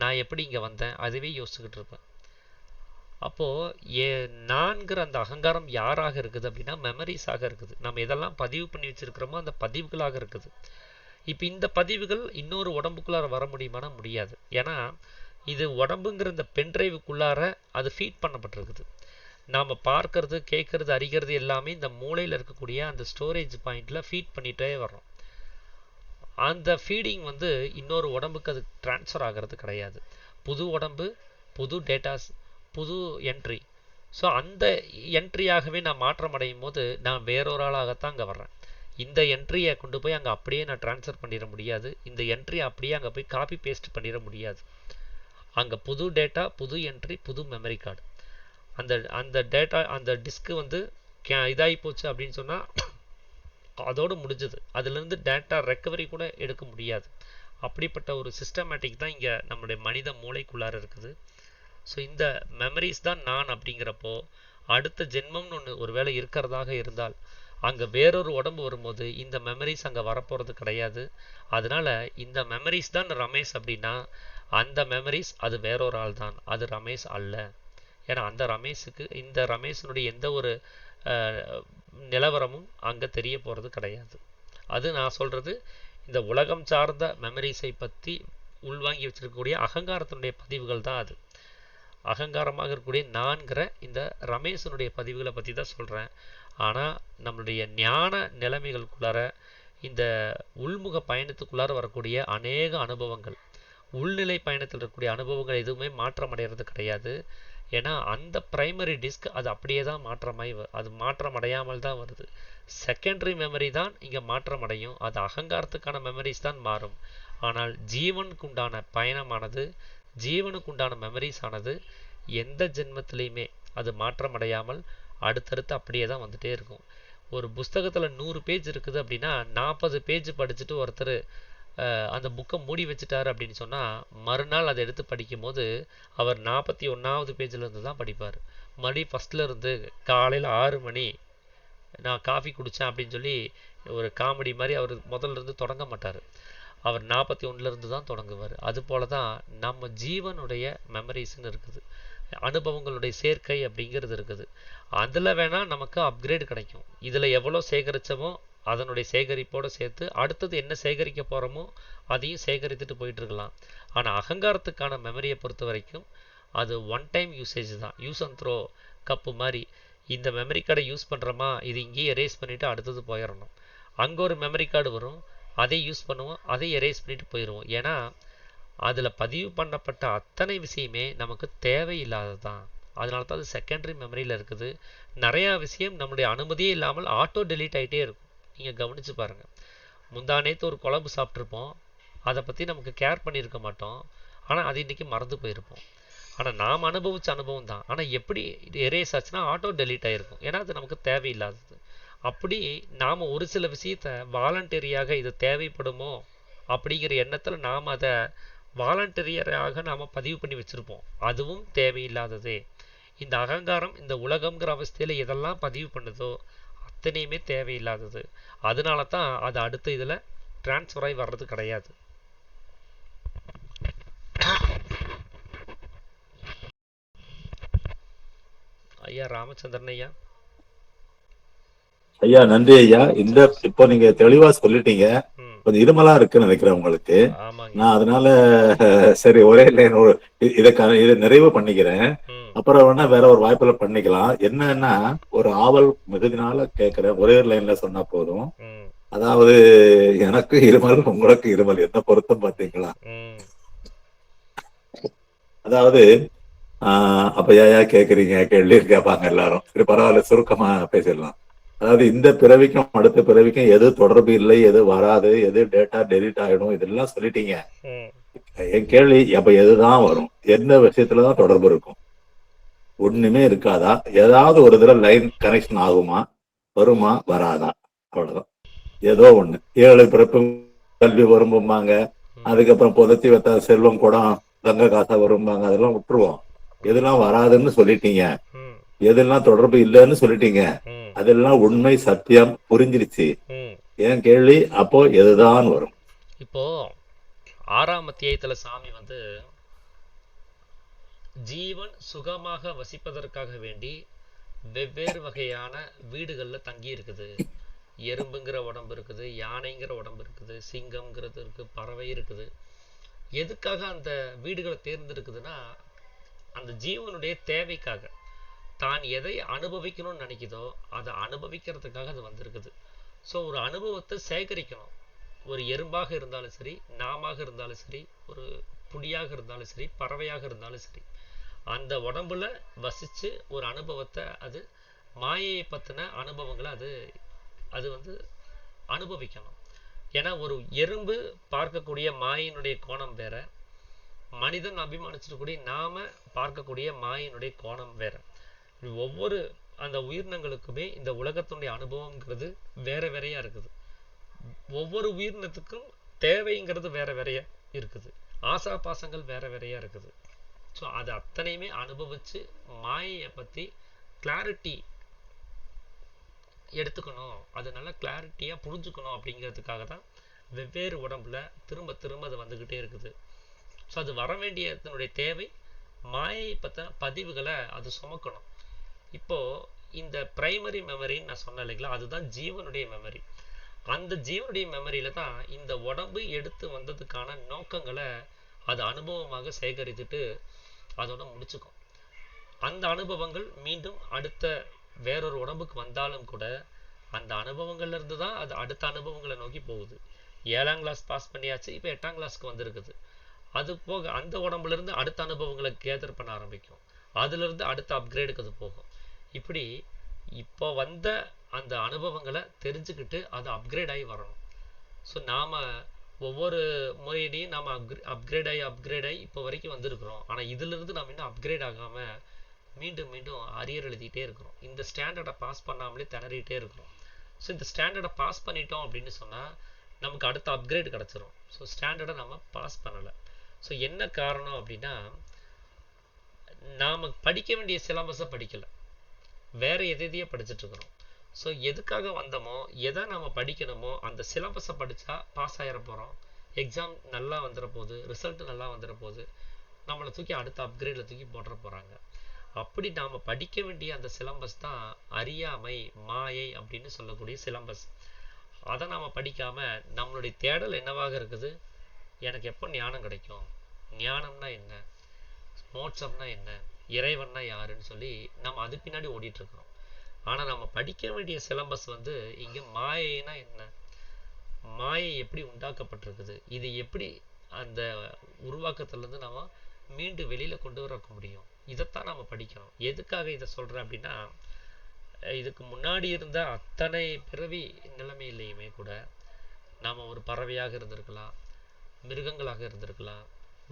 நான் எப்படி இங்கே வந்தேன், அதுவே யோசிச்சுக்கிட்டு இருப்பேன். அப்போது நான்கிற அந்த அகங்காரம் யாராக இருக்குது அப்படின்னா மெமரிஸாக இருக்குது. நம்ம எதெல்லாம் பதிவு பண்ணி வச்சுருக்கிறோமோ அந்த பதிவுகளாக இருக்குது. இப்போ இந்த பதிவுகள் இன்னொரு உடம்புக்குள்ளார வர முடியுமானா முடியாது. ஏன்னா இது உடம்புங்கிற இந்த பென்ட்ரைவுக்குள்ளார அது ஃபீட் பண்ணப்பட்டிருக்குது. நாம் பார்க்கறது, கேட்கறது, அறிகிறது எல்லாமே இந்த மூளையில் இருக்கக்கூடிய அந்த ஸ்டோரேஜ் பாயிண்டில் ஃபீட் பண்ணிகிட்டே வர்றோம். அந்த ஃபீடிங் இன்னொரு உடம்புக்கு அது ட்ரான்ஸ்ஃபர் ஆகிறது கிடையாது. புது உடம்பு, புது டேட்டாஸ், புது என்ட்ரி. ஸோ அந்த என்ட்ரியாகவே நான் மாற்றம் அடையும் போது நான் வேறொரு ஆளாகத்தான் அங்கே வர்றேன். இந்த என்ட்ரியை கொண்டு போய் அங்கே அப்படியே நான் ட்ரான்ஸ்ஃபர் பண்ணிட முடியாது. இந்த என்ட்ரி அப்படியே அங்கே போய் காப்பி பேஸ்ட் பண்ணிட முடியாது. அங்கே புது டேட்டா, புது என்ட்ரி, புது மெமரி கார்டு. அந்த டேட்டா, அந்த டிஸ்க்கு இதாகி போச்சு அப்படின்னு சொன்னால் அதோடு முடிஞ்சது. அதுலேருந்து டேட்டா ரெக்கவரி கூட எடுக்க முடியாது. அப்படிப்பட்ட ஒரு சிஸ்டமேட்டிக் தான் இங்கே நம்மளுடைய மனித மூளைக்குள்ளார இருக்குது. ஸோ இந்த மெமரிஸ் தான் நான் அப்படிங்கிறப்போ அடுத்த ஜென்மம்னு ஒன்று ஒரு வேளை இருக்கிறதாக இருந்தால் அங்கே வேறொரு உடம்பு வரும்போது இந்த மெமரிஸ் அங்கே வரப்போகிறது கிடையாது. அதனால் இந்த மெமரிஸ் தான் ரமேஷ் அப்படின்னா அந்த மெமரிஸ் அது வேறொரு ஆள் தான், அது ரமேஷ் அல்ல. ஏன்னா அந்த ரமேஷுக்கு இந்த ரமேஷனுடைய எந்த ஒரு நிலவரமும் அங்கே தெரிய போகிறது கிடையாது. அது நான் சொல்கிறது இந்த உலகம் சார்ந்த மெமரிஸை பற்றி உள்வாங்கி வச்சிருக்கக்கூடிய அகங்காரத்தினுடைய பதிவுகள் தான். அது அகங்காரமாக இருக்கக்கூடிய நான்கிற இந்த ரமேஷனுடைய பதிவுகளை பற்றி தான் சொல்கிறேன். ஆனால் நம்மளுடைய ஞான நிலைமைகளுக்குள்ளார இந்த உள்முக பயணத்துக்குள்ளார வரக்கூடிய அநேக அனுபவங்கள், உள்நிலை பயணத்தில் இருக்கக்கூடிய அனுபவங்கள் எதுவுமே மாற்றம் அடைகிறது கிடையாது. ஏன்னா அந்த பிரைமரி டிஸ்க் அது அப்படியே தான் மாற்றமாகி அது மாற்றம் அடையாமல் தான் வருது. செகண்டரி மெமரி தான் இங்கே மாற்றம் அடையும். அது அகங்காரத்துக்கான மெமரிஸ் தான் மாறும். ஆனால் ஜீவனுக்கு உண்டான பயணமானது, ஜீவனுக்கு உண்டான மெமரிஸ் ஆனது எந்த ஜென்மத்திலையுமே அது மாற்றம் அடையாமல் அடுத்தடுத்து அப்படியே தான் வந்துட்டே இருக்கும். ஒரு புஸ்தகத்தில் 100 பேஜ் இருக்குது அப்படின்னா 40 பேஜ் படிச்சுட்டு ஒருத்தர் அந்த புக்கை மூடி வச்சுட்டார் அப்படின்னு சொன்னால் மறுநாள் அதை எடுத்து படிக்கும் போது அவர் 41வது பேஜிலேருந்து தான் படிப்பார். மறுபடி ஃபஸ்ட்லேருந்து காலையில் 6 மணி நான் காஃபி குடித்தேன் அப்படின்னு சொல்லி ஒரு காமெடி மாதிரி அவர் முதல்லேருந்து தொடங்க மாட்டார். அவர் 41லேருந்து தான் தொடங்குவார். அதுபோல தான் நம்ம ஜீவனுடைய மெமரிஸ்ன்னு இருக்குது, அனுபவங்களுடைய சேர்க்கை அப்படிங்கிறது இருக்குது. அதில் வேணால் நமக்கு அப்கிரேடு கிடைக்கும். இதில் எவ்வளோ சேகரித்தமோ அதனுடைய சேகரிப்போடு சேர்த்து அடுத்தது என்ன சேகரிக்க போகிறோமோ அதையும் சேகரித்துட்டு போயிட்டுருக்கலாம். ஆனால் அகங்காரத்துக்கான மெமரியை பொறுத்த வரைக்கும் அது ஒன் டைம் யூசேஜ் தான். யூஸ் அண்ட் த்ரோ கப்பு மாதிரி. இந்த மெமரி கார்டை யூஸ் பண்ணுறோமா, இது இங்கேயே எரேஸ் பண்ணிவிட்டு அடுத்தது போயிடணும். அங்கே ஒரு மெமரி கார்டு வரும், அதை யூஸ் பண்ணுவோம், அதை எரேஸ் பண்ணிவிட்டு போயிடுவோம். ஏன்னா அதில் பதிவு பண்ணப்பட்ட அத்தனை விஷயமே நமக்கு தேவையில்லாதது தான். அதனால தான் அது செகண்டரி மெமரியில் இருக்குது. நிறையா விஷயம் நம்முடைய அனுமதியே இல்லாமல் ஆட்டோ டெலீட் ஆகிட்டே இருக்கும். நீங்கள் கவனித்து பாருங்கள். முந்தானேத்து ஒரு குழம்பு சாப்பிட்ருப்போம், அதை பற்றி நமக்கு கேர் பண்ணியிருக்க மாட்டோம். ஆனால் அது இன்றைக்கி மறந்து போயிருப்போம். ஆனால் நாம் அனுபவித்த அனுபவம் தான். ஆனால் எப்படி எரேஸ் ஆச்சுன்னா ஆட்டோ டெலீட் ஆகிருக்கும். ஏன்னா அது நமக்கு தேவையில்லாதது. அப்படி நாம் ஒரு சில விஷயத்தை வாலண்டரியாக இது தேவைப்படுமோ அப்படிங்கிற எண்ணத்தில் நாம் அதை வாலண்டரியராக நாம் பதிவு பண்ணி வச்சுருப்போம். அதுவும் தேவையில்லாததே. இந்த அகங்காரம் இந்த உலகம்ங்கிற அவஸ்தையில் எதெல்லாம் பதிவு பண்ணுதோ அத்தனையுமே தேவையில்லாதது. அதனால தான் அது அடுத்த இதில் டிரான்ஸ்ஃபர் ஆகி வர்றது கிடையாது. ஐயா ராமச்சந்திரன் ஐயா. ஐயா நன்றி ஐயா. இந்த இப்போ நீங்க தெளிவா சொல்லிட்டீங்க. கொஞ்சம் இருமலா இருக்குன்னு நினைக்கிறேன் உங்களுக்கு. நான் அதனால சரி ஒரே லைன் இதை நிறைவு பண்ணிக்கிறேன். அப்புறம் வேணா வேற ஒரு வாய்ப்புல பண்ணிக்கலாம். என்னன்னா ஒரு ஆவல் மிகுதினால கேட்கிறேன், ஒரே லைன்ல சொன்னா போதும். அதாவது எனக்கு இருமல், உங்களுக்கு இருமல், என்ன பொருத்தம் பாத்தீங்களா? அதாவது அப்ப ஏயா கேக்குறீங்க கேள்வி கேட்பாங்க எல்லாரும். சரி பரவாயில்ல, சுருக்கமா பேசிடலாம். அதாவது இந்த பிறவிக்கும் அடுத்த பிறவிக்கும் எது தொடர்பு இல்லை, எது வராது, எது டேட்டா டெலிட் ஆயிடும், இதெல்லாம் சொல்லிட்டீங்க. என் கேள்வி அப்ப எதுதான் வரும், எந்த விஷயத்துலதான் தொடர்பு இருக்கும்? ஒண்ணுமே இருக்காதா? ஏதாவது ஒரு தடவை லைன் கனெக்ஷன் ஆகுமா, வருமா, வராதா? அவ்வளவுதான். ஏதோ ஒண்ணு 7 பிறப்பு கல்வி வரும்பாங்க, அதுக்கப்புறம் புதைச்சி வைத்த செல்வம் கூட தங்க காசா வரும்பாங்க. அதெல்லாம் விட்டுருவோம். எதெல்லாம் வராதுன்னு சொல்லிட்டீங்க, எதெல்லாம் தொடர்பு இல்லைன்னு சொல்லிட்டீங்க. அதே அதெல்லாம் உண்மை சத்தியம் புரிஞ்சிருச்சு. ம் என் கேள்வி அப்போ எதுதான் வரும்? இப்போ 6ஆம் அத்தியாயத்துல சாமி வந்து ஜீவன் சுகமாக வசிப்பதற்காக வேண்டி வெவ்வேறு வகையான வீடுகளில் தங்கி இருக்குது. எறும்புங்கிற உடம்பு இருக்குது, யானைங்கிற உடம்பு இருக்குது, சிங்கம்ங்கிறது இருக்குது, பறவை இருக்குது. எதுக்காக அந்த வீடுகளை தேர்ந்தெடுக்குதுன்னா, அந்த ஜீவனுடைய தேவைக்காக. தான் எதை அனுபவிக்கணும்னு நினைக்குதோ அதை அனுபவிக்கிறதுக்காக அது வந்திருக்குது. ஸோ ஒரு அனுபவத்தை சேகரிக்கணும். ஒரு எறும்பாக இருந்தாலும் சரி, நாமாக இருந்தாலும் சரி, ஒரு புலியாக இருந்தாலும் சரி, பறவையாக இருந்தாலும் சரி, அந்த உடம்புல வசித்து ஒரு அனுபவத்தை, அது மாயையை பற்றின அனுபவங்களை அது அது வந்து அனுபவிக்கணும். ஏன்னா ஒரு எறும்பு பார்க்கக்கூடிய மாயினுடைய கோணம் வேற, மனிதன் அபிமானிச்சிடக்கூடிய நாம பார்க்கக்கூடிய மாயினுடைய கோணம் வேற. ஒவ்வொரு அந்த உயிரினங்களுக்குமே இந்த உலகத்தினுடைய அனுபவங்கிறது வேற வேறையா இருக்குது. ஒவ்வொரு உயிரினத்துக்கும் தேவைங்கிறது வேற வேறையா இருக்குது. ஆசா பாசங்கள் வேற வேறையா இருக்குது. ஸோ அது அத்தனையுமே அனுபவிச்சு மாயையை பற்றி கிளாரிட்டி எடுத்துக்கணும், அது நல்லா கிளாரிட்டியாக புரிஞ்சுக்கணும் அப்படிங்கிறதுக்காக தான் வெவ்வேறு உடம்புல திரும்ப திரும்ப அது வந்துக்கிட்டே இருக்குது. ஸோ அது வர வேண்டியதனுடைய தேவை மாயை பற்றின பதிவுகளை அது சுமக்கணும். இப்போது இந்த பிரைமரி மெமரின்னு நான் சொன்னேன் இல்லைங்களா, அதுதான் ஜீவனுடைய மெமரி. அந்த ஜீவனுடைய மெமரியில் தான் இந்த உடம்பு எடுத்து வந்ததுக்கான நோக்கங்களை அது அனுபவமாக சேகரித்துட்டு அதோட முடிச்சுக்கும். அந்த அனுபவங்கள் மீண்டும் அடுத்த வேறொரு உடம்புக்கு வந்தாலும் கூட அந்த அனுபவங்கள்ல இருந்து தான் அது அடுத்த அனுபவங்களை நோக்கி போகுது. 7ஆம் கிளாஸ் பாஸ் பண்ணியாச்சு, இப்போ 8ஆம் கிளாஸ்க்கு வந்திருக்குது. அது போக அந்த உடம்புல இருந்து அடுத்த அனுபவங்களை கேதர் பண்ண ஆரம்பிக்கும். அதுல இருந்து அடுத்த அப்கிரேடுக்கு அது போகும். இப்படி இப்போ வந்த அந்த அனுபவங்களை தெரிஞ்சுக்கிட்டு அது அப்கிரேட் ஆகி வரணும். ஸோ நாம ஒவ்வொரு முறையிலையும் நாம் அப்கிரேட் ஆகி இப்போ வரைக்கும் வந்திருக்கிறோம். ஆனால் இதிலிருந்து நாம் இன்னும் அப்கிரேட் ஆகாமல் மீண்டும் மீண்டும் அரியர் எழுதிட்டே இருக்கிறோம். இந்த ஸ்டாண்டர்டை பாஸ் பண்ணாமலே திணறிட்டே இருக்கிறோம். ஸோ இந்த ஸ்டாண்டர்டை பாஸ் பண்ணிட்டோம் அப்படின்னு சொன்னால் நமக்கு அடுத்த அப்கிரேட் கிடச்சிரும். ஸோ ஸ்டாண்டர்டை நம்ம பாஸ் பண்ணலை. ஸோ என்ன காரணம் அப்படின்னா, நாம் படிக்க வேண்டிய சிலபஸை படிக்கலை, வேற எதையோ படிச்சுட்டு இருக்கிறோம். ஸோ எதுக்காக வந்தோமோ, எதை நம்ம படிக்கணுமோ அந்த சிலபஸை படித்தா பாஸ் ஆகிட போகிறோம். எக்ஸாம் நல்லா வந்துட போகுது, ரிசல்ட் நல்லா வந்துட போகுது, நம்மளை தூக்கி அடுத்த அப்கிரேடில் தூக்கி போட்டுற போகிறாங்க. அப்படி நாம் படிக்க வேண்டிய அந்த சிலபஸ் தான் அறியாமை, மாயை அப்படின்னு சொல்லக்கூடிய சிலபஸ். அதை நாம் படிக்காமல் நம்மளுடைய தேடல் என்னவாக இருக்குது, எனக்கு எப்போ ஞானம் கிடைக்கும், ஞானம்னா என்ன, மோட்சம்னா என்ன, இறைவன்னா யாருன்னு சொல்லி நம்ம அது பின்னாடி ஓடிட்டுருக்கிறோம். ஆனால் நம்ம படிக்க வேண்டிய சிலபஸ் வந்து இங்கே மாயைனா என்ன, மாயை எப்படி உண்டாக்கப்பட்டிருக்குது, இது எப்படி அந்த உருவாக்கத்துலேருந்து நம்ம மீண்டும் வெளியில் கொண்டு வர முடியும், இதைத்தான் நம்ம படிக்கணும். எதுக்காக இதை சொல்கிறேன் அப்படின்னா, இதுக்கு முன்னாடி இருந்த அத்தனை பிறவி நிலைமையிலையுமே கூட நாம் ஒரு பறவையாக இருந்திருக்கலாம், மிருகங்களாக இருந்திருக்கலாம்,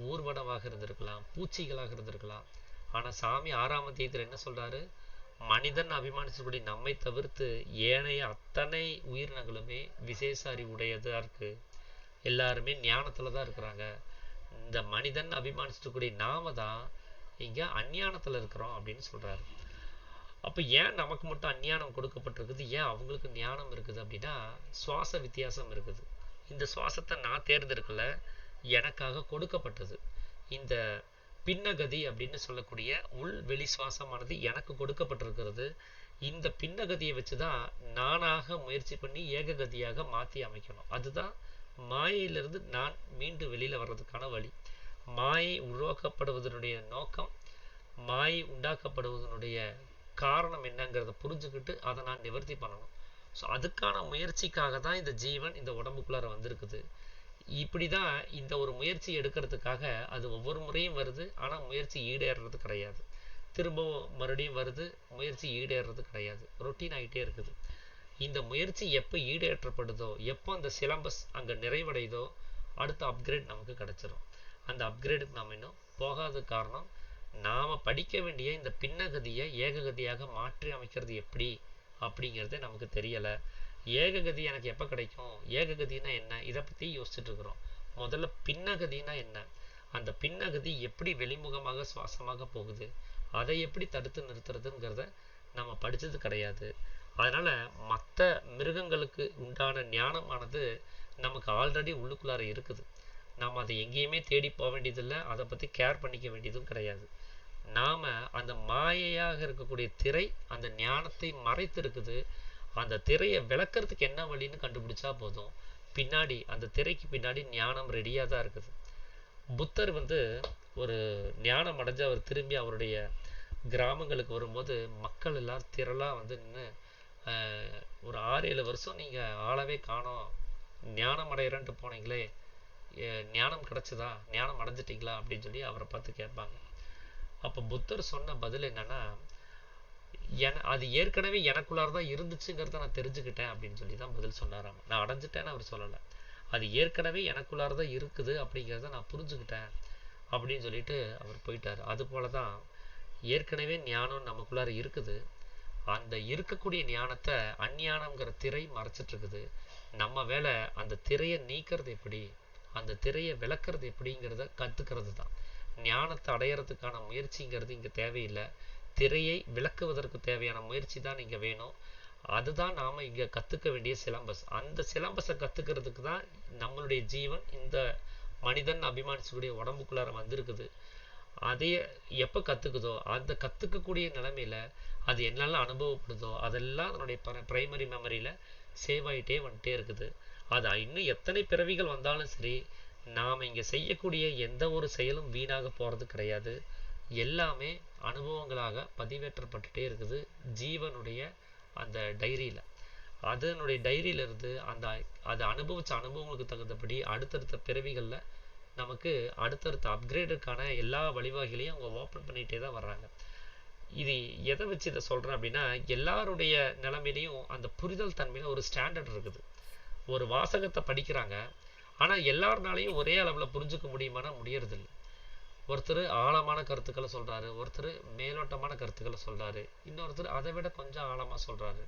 ஊர்வனமாக இருந்திருக்கலாம், பூச்சிகளாக இருந்திருக்கலாம். ஆனால் சாமி 6ஆம் அத்தியாயத்தில் என்ன சொல்கிறாரு, மனிதன் அபிமானிச்சபடி நம்மை தவிர்த்து ஏனைய அத்தனை உயிரினங்களுமே விசேஷ அறிவுடையதாக இருக்குது, எல்லாருமே ஞானத்தில் தான் இருக்கிறாங்க. இந்த மனிதன் அபிமானிச்சக்கூடிய நாம தான் இங்கே அஞ்ஞானத்தில் இருக்கிறோம் அப்படின்னு சொல்கிறாரு. அப்போ ஏன் நமக்கு மட்டும் அஞ்ஞானம் கொடுக்கப்பட்டிருக்குது, ஏன் அவங்களுக்கு ஞானம் இருக்குது அப்படின்னா, சுவாச வித்தியாசம் இருக்குது. இந்த சுவாசத்தை நான் தேர்ந்தெடுக்கல, எனக்காக கொடுக்கப்பட்டது. இந்த பின்னகதி அப்படின்னு சொல்லக்கூடிய உள் வெளி சுவாசமானது எனக்கு கொடுக்கப்பட்டிருக்கிறது. இந்த பின்னகதியை வச்சு தான் நானாக முயற்சி பண்ணி ஏககதியாக மாற்றி அமைக்கணும். அதுதான் மாயையிலிருந்து நான் மீண்டும் வெளியில் வர்றதுக்கான வழி. மாயை உருவாக்கப்படுவதனுடைய நோக்கம், மாயை உண்டாக்கப்படுவதனுடைய காரணம் என்னங்கிறத புரிஞ்சுக்கிட்டு அதை நான் நிவர்த்தி பண்ணணும். ஸோ அதுக்கான முயற்சிக்காக தான் இந்த ஜீவன் இந்த உடம்புக்குள்ளார வந்திருக்குது. இப்படி தான் இந்த ஒரு முயற்சி எடுக்கிறதுக்காக அது ஒவ்வொரு முறையும் வருது. ஆனால் முயற்சி ஈடேறது கிடையாது, திரும்பவும் மறுபடியும் வருது, முயற்சி ஈடேறது கிடையாது, ரொட்டீன் ஆகிட்டே இருக்குது. இந்த முயற்சி எப்போ ஈடேற்றப்படுதோ, எப்போ அந்த சிலபஸ் அங்கே நிறைவடைதோ, அடுத்த அப்கிரேட் நமக்கு கிடைச்சிரும். அந்த அப்கிரேடுக்கு நாம் இன்னும் போகாத காரணம், நாம் படிக்க வேண்டிய இந்த பின்னகதியை ஏககதியாக மாற்றி அமைக்கிறது எப்படி அப்படிங்கிறதே நமக்கு தெரியலை. ஏககதி எனக்கு எப்போ கிடைக்கும், ஏககதினா என்ன, இதை பற்றி யோசிச்சுட்டு இருக்கிறோம். முதல்ல பின்னகதினா என்ன, அந்த பின்னகதி எப்படி வெளிமுகமாக சுவாசமாக போகுது, அதை எப்படி தடுத்து நிறுத்துறதுங்கிறத நம்ம படித்தது கிடையாது. அதனால் மற்ற மிருகங்களுக்கு உண்டான ஞானமானது நமக்கு ஆல்ரெடி உள்ளுக்குள்ளார இருக்குது. நாம் அதை எங்கேயுமே தேடி போக வேண்டியதில்லை, அதை பற்றி கேர் பண்ணிக்க வேண்டியதும் கிடையாது. நாம் அந்த மாயையாக இருக்கக்கூடிய திரை அந்த ஞானத்தை மறைத்து இருக்குது. அந்த திரையை விளக்கிறதுக்கு என்ன வழின்னு கண்டுபிடிச்சா போதும், பின்னாடி அந்த திரைக்கு பின்னாடி ஞானம் ரெடியாக தான் இருக்குது. புத்தர் ஒரு ஞானம் அடைஞ்சு அவர் திரும்பி அவருடைய கிராமங்களுக்கு வரும்போது மக்கள் எல்லாம் திரளாக நின்று ஒரு 6-7 வருஷம் நீங்கள் ஆளவே காணோம், ஞானம் அடையிறன்ட்டு போனீங்களே, ஞானம் கிடச்சிதா, ஞானம் அடைஞ்சிட்டிங்களா அப்படின்னு சொல்லி அவரை பார்த்து கேட்பாங்க. அப்போ புத்தர் சொன்ன பதில் என்னன்னா, அது ஏற்கனவே எனக்குள்ளார தான் இருந்துச்சுங்கிறத நான் தெரிஞ்சுக்கிட்டேன் அப்படின்னு சொல்லி தான் பதில் சொன்னாராம். நான் அடைஞ்சிட்டேன்னு அவர் சொல்லலை, அது ஏற்கனவே எனக்குள்ளார தான் இருக்குது அப்படிங்கிறத நான் புரிஞ்சுக்கிட்டேன் அப்படின்னு சொல்லிட்டு அவர் போயிட்டார். அதுபோல தான் ஏற்கனவே ஞானம் நமக்குள்ளார இருக்குது. அந்த இருக்கக்கூடிய ஞானத்தை அஞ்ஞானம்ங்கிற திரை மறைச்சிட்டு இருக்குது. நம்ம வேலை அந்த திரையை நீக்கிறது எப்படி, அந்த திரையை விளக்குறது எப்படிங்கிறத கற்றுக்கிறது தான். ஞானத்தை அடையிறதுக்கான முயற்சிங்கிறது இங்கே தேவையில்லை, திரையை விளக்குவதற்கு தேவையான முயற்சி தான் இங்கே வேணும். அதுதான் நாம் இங்கே கற்றுக்க வேண்டிய சிலம்பஸ். அந்த சிலம்பஸை கற்றுக்கிறதுக்கு தான் நம்மளுடைய ஜீவன் இந்த மனிதன் அபிமானிச்சக்கூடிய உடம்புக்குள்ளார வந்திருக்குது. அதையே எப்போ கற்றுக்குதோ அந்த கற்றுக்கக்கூடிய நிலைமையில் அது என்னெல்லாம் அனுபவப்படுதோ அதெல்லாம் அதனுடைய பிரைமரி மெமரியில் சேவ் ஆகிட்டே வந்துட்டே இருக்குது. அது இன்னும் எத்தனை பிறவிகள் வந்தாலும் சரி, நாம் இங்கே செய்யக்கூடிய எந்த ஒரு செயலும் வீணாக போகிறது கிடையாது. எல்லாமே அனுபவங்களாக பதிவேற்றப்பட்டுட்டே இருக்குது ஜீவனுடைய அந்த டைரியில். அதனுடைய டைரியிலிருந்து அது அனுபவித்த அனுபவங்களுக்கு தகுந்தபடி அடுத்தடுத்த பிறவிகளில் நமக்கு அடுத்தடுத்த அப்கிரேடுக்கான எல்லா வழிவகைகளையும் அவங்க ஓப்பன் பண்ணிகிட்டே தான் வர்றாங்க. இது எதை வச்சு இதை சொல்கிறேன் அப்படின்னா, எல்லாருடைய நிலைமையிலையும் அந்த புரிதல் தன்மையில் ஒரு ஸ்டாண்டர்ட் இருக்குது. ஒரு வாசகத்தை படிக்கிறாங்க, ஆனால் எல்லாருனாலையும் ஒரே அளவில் புரிஞ்சுக்க முடியுமானா முடியறதில்லை. ஒருத்தர் ஆழமான கருத்துக்களை சொல்கிறாரு, ஒருத்தர் மேலோட்டமான கருத்துக்களை சொல்கிறாரு, இன்னொருத்தர் அதை விட கொஞ்சம் ஆழமாக சொல்கிறாரு.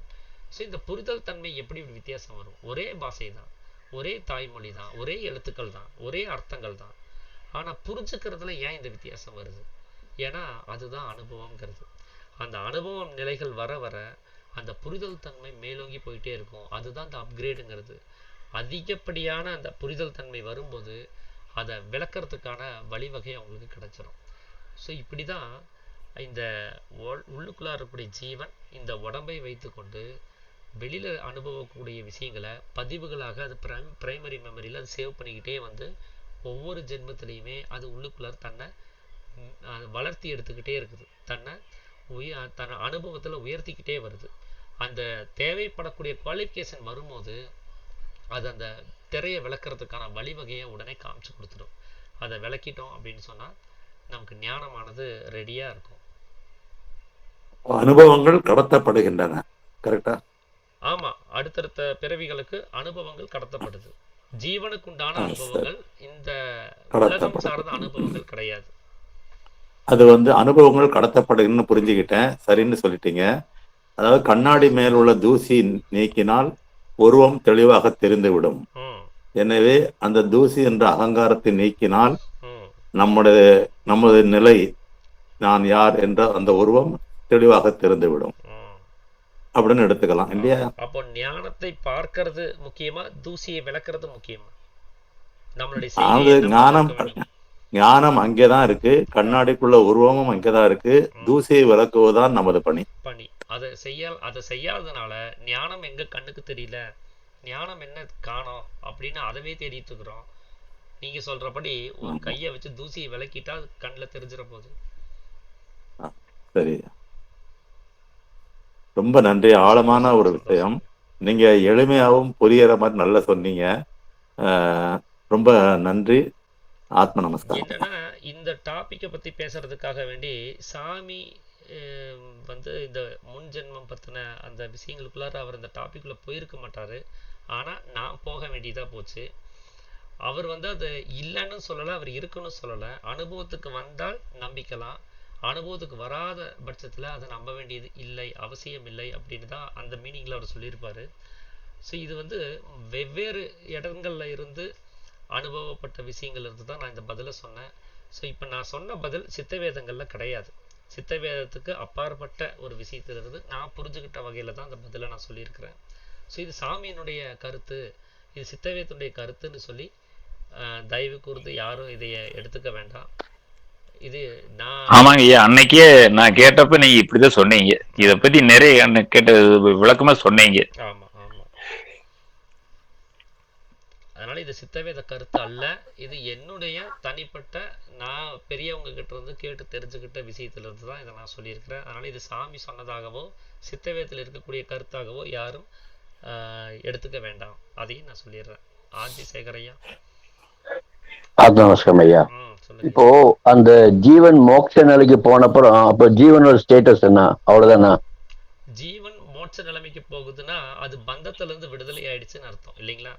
ஸோ இந்த புரிதல் தன்மை எப்படி ஒரு வித்தியாசம் வரும்? ஒரே பாஷை தான், ஒரே தாய்மொழி தான், ஒரே எழுத்துக்கள் தான், ஒரே அர்த்தங்கள் தான். ஆனால் புரிஞ்சுக்கிறதுல ஏன் இந்த வித்தியாசம் வருது? ஏன்னா அதுதான் அனுபவங்கிறது. அந்த அனுபவம் நிலைகள் வர வர அந்த புரிதல் தன்மை மேலோங்கி போயிட்டே இருக்கும். அதுதான் அந்த அப்கிரேடுங்கிறது. அதிகப்படியான அந்த புரிதல் தன்மை வரும்போது அதை விளக்கிறதுக்கான வழிவகை அவங்களுக்கு கிடைச்சிரும். ஸோ இப்படி தான் இந்த உள்ளுக்குள்ளார இருக்கக்கூடிய ஜீவன் இந்த உடம்பை வைத்து கொண்டு வெளியில் அனுபவக்கூடிய விஷயங்களை பதிவுகளாக அது பிரைமரி மெமரியில் அது சேவ் பண்ணிக்கிட்டே ஒவ்வொரு ஜென்மத்திலையுமே அது உள்ளுக்குள்ளார தன்னை வளர்த்தி எடுத்துக்கிட்டே இருக்குது. தன்னை அனுபவத்தில் உயர்த்திக்கிட்டே வருது. அந்த தேவைப்படக்கூடிய குவாலிஃபிகேஷன் வரும்போது அது அந்த திரையை விளக்கிறதுக்கான வழிவகையை உடனே காமிச்சு கொடுத்துடும். அதை விளக்கிட்டோம் அப்படின்னு சொன்னால் நமக்கு ஞானமானது ரெடியாக இருக்கும். அனுபவங்கள் கடத்தப்படுகின்றன, கரெக்டா? ஆமாம், அடுத்தடுத்த பிறவிகளுக்கு அனுபவங்கள் கடத்தப்படுது. ஜீவனுக்குண்டான அனுபவங்கள் இந்த உலகம் சார்ந்த அனுபவங்கள் கிடையாது. அது அனுபவங்கள் கடத்தப்படுதுன்னு புரிஞ்சுக்கிட்டேன், சரின்னு சொல்லிட்டீங்க. அதாவது கண்ணாடி மேல் உள்ள தூசி நீக்கினால் உருவம் தெளிவாக தெரிந்துவிடும். எனவே அந்த தூசி என்ற அகங்காரத்தை நீக்கினால் நமது நிலை, நான் யார் என்ற அந்த உருவம் தெளிவாக தெரிந்துவிடும் அப்படின்னு எடுத்துக்கலாம் இல்லையா? அப்போ ஞானத்தை பார்க்கிறது முக்கியமா, தூசியை விளக்குறது முக்கியமா? நம்மளுடைய ஞானம் அங்கேதான் இருக்கு, கண்ணாடிக்குள்ள உருவமும் அங்கேதான் இருக்கு. தூசியை விளக்குவதுதான் நமது பணி. அதை செய்யாததுனால ஞானம் எங்க கண்ணுக்கு தெரியல, ஞானம் என்ன காணோம் அப்படின்னு அதவே தேடிட்டு இருக்கிறோம். நீங்க சொல்றபடி ஒரு கையை வச்சு தூசியை விளக்கிட்டா கண்ணில் தெரிஞ்சிட போகுது. சரி, ரொம்ப நன்றி. ஆழமான ஒரு விஷயம். நீங்க எளிமையாகவும் புரியற மாதிரி நல்லா சொன்னீங்க. ரொம்ப நன்றி. ஆத்ம நமஸ்காரம். என்னன்னா இந்த டாபிக்கை பத்தி பேசுறதுக்காக வேண்டி சாமி இந்த முன் ஜென்மம் பத்தின அந்த விஷயங்களுக்குள்ளார அவர் இந்த டாபிக்ல போயிருக்க மாட்டாரு. ஆனா நான் போக வேண்டியதா போச்சு. அவர் அது இல்லைன்னு சொல்லலை, அவர் இருக்குன்னு சொல்லலை. அனுபவத்துக்கு வந்தால் நம்பிக்கலாம், அனுபவத்துக்கு வராத பட்சத்தில் அதை நம்ப வேண்டியது இல்லை, அவசியம் இல்லை அப்படின்னு தான் அந்த மீனிங்கில் அவர் சொல்லியிருப்பார். ஸோ இது வெவ்வேறு இடங்கள்ல இருந்து அனுபவப்பட்ட விஷயங்கள் இருந்து தான் நான் இந்த பதிலை சொன்னேன். ஸோ இப்போ நான் சொன்ன பதில் சித்த வேதங்களில் கிடையாது. சித்தவேதத்துக்கு அப்பாற்பட்ட ஒரு விஷயத்திலிருந்து நான் புரிஞ்சுக்கிட்ட வகையில் தான் அந்த பதிலை நான் சொல்லியிருக்கிறேன். ஸோ இது சாமியினுடைய கருத்து, இது சித்தவேதத்துடைய கருத்துன்னு சொல்லி தயவு கூர்ந்து யாரும் இதைய எடுத்துக்க வேண்டாம். இது நான் ஆமாங்க ஐயா, அன்னைக்கே நான் கேட்டப்ப நீங்க இப்படிதான் சொன்னீங்க. இத பத்தி நிறைய கேட்ட விளக்கமா சொன்னீங்க. ஆமா ஆமா. அதனால இது சித்தவேத கருத்து அல்ல, இது என்னுடைய தனிப்பட்ட நான் பெரியவங்க கிட்ட இருந்து கேட்டு தெரிஞ்சுக்கிட்ட விஷயத்துல இருந்து தான் இதை நான் சொல்லியிருக்கிறேன். அதனால இது சாமி சொன்னதாகவோ சித்தவேதத்தில் இருக்கக்கூடிய கருத்தாகவோ யாரும் எடுத்துக்க வேண்டாம், அதையும் நான் சொல்லிடுறேன். ஆதி சேகரையா. நமஸ்காரம் ஐயா. சொல்லுங்க. இப்போ அந்த ஜீவன் மோட்ச நிலைக்கு போனப்புறம் அப்ப ஜீவனோட ஸ்டேட்டஸ் என்ன? அவ்வளவுதானா? ஜீவன் மோட்ச நிலைமைக்கு போகுதுன்னா அது பந்தத்துல இருந்து விடுதலை ஆயிடுச்சுன்னு அர்த்தம் இல்லைங்களா?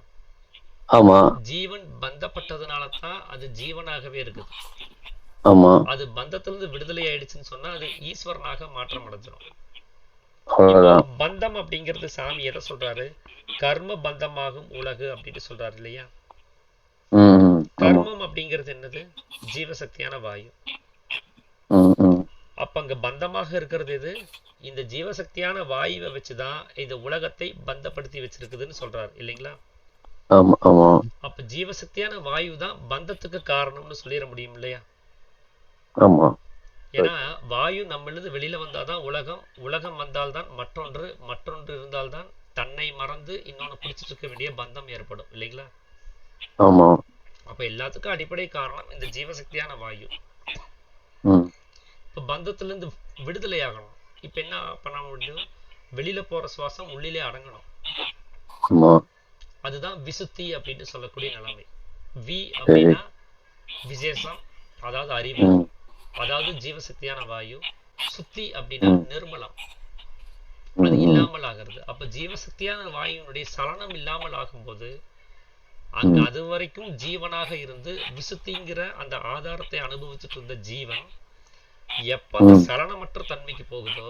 ஆமா. ஜீவன் பந்தப்பட்டதுனால தான் அது ஜீவனாகவே இருக்குது. ஆமா. அது பந்தத்திலிருந்து விடுதலை ஆயிடுச்சுன்னு சொன்னா அது ஈஸ்வரனாக மாற்றம் அடைஞ்சிடும். அவ்வளவுதான். பந்தம் அப்படிங்கிறது சாமி எதை சொல்றாரு? கர்ம பந்தமாகும் உலகு அப்படின்னு சொல்றாரு இல்லையா? கர்மம் அப்படிங்கிறது என்னது? ஜீவசக்தியான வாயு. அப்ப அங்க பந்தமாக இருக்கிறது எது? இந்த ஜீவசக்தியான வாயுவை வச்சுதான் இந்த உலகத்தை பந்தப்படுத்தி வச்சிருக்குதுன்னு சொல்றாரு இல்லைங்களா? அப்ப ஜீவசக்தியான வாயு தான் பந்தத்துக்கு காரணம்னு சொல்லிட முடியும் இல்லையா? ஏன்னா வாயு நம்மளிருந்து வெளியில வந்தாதான் உலகம், உலகம் வந்தால்தான் மற்றொன்று, மற்றொன்று இருந்தால்தான் தன்னை மறந்து இன்னொன்னு பிடிச்சிட்டு இருக்க வேண்டிய பந்தம் ஏற்படும் இல்லைங்களா? அப்ப எல்லாத்துக்கும் அடிப்படை காரணம் இந்த ஜீவசக்தியான வாயு. இப்ப பந்தத்துல இருந்து விடுதலை ஆகணும். இப்ப என்ன பண்ண முடியும்? வெளியில போற சுவாசம் உள்ளிலே அடங்கணும். அதுதான் விசுத்தி அப்படின்னு சொல்லக்கூடிய நிலைமை. வி அப்படின்னா விசேஷம், அதாவது அறிவு, அதாவது ஜீவசக்தியான வாயு. சுத்தி அப்படின்னா நிர்மலம், அது இல்லாமல் ஆகிறது. அப்ப ஜீவசக்தியான வாயுனுடைய சலனம் இல்லாமல் ஆகும்போது அங்க அது வரைக்கும் ஜீவனாக இருந்து விசுத்திங்கிற அந்த ஆதாரத்தை அனுபவிச்சுட்டு இருந்த ஜீவன் எப்ப அந்த சலனமற்ற தன்மைக்கு போகுதோ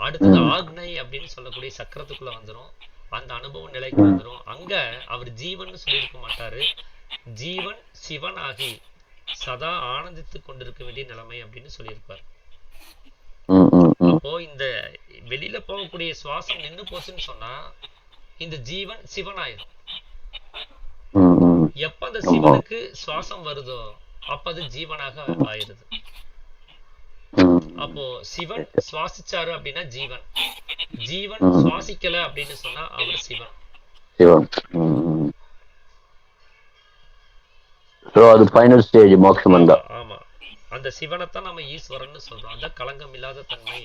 அடுத்தது ஆக்னை அப்படின்னு சொல்லக்கூடிய சக்கரத்துக்குள்ள வந்துடும். அந்த அனுபவம் நிலைக்கு வந்துடும். அங்க அவர் ஜீவன் சொல்லியிருக்க மாட்டாரு, ஜீவன் சிவனாகி சதா ஆனந்தித்து கொண்டிருக்க வேண்டிய நிலைமை அப்படின்னு சொல்லியிருப்பார். அப்போ இந்த வெளியில போகக்கூடிய சுவாசம் நின்று போச்சுன்னு சொன்னா இந்த ஜீவன் சிவனாயிரும். எப்ப அந்த சிவனுக்கு சுவாசம் வருதோ அப்ப அது ஜீவனாக ஆயிருது. அப்போ சிவன் சுவாசிச்சாரு அப்படின்னா ஜீவன், ஜீவன் சுவாசிக்கல அப்படின்னு சொன்னா அவர் சிவன். அது ஃபைனல் ஸ்டேஜ் மோட்சம் வந்தா. ஆமா, அந்த சிவனைத்தான் நம்ம ஈஸ்வரன் சொல்றோம். அந்த களங்கம் இல்லாத தன்மை,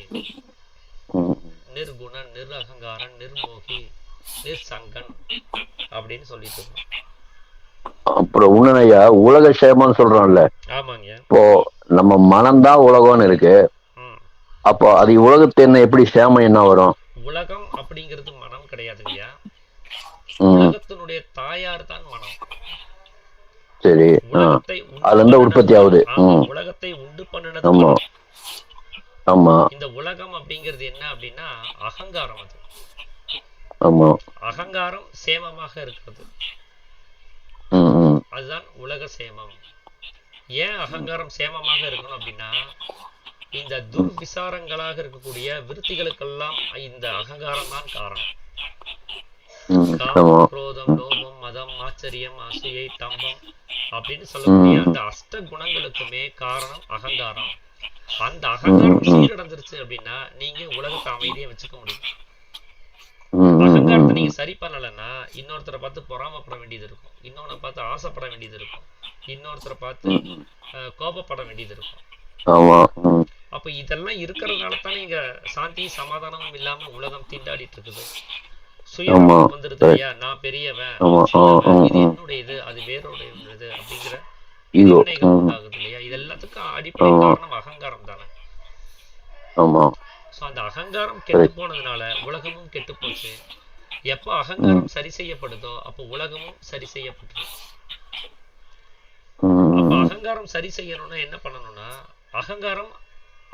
நிர்குணன், நிர்அகங்காரன், நிர்மோகி, நிர்சங்கன் அப்படின்னு சொல்லிட்டு இருக்கோம். அப்புறம் உன்னையா உலக சேமம் சொல்றோம்ல. ஆமாங்க. இப்போ நம்ம மனம்தான் உலகம்னு இருக்கு. அப்போ அது உலகத்தை என்ன எப்படி சேமம் என்ன வரும்? உலகம் அப்படிங்கிறது மனம் கிடையாதுங்க. உலகத்தினுடைய தாயார் தான் மனம். சரி, அதுல இருந்து உற்பத்தி ஆகுது. உலகத்தை உண்டு பண்ணினது. ஆமா. இந்த உலகம் அப்படிங்கிறது என்ன அப்படின்னா அகங்காரம். அது ஆமா, அகங்காரம் சேமமாக இருக்கிறது. அதுதான் உலக சேமம். ஏன் அகங்காரம் சேமமாக இருக்கணும் அப்படின்னா இந்த துர்விசாரங்களாக இருக்கக்கூடிய விருத்திகளுக்கெல்லாம் இந்த அகங்காரம் தான் காரணம். காமம், குரோதம், லோபம், மதம், ஆச்சரியம், அசூயை, தம்பம் அப்படின்னு சொல்லக்கூடிய அந்த அஷ்ட குணங்களுக்குமே காரணம் அகங்காரம். அந்த அகங்காரம் சீரடைஞ்சிருச்சு அப்படின்னா நீங்க உலகத்தை அமைதியை வச்சுக்க முடியும். அகங்காரத்தை நீங்க சரி பண்ணலன்னா இன்னொருத்தரை பார்த்து பொறாமப்பட வேண்டியது இருக்கும், இன்னொன்னை பார்த்து ஆசைப்பட வேண்டியது இருக்கும், இன்னொருத்தரை பார்த்து கோபப்பட வேண்டியது இருக்கும். அப்ப இதெல்லாம் இருக்கிறதுனால தான் நீங்க சாந்தி சமாதானமும் இல்லாம உலகம் திண்டாடிட்டு இருக்குது. சுயநலம் வந்துருது இல்லையா? நான் பெரியவன், இது என்னுடைய இது, அது வேறோடையது அப்படிங்கிற பிரிவினைகள் உண்டாகுது இல்லையா? இது எல்லாத்துக்கும் அடிப்படை காரணம் அகங்காரம் தானே. அந்த அகங்காரம் கெட்டு போனதுனால உலகமும் கெட்டு போச்சு. எப்ப அகங்காரம் சரி செய்யப்படுதோ அப்ப உலகமும் சரி செய்யப்படுது. அப்ப அகங்காரம் சரி செய்யணும்னா என்ன பண்ணணும்னா அகங்காரம்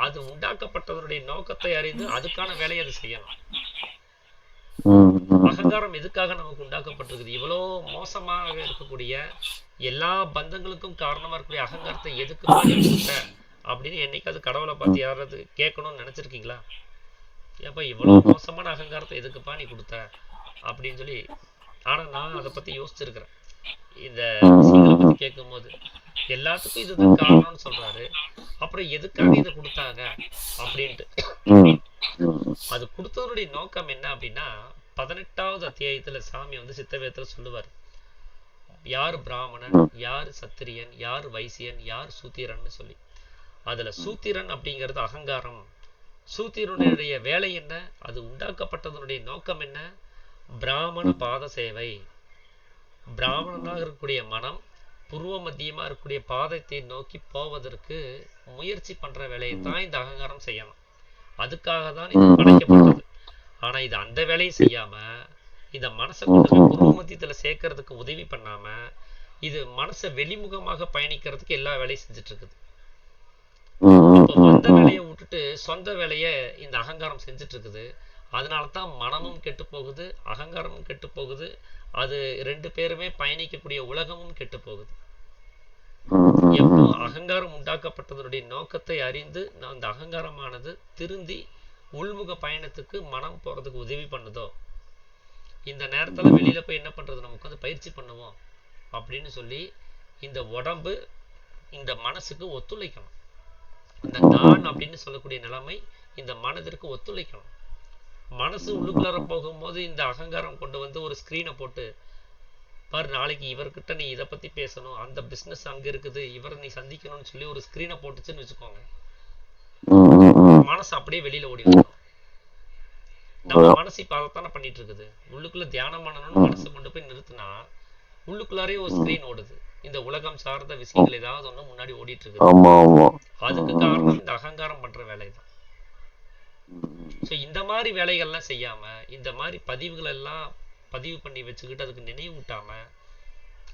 அது உண்டாக்கப்பட்டதனுடைய நோக்கத்தை அறிந்து அதுக்கான வேலையை அது செய்யணும். அகங்காரம் எதுக்காக நமக்கு உண்டாக்கப்பட்டிருக்குது? இவ்வளவு மோசமாக இருக்கக்கூடிய எல்லா பந்தங்களுக்கும் காரணமா இருக்கக்கூடிய அகங்காரத்தை எதுக்கு அப்படின்னு என்னைக்காவது கடவுளை பார்த்து யாராவது கேட்கணும்னு நினைச்சிருக்கீங்களா? ஏப்பா இவ்வளவு மோசமான அகங்காரத்தை எதுக்குப்பா நீ கொடுத்த அப்படின்னு சொல்லி. ஆனா நான் அதை பத்தி யோசிச்சிருக்கிறேன். இந்த விஷயங்களை பத்தி கேட்கும் போது எல்லாத்துக்கும் இதுதான் காரணம்னு சொல்றாரு, அப்புறம் எதுக்காக இதை கொடுத்தாங்க அப்படின்ட்டு. அது கொடுத்தவருடைய நோக்கம் என்ன அப்படின்னா, 18வது அத்தியாயத்துல சாமி வந்து சித்தவேதத்துல சொல்லுவார், யார் பிராமணன், யார் சத்திரியன், யார் வைசியன், யார் சூத்திரன்னு சொல்லி. அதுல சூத்திரன் அப்படிங்கிறது அகங்காரம். சூத்திரனுடைய வேலை என்ன, அது உண்டாக்கப்பட்டதனுடைய நோக்கம் என்ன, பிராமண பாத சேவை. பிராமணனாக இருக்கக்கூடிய மனம் புருவ மத்தியமா இருக்கக்கூடிய பாதத்தை நோக்கி போவதற்கு முயற்சி பண்ற வேலையை தான் இந்த அகங்காரம் செய்யணும். அதுக்காக தான் இது படைக்கப்பட்டது. ஆனா இது அந்த வேலையை செய்யாம இந்த மனசை கொண்டு புருவ மத்தியத்துல சேர்க்கறதுக்கு உதவி பண்ணாம இது மனசை வெளிமுகமாக பயணிக்கிறதுக்கு எல்லா வேலையும் செஞ்சுட்டு இருக்குது. அப்போ வந்த வேலையை விட்டுட்டு சொந்த வேலைய இந்த அகங்காரம் செஞ்சுட்டு இருக்குது. அதனாலதான் மனமும் கெட்டு போகுது, அகங்காரமும் கெட்டு போகுது. அது ரெண்டு பேருமே பயணிக்கக்கூடிய உலகமும் கெட்டு போகுது. எப்போ அகங்காரம் உண்டாக்கப்பட்டதனுடைய நோக்கத்தை அறிந்து அந்த அகங்காரமானது திருந்தி உள்முக பயணத்துக்கு மனம் போறதுக்கு உதவி பண்ணுதோ, இந்த நேரத்துல வெளியில போய் என்ன பண்றது, நமக்கு வந்து பயிற்சி பண்ணுவோம் அப்படின்னு சொல்லி இந்த உடம்பு இந்த மனசுக்கு ஒத்துழைக்கணும். இந்த நான் அப்படின்னு சொல்லக்கூடிய நிலைமை இந்த மனதிற்கு ஒத்துழைக்கணும். மனசு உள்ளுக்குள்ளார போகும்போது இந்த அகங்காரம் கொண்டு வந்து ஒரு ஸ்கிரீனை போட்டு பாரு, நாளைக்கு இவர்கிட்ட நீ இதை பத்தி பேசணும், அந்த பிசினஸ் அங்க இருக்குது, இவரை நீ சந்திக்கணும்னு சொல்லி ஒரு ஸ்கிரீனை போட்டுச்சுன்னு வச்சுக்கோங்க, மனசு அப்படியே வெளியில ஓடி வந்துடும். நம்ம மனசு இப்ப அதைத்தானே பண்ணிட்டு இருக்குது. உள்ளுக்குள்ள தியானம் பண்ணணும்னு மனசை கொண்டு போய் நிறுத்தினா உள்ளுக்குள்ளாரே ஒரு ஸ்கிரீன் ஓடுது, இந்த உலகம் சார்ந்த விஷயங்கள் ஏதாவது ஒண்ணு முன்னாடி ஓடிட்டு இருக்குது. அதுக்கு காரணம் இந்த அகங்காரம் பண்ற வேலைதான். இந்த மாதிரி வேலைகள்லாம் செய்யாம இந்த மாதிரி பதிவுகள் எல்லாம் பதிவு பண்ணி வச்சுக்கிட்டு அதுக்கு நினைவு விட்டாம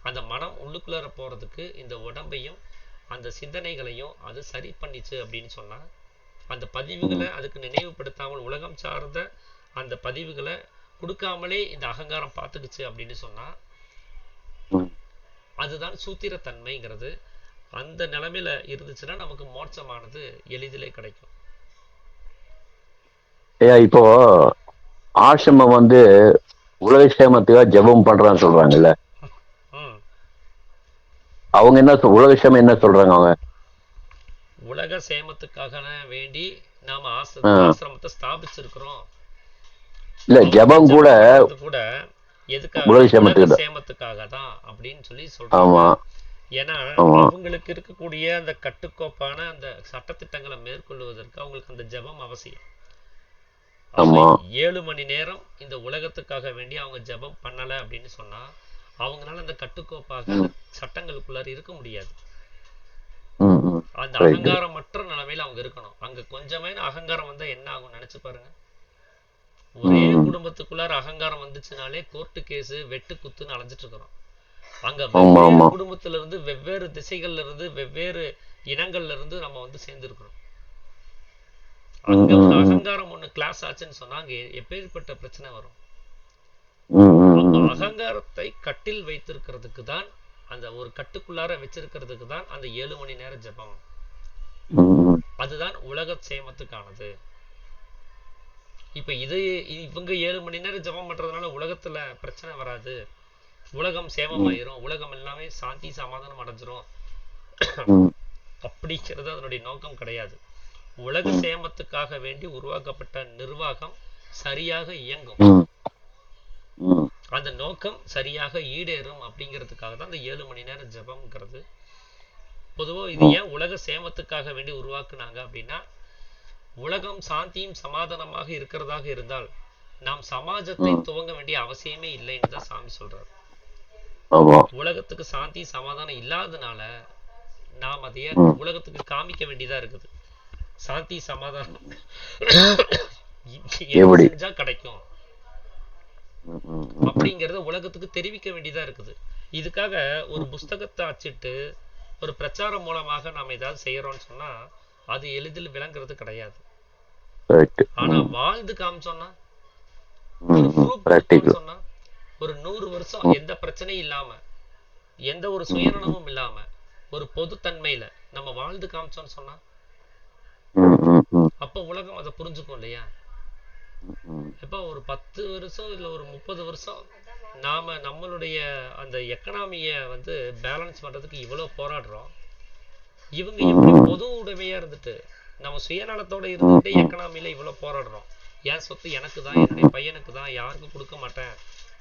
அந்த மனம் உள்ளுக்குள்ளார போறதுக்கு இந்த உடம்பையும் அந்த சிந்தனைகளையும் அது சரி பண்ணிச்சு அப்படின்னு சொன்னா, அந்த பதிவுகளை அதுக்கு நினைவுபடுத்தாமல் உலகம் சார்ந்த அந்த பதிவுகளை கொடுக்காமலே இந்த அகங்காரம் பார்த்துக்குச்சு அப்படின்னு சொன்னா, அதுதான் சூத்திரத்தன்மைங்கிறது. அந்த நிலைமையில இருந்துச்சுன்னா நமக்கு மோட்சமானது எளிதிலே கிடைக்கும். இப்போ ஆசிரமம் வந்து உலக சேமத்துக்காக ஜெபம் பண்றான்னு சொல்றாங்கல்ல, அவங்க என்ன உலக சேமம் என்ன சொல்றாங்க? அவங்க உலக சேமத்துக்காக வேண்டி நாம ஆசிரமத்தை ஸ்தாபிச்சிருக்கிறோம். இல்ல ஜெபம் கூட எதுக்காக, உலக சேமத்துக்காக தான் அப்படின்னு சொல்லி சொல்றாங்க. ஏன்னா அவங்களுக்கு இருக்கக்கூடிய அந்த கட்டுக்கோப்பான அந்த சட்டத்திட்டங்களை மேற்கொள்வதற்கு அவங்களுக்கு அந்த ஜெபம் அவசியம். 7 மணி நேரம் இந்த உலகத்துக்காக வேண்டி அவங்க ஜெபம் பண்ணல அப்படின்னு சொன்னா அவங்களால அந்த கட்டுக்கோப்பாக சட்டங்களுக்குள்ளார இருக்க முடியாது. அந்த அகங்காரமற்ற நிலைமையில அவங்க இருக்கணும். அங்க கொஞ்சமே அகங்காரம் வந்தா என்ன ஆகும் நினைச்சு பாருங்க. ஒரே குடும்பத்துக்குள்ளார அகங்காரம் வந்துச்சுனாலே கோர்ட்டு கேஸ் வெட்டு குத்துன்னு அலைஞ்சிட்டு இருக்கிறோம். அங்க வெவ்வேறு குடும்பத்துல இருந்து வெவ்வேறு திசைகள்ல இருந்து வெவ்வேறு இனங்கள்ல இருந்து நம்ம வந்து சேர்ந்திருக்கிறோம். அங்க ஒரு அகங்காரம் ஒண்ணு கிளாஸ் ஆச்சுன்னு சொன்னா அங்க எப்பேற்பட்ட பிரச்சனை வரும். அகங்காரத்தை கட்டில் வைத்திருக்கிறதுக்கு தான், அந்த ஒரு கட்டுக்குள்ளார வச்சிருக்கிறதுக்கு தான் அந்த 7 மணி நேர ஜெபம். அதுதான் உலக சேமத்துக்கானது. இப்ப இவங்க 7 மணி நேரம் ஜெபம் பண்றதுனால உலகத்துல பிரச்சனை வராது, உலகம் சேமமாயிரும், உலகம் எல்லாமே சாந்தி சமாதானம் அடைஞ்சிரும் அப்படிங்கிறது அதனுடைய நோக்கம் கிடையாது. உலக சேமத்துக்காக வேண்டி உருவாக்கப்பட்ட நிர்வாகம் சரியாக இயங்கும், அந்த நோக்கம் சரியாக ஈடேறும் அப்படிங்கிறதுக்காக தான் அந்த 7 மணி நேரம் ஜெபம்ங்கிறது. பொதுவா இது ஏன் உலக சேமத்துக்காக வேண்டி உருவாக்குனாங்க அப்படின்னா, உலகம் சாந்தியும் சமாதானமாக இருக்கிறதாக இருந்தால் நாம் சமாஜத்தை துவங்க வேண்டிய அவசியமே இல்லைன்னு தான் சாமி சொல்றாரு. உலகத்துக்கு சாந்தி சமாதானம் இல்லாதனால நாம் அதைய உலகத்துக்கு காமிக்க வேண்டியதா இருக்குது. சாந்தி சமாதானம் செஞ்சா கிடைக்கும் அப்படிங்கறத உலகத்துக்கு தெரிவிக்க வேண்டியதா இருக்குது. இதுக்காக ஒரு புஸ்தகத்தை அச்சிட்டு ஒரு பிரச்சாரம் மூலமாக நாம ஏதாவது செய்யறோம்னு சொன்னா அது எளிதில் விளங்குறது கிடையாது. ஆனா வாழ்ந்து காமிச்சோம்னா, சொன்னா ஒரு 100 வருஷம் எந்த பிரச்சனையும் இல்லாம எந்த ஒரு சுயநலமும் இல்லாம ஒரு பொதுத்தன்மையில நம்ம வாழ்ந்து காமிச்சோம்னு சொன்னா ம், ம், ம், அப்போ உலகம் அதை புரிஞ்சுக்கும் இல்லையா? ம், இப்போ ஒரு 10 வருஷம் இல்லை ஒரு 30 வருஷம் நாம நம்மளுடைய அந்த எக்கனாமியை வந்து பேலன்ஸ் பண்றதுக்கு இவ்வளோ போராடுறோம். இவங்க எப்படி ம், பொது உடைமையா இருந்துட்டு நம்ம சுயநலத்தோட இருந்துகிட்டே எக்கனாமியில இவ்வளவு போராடுறோம். என் சொத்து எனக்கு தான், என்னுடைய பையனுக்கு தான், யாருக்கும் கொடுக்க மாட்டேன்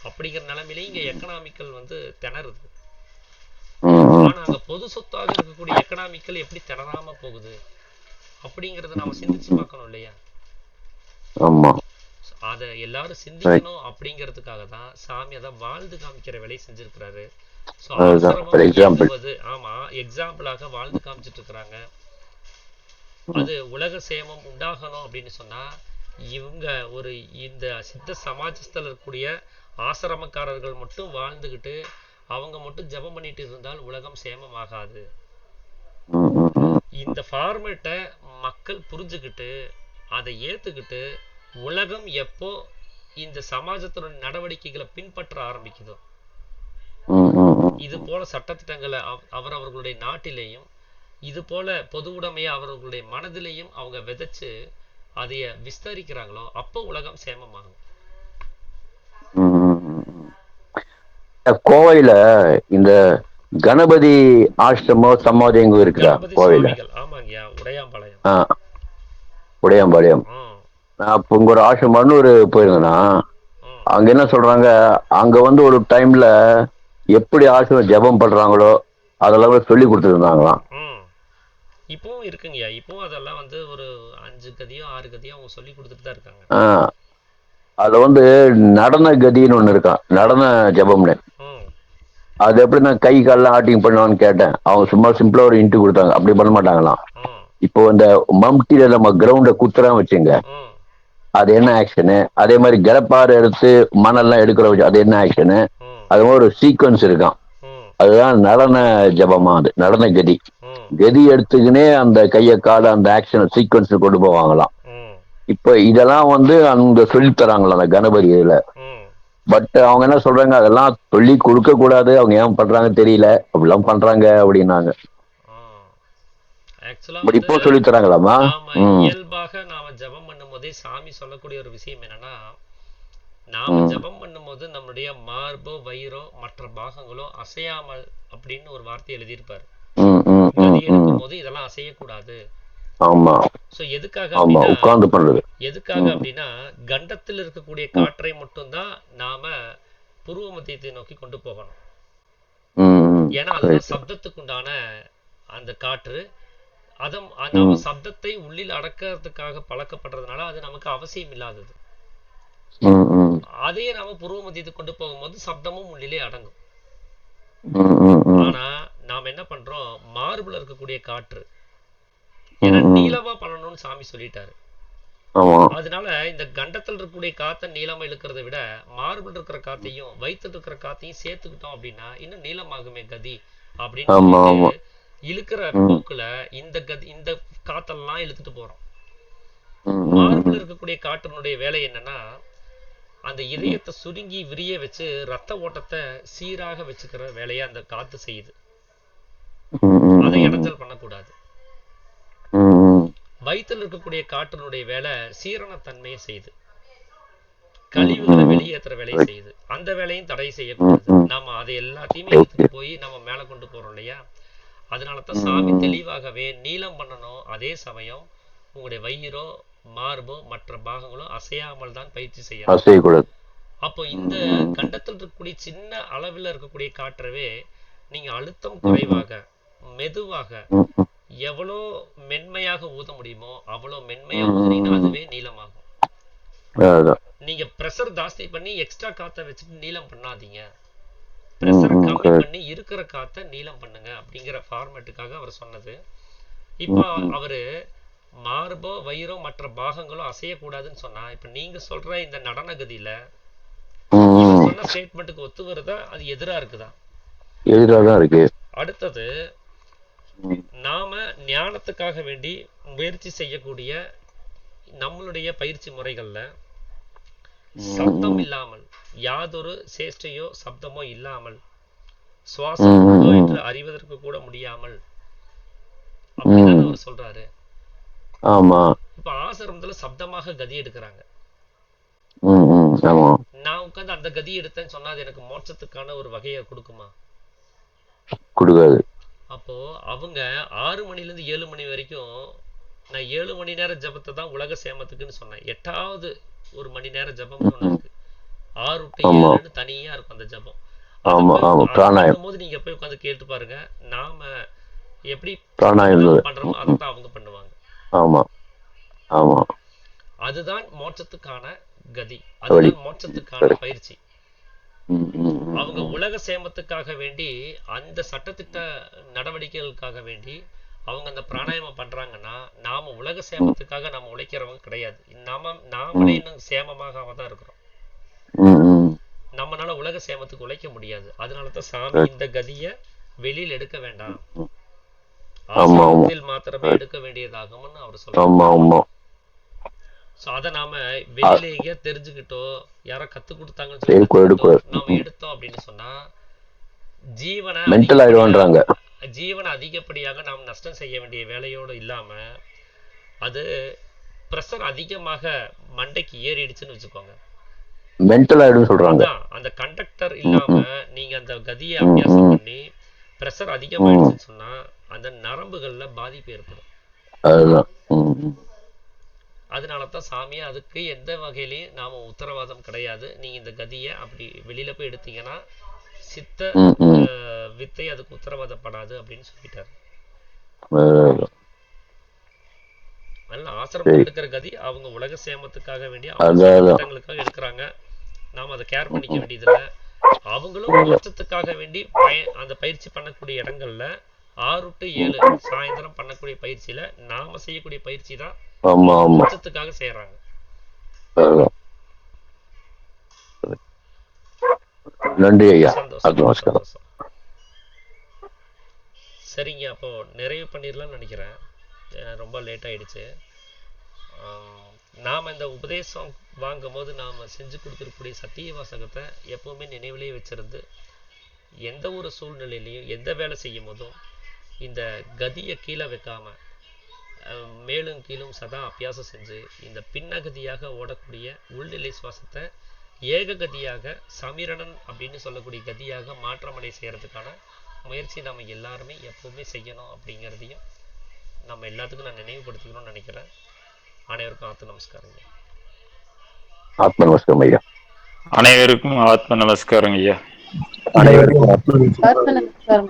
அப்படிங்கிற நிலைமையிலே இங்க எக்கனாமிக்கல் வந்து திணறுது. ம். ஆனா அங்க பொது சொத்தாக இருக்கக்கூடிய எக்கனாமிக்கல் எப்படி திணறாம போகுது அப்படிங்கறத நாம சிந்திச்சு பார்க்கணும் இல்லையா? ஆமா, அதை எல்லாரும் right. சிந்திக்கணும் அப்படிங்கிறதுக்காக தான் சாமி அதை வாழ்ந்து காமிக்கிற வேலையை செஞ்சிருக்கிறாரு. ஸோ அதுதான் for ஆசிரமம் example. இயங்குவது, ஆமா, எக்ஸாம்பிளாக வாழ்ந்து காமிச்சிட்டு இருக்கிறாங்க. அது உலக சேமம் உண்டாகணும் அப்படின்னு சொன்னா இவங்க ஒரு இந்த சித்த சமாஜத்தில் இருக்கக்கூடிய ஆசிரமக்காரர்கள் மட்டும் வாழ்ந்துகிட்டு அவங்க மட்டும் ஜெபம் பண்ணிட்டு இருந்தால் உலகம் சேமமாகாது. ம், ம், ம். இந்த ஃபார்மேட்டை மக்கள் புரிஞ்சுக்கிட்டு அதை ஏத்துக்கிட்டு உலகம் எப்போ இந்த சமாஜத்தோட நடவடிக்கைகளை பின்பற்ற ஆரம்பிக்குதோ, ம், ம், ம். இது போல சட்டத்திட்டங்களை அவரவர்களுடைய நாட்டிலேயும் இது போல பொது உடைமையை அவர்களுடைய மனதிலேயும் அவங்க விதைச்சு அதைய விஸ்தரிக்கிறாங்களோ அப்போ உலகம் சேமமாகும். ம், ம், ம். கோவையில இந்த கணபதி ஆசிரமம் சமாதி எங்க இருக்குதா கணபதி கோவையில? சுவாமிகள், ஆமாங்கய்யா, உடையாம்பாளையம். ஆ, உடையாம்பாளையம். ம், நான் இப்போ இங்க ஒரு ஆசிரமம்னு ஒரு போயிருந்தேன்னா, ம், அங்க என்ன சொல்றாங்க, அங்க வந்து ஒரு டைம்ல எப்படி ஆசிரமம் ஜெபம் பண்றாங்களோ அதெல்லாம் கூட சொல்லி கொடுத்துருந்தாங்களாம். ம். இப்பவும் இருக்குங்கய்யா. இப்பவும் அதெல்லாம் வந்து ஒரு 5 கதியோ 6 கதியோ அவங்க சொல்லி கொடுத்துட்டு தான் இருக்காங்க. ஆ, அதுல வந்து நடன கதின்னு ஒண்ணு இருக்கான், நடன ஜெபம்னு. ம், அது எப்படி நான் கை கால்லாம் ஆட்டிங் பண்ணுவான்னு கேட்டேன். அவங்க சும்மா சிம்பிளா ஒரு இன்ட்டு கொடுத்தாங்க, அப்படி பண்ண மாட்டாங்களாம். ம், இப்போ இந்த மம்டியில நம்ம கிரவுண்ட குத்துறோம் வச்சுங்க, ம், அது என்ன ஆக்ஷனு. அதே மாதிரி கிளப்பாறு எடுத்து மணல்லாம் எடுக்கிற வச்சு அது என்ன ஆக்ஷனு. ம், அது மாதிரி ஒரு சீக்வன்ஸ் இருக்கான். ம், அதுதான் நடன ஜபமா, அது நடன கதி. ம், கதி எடுத்துக்கினே அந்த கையை காலை அந்த ஆக்ஷன் சீக்வன்ஸ் கொண்டு போவாங்களாம். ம், இப்ப இதெல்லாம் வந்து அங்க சொல்லி தராங்களா அந்த கணபதி இதுல. ம், பட் அவங்க என்ன சொல்றாங்க, அதெல்லாம் சொல்லி கொடுக்க கூடாது, அவங்க ஏன் பண்றாங்க தெரியல, அப்படிலாம் பண்றாங்க அப்படின்னாங்க. ம். ஆக்சுவலா பட் வந்து இப்போ சொல்லி தராங்களாமா? நாம ம், இயல்பாக நாம ஜெபம் பண்ணும்போதே சாமி சொல்லக்கூடிய ஒரு விஷயம் என்னன்னா, நாம ம், ஜெபம் பண்ணும்போது நம்மளுடைய மார்போ வயிறோ மற்ற பாகங்களோ அசையாமல் அப்படின்னு ஒரு வார்த்தை எழுதியிருப்பாரு. ம், ம், ம், கதி ம். எடுக்கும் போது இதெல்லாம் அசையக்கூடாது. ஆமா, சோ எதுக்காக ஆமா, அப்படின்னா உட்கார்ந்து பண்றது. எதுக்காக ம், அப்படின்னா கண்டத்தில் இருக்கக்கூடிய ம், காற்றை மட்டும்தான் நாம புருவ மத்தியத்தை நோக்கி கொண்டு போகணும். ம், ம். ஏன்னா அதுதான் ரைட். சப்தத்துக்குண்டான அந்த காற்று. நாம ம், சப்தத்தை உள்ளில் அடக்கிறதுக்காக பழக்கப்படுறதுனால அது நமக்கு அவசியம் இல்லாதது. ம், ம், அதையே நாம புருவ மத்தியத்துக்கு கொண்டு போகும்போது சப்தமும் உள்ளிலே அடங்கும். ம், ம், ம், ஆனா நாம என்ன பண்றோம், மார்புல இருக்கக்கூடிய காற்று, ம், ஏன்னா ம். நீளமா பண்ணணும்னு சாமி சொல்லிட்டாரு. ஆமா, அதனால இந்த கண்டத்தில் இருக்கக்கூடிய காத்தை நீளமா இழுக்கிறத விட மார்பிள் இருக்கிற காத்தையும் வயிற்றுல இருக்கிற காத்தையும் சேர்த்துக்கிட்டோம் அப்படின்னா இன்னும் நீளமாகுமே கதி அப்படின்னு ஆமா, சொல்லிட்டு ஆமா. இழுக்கிற ம், போக்குல இந்த காத்தெல்லாம் இழுத்துட்டு போறோம். ம், ம், மார்பிள் ம், இருக்கக்கூடிய காற்றினுடைய வேலை என்னன்னா, அந்த ம், இதயத்தை சுருங்கி விரிய வச்சு ரத்த ஓட்டத்தை சீராக வச்சுக்கிற வேலையை அந்த காத்து செய்யுது. ம், ம், அதை ம், இடைஞ்சல் பண்ணக்கூடாது. ம், ம், வயிற்றில் இருக்கக்கூடிய காற்றினுடைய வேலை சீரணத்தன்மையை செய்யுது, ம், கழிவுகளை ம். வெளியேற்றுற வேலையை ரைட். செய்யுது. அந்த வேலையும் தடை ம், செய்யக்கூடாது. ம். நாம அதை எல்லாத்தையுமே ஓகே. எடுத்துட்டு போய் நம்ம மேல கொண்டு போறோம் இல்லையா? அதனால தான் சாமி ம், தெளிவாகவே நீளம் பண்ணணும், அதே சமயம் உங்களுடைய வயிறோ மார்போ மற்ற பாகங்களோ அசையாமல் தான் பயிற்சி செய்யணும். அசையக்கூடாது. அப்போ ம், இந்த ம், கண்டத்தில் இருக்கக்கூடிய சின்ன அளவில் இருக்கக்கூடிய காற்றவே நீங்க அழுத்தம் ம், ம், குறைவாக மெதுவாக ம், ம், எவ்வளோ மென்மையாக ஊத முடியுமோ அவ்வளோ மென்மையா ம், ஊதுனீங்கன்னா ம். அதுவே நீளமாகும். அதான். நீங்க பிரஷர் ஜாஸ்தி பண்ணி எக்ஸ்ட்ரா காத்தை வச்சுட்டு நீளம் பண்ணாதீங்க. பிரஷரை ம், ம், கம்மி கரெக்ட். பண்ணி இருக்கிற காத்தை நீளம் பண்ணுங்க அப்படிங்கிற ஃபார்மேட்டுக்காக அவர் சொன்னது. இப்போ ம், ம், அவரு மார்போ வயிறோ மற்ற பாகங்களோ அசையக்கூடாதுன்னு சொன்னா, இப்ப நீங்க சொல்ற இந்த நடன கதியில ம், இவர் ம். சொன்ன ஸ்டேட்மெண்ட்டுக்கு ஒத்து வருதா, அது எதிரா இருக்குதா? எதிராக தான் இருக்கு. அடுத்தது, ம், நாம ஞானத்துக்காக வேண்டி முயற்சி செய்யக்கூடிய நம்மளுடைய பயிற்சி முறைகள்ல ம், சப்தம் ம், இல்லாமல், யாதொரு சேஷ்டையோ சப்தமோ இல்லாமல், ம், சுவாசம் ம், உண்டோ ம், என்று அறிவதற்கு கூட முடியாமல் அப்படிதானே ம். அவர் சொல்றாரு. ஆமா. இப்ப ஆசிரமத்துல சப்தமாக கதி எடுக்கிறாங்க. ஆமா. நான் உட்கார்ந்து அந்த கதி எடுத்தேன்னு சொன்னா அது எனக்கு மோட்சத்துக்கான ஒரு வகையை கொடுக்குமா? கொடுக்காது. அப்போ அவங்க 6 மணிலேருந்து 7 மணி வரைக்கும் நான் 7 மணி நேர ஜபத்தை தான் உலக சேமத்துக்குன்னு சொன்னேன். 8வது ஒரு மணி நேர ஜபம்னு ஒண்ணு இருக்கு. 6 to 7ன்னு தனியா இருக்கும் அந்த ஜபம். ஆமா ஆமா. பிராணாயம் பண்ணும்போது நீங்க போய் உட்கார்ந்து கேட்டு பாருங்க. நாம எப்படி பிராணாயம் பண்றோமோ அதைத்தான் அவங்க பண்ணுவாங்க. ஆமா ஆமா. அதுதான் மோட்சத்துக்கான கதி, அதுதான் மோட்சத்துக்கான பயிற்சி. அவங்க உலக சேமத்துக்காக வேண்டி அந்த சட்டத்திட்ட நடவடிக்கைகளுக்காக வேண்டி அவங்க அந்த பிராணாயாமம் பண்றாங்கன்னா நாம உலக சேமத்துக்காக நாம உழைக்கிறவங்க கிடையாது. நாமளே இன்னும் சேமமாக தான் இருக்கிறோம். நம்மளால உலக சேமத்துக்கு உழைக்க முடியாது. அதனாலதான் சாமி இந்த கதிய வெளியில் எடுக்க வேண்டாம், ஆசிரமத்தில் மாத்திரமே எடுக்க வேண்டியதாகும்னு அவர் சொல்றாரு. அதை நாம வெளியிலேயே தெரிஞ்சுக்கிட்டோ யாரோ கத்து கொடுத்தாங்கன்னு சொல்லி நாம எடுத்தோம் அப்படின்னு சொன்னா ஜீவனை அதிகப்படியாக நாம் நஷ்டம் செய்ய வேண்டிய வேலையோடு இல்லாம அது பிரஷர் அதிகமாக மண்டைக்கு ஏறிடுச்சுன்னு வச்சுக்கோங்க, மென்டல் ஆயிடும் சொல்றாங்க. அந்த கண்டக்டர் இல்லாம நீங்க அந்த கதியை அபியாசம் பண்ணி பிரஷர் அதிகமாயிடுச்சுன்னு சொன்னா அந்த நரம்புகள்ல பாதிப்பு ஏற்படும். அதனாலதான் சாமியா அதுக்கு எந்த வகையிலையும் நாம உத்தரவாதம் கிடையாது. நீங்க இந்த கதியை அப்படி வெளியில போய் எடுத்தீங்கன்னா சித்த வித்தை அதுக்கு உத்தரவாதப்படாது அப்படின்னு சொல்லிட்டாரு. அதனால ஆசிரமத்தில் எடுக்கிற கதி அவங்க உலக சேமத்துக்காக வேண்டிய திட்டங்களுக்காக எடுக்கிறாங்க. நாம அதை கேர் பண்ணிக்க வேண்டியதில்லை. அவங்களும் மோட்சத்துக்காக வேண்டி அந்த பயிற்சி பண்ணக்கூடிய இடங்கள்ல 6 to 7 சாயந்தரம் பண்ணக்கூடிய பயிற்சியில நாம செய்யக்கூடிய பயிற்சி தான் மோட்சத்துக்காக செய்யறாங்க. நன்றி ஐயா. சந்தோஷம். சரிங்க, அப்போ நிறைவு பண்ணிடலாம்னு நினைக்கிறேன். ரொம்ப லேட் ஆயிடுச்சு. நாம இந்த உபதேசம் வாங்கும் போது நாம செஞ்சு கொடுத்துருக்கூடிய சத்திய வாசகத்தை எப்பவுமே நினைவிலேயே வச்சிருந்து எந்த ஒரு சூழ்நிலையிலையும் எந்த வேலை செய்யும் போதும் இந்த கதியை கீழே வைக்காம மேலும் கீழும் சதா அபியாசம் செஞ்சு இந்த பின்னகதியாக ஓடக்கூடிய உள்நிலை சுவாசத்தை ஏககதியாக சமிரணன் அப்படின்னு சொல்லக்கூடிய கதியாக மாற்றமடை செய்யறதுக்கான முயற்சி நம்ம எல்லாருமே எப்பவுமே செய்யணும் அப்படிங்கிறதையும் நம்ம எல்லாத்துக்கும் நான் நினைவுபடுத்திக்கணும்னு நினைக்கிறேன். அனைவருக்கும் ஆத்ம நமஸ்காரங்க. ஆத்ம நமஸ்காரம் ஐயா. அனைவருக்கும் ஆத்ம நமஸ்காரம் ஐயா. அனைவருக்கும் ஆத்ம நமஸ்காரம்.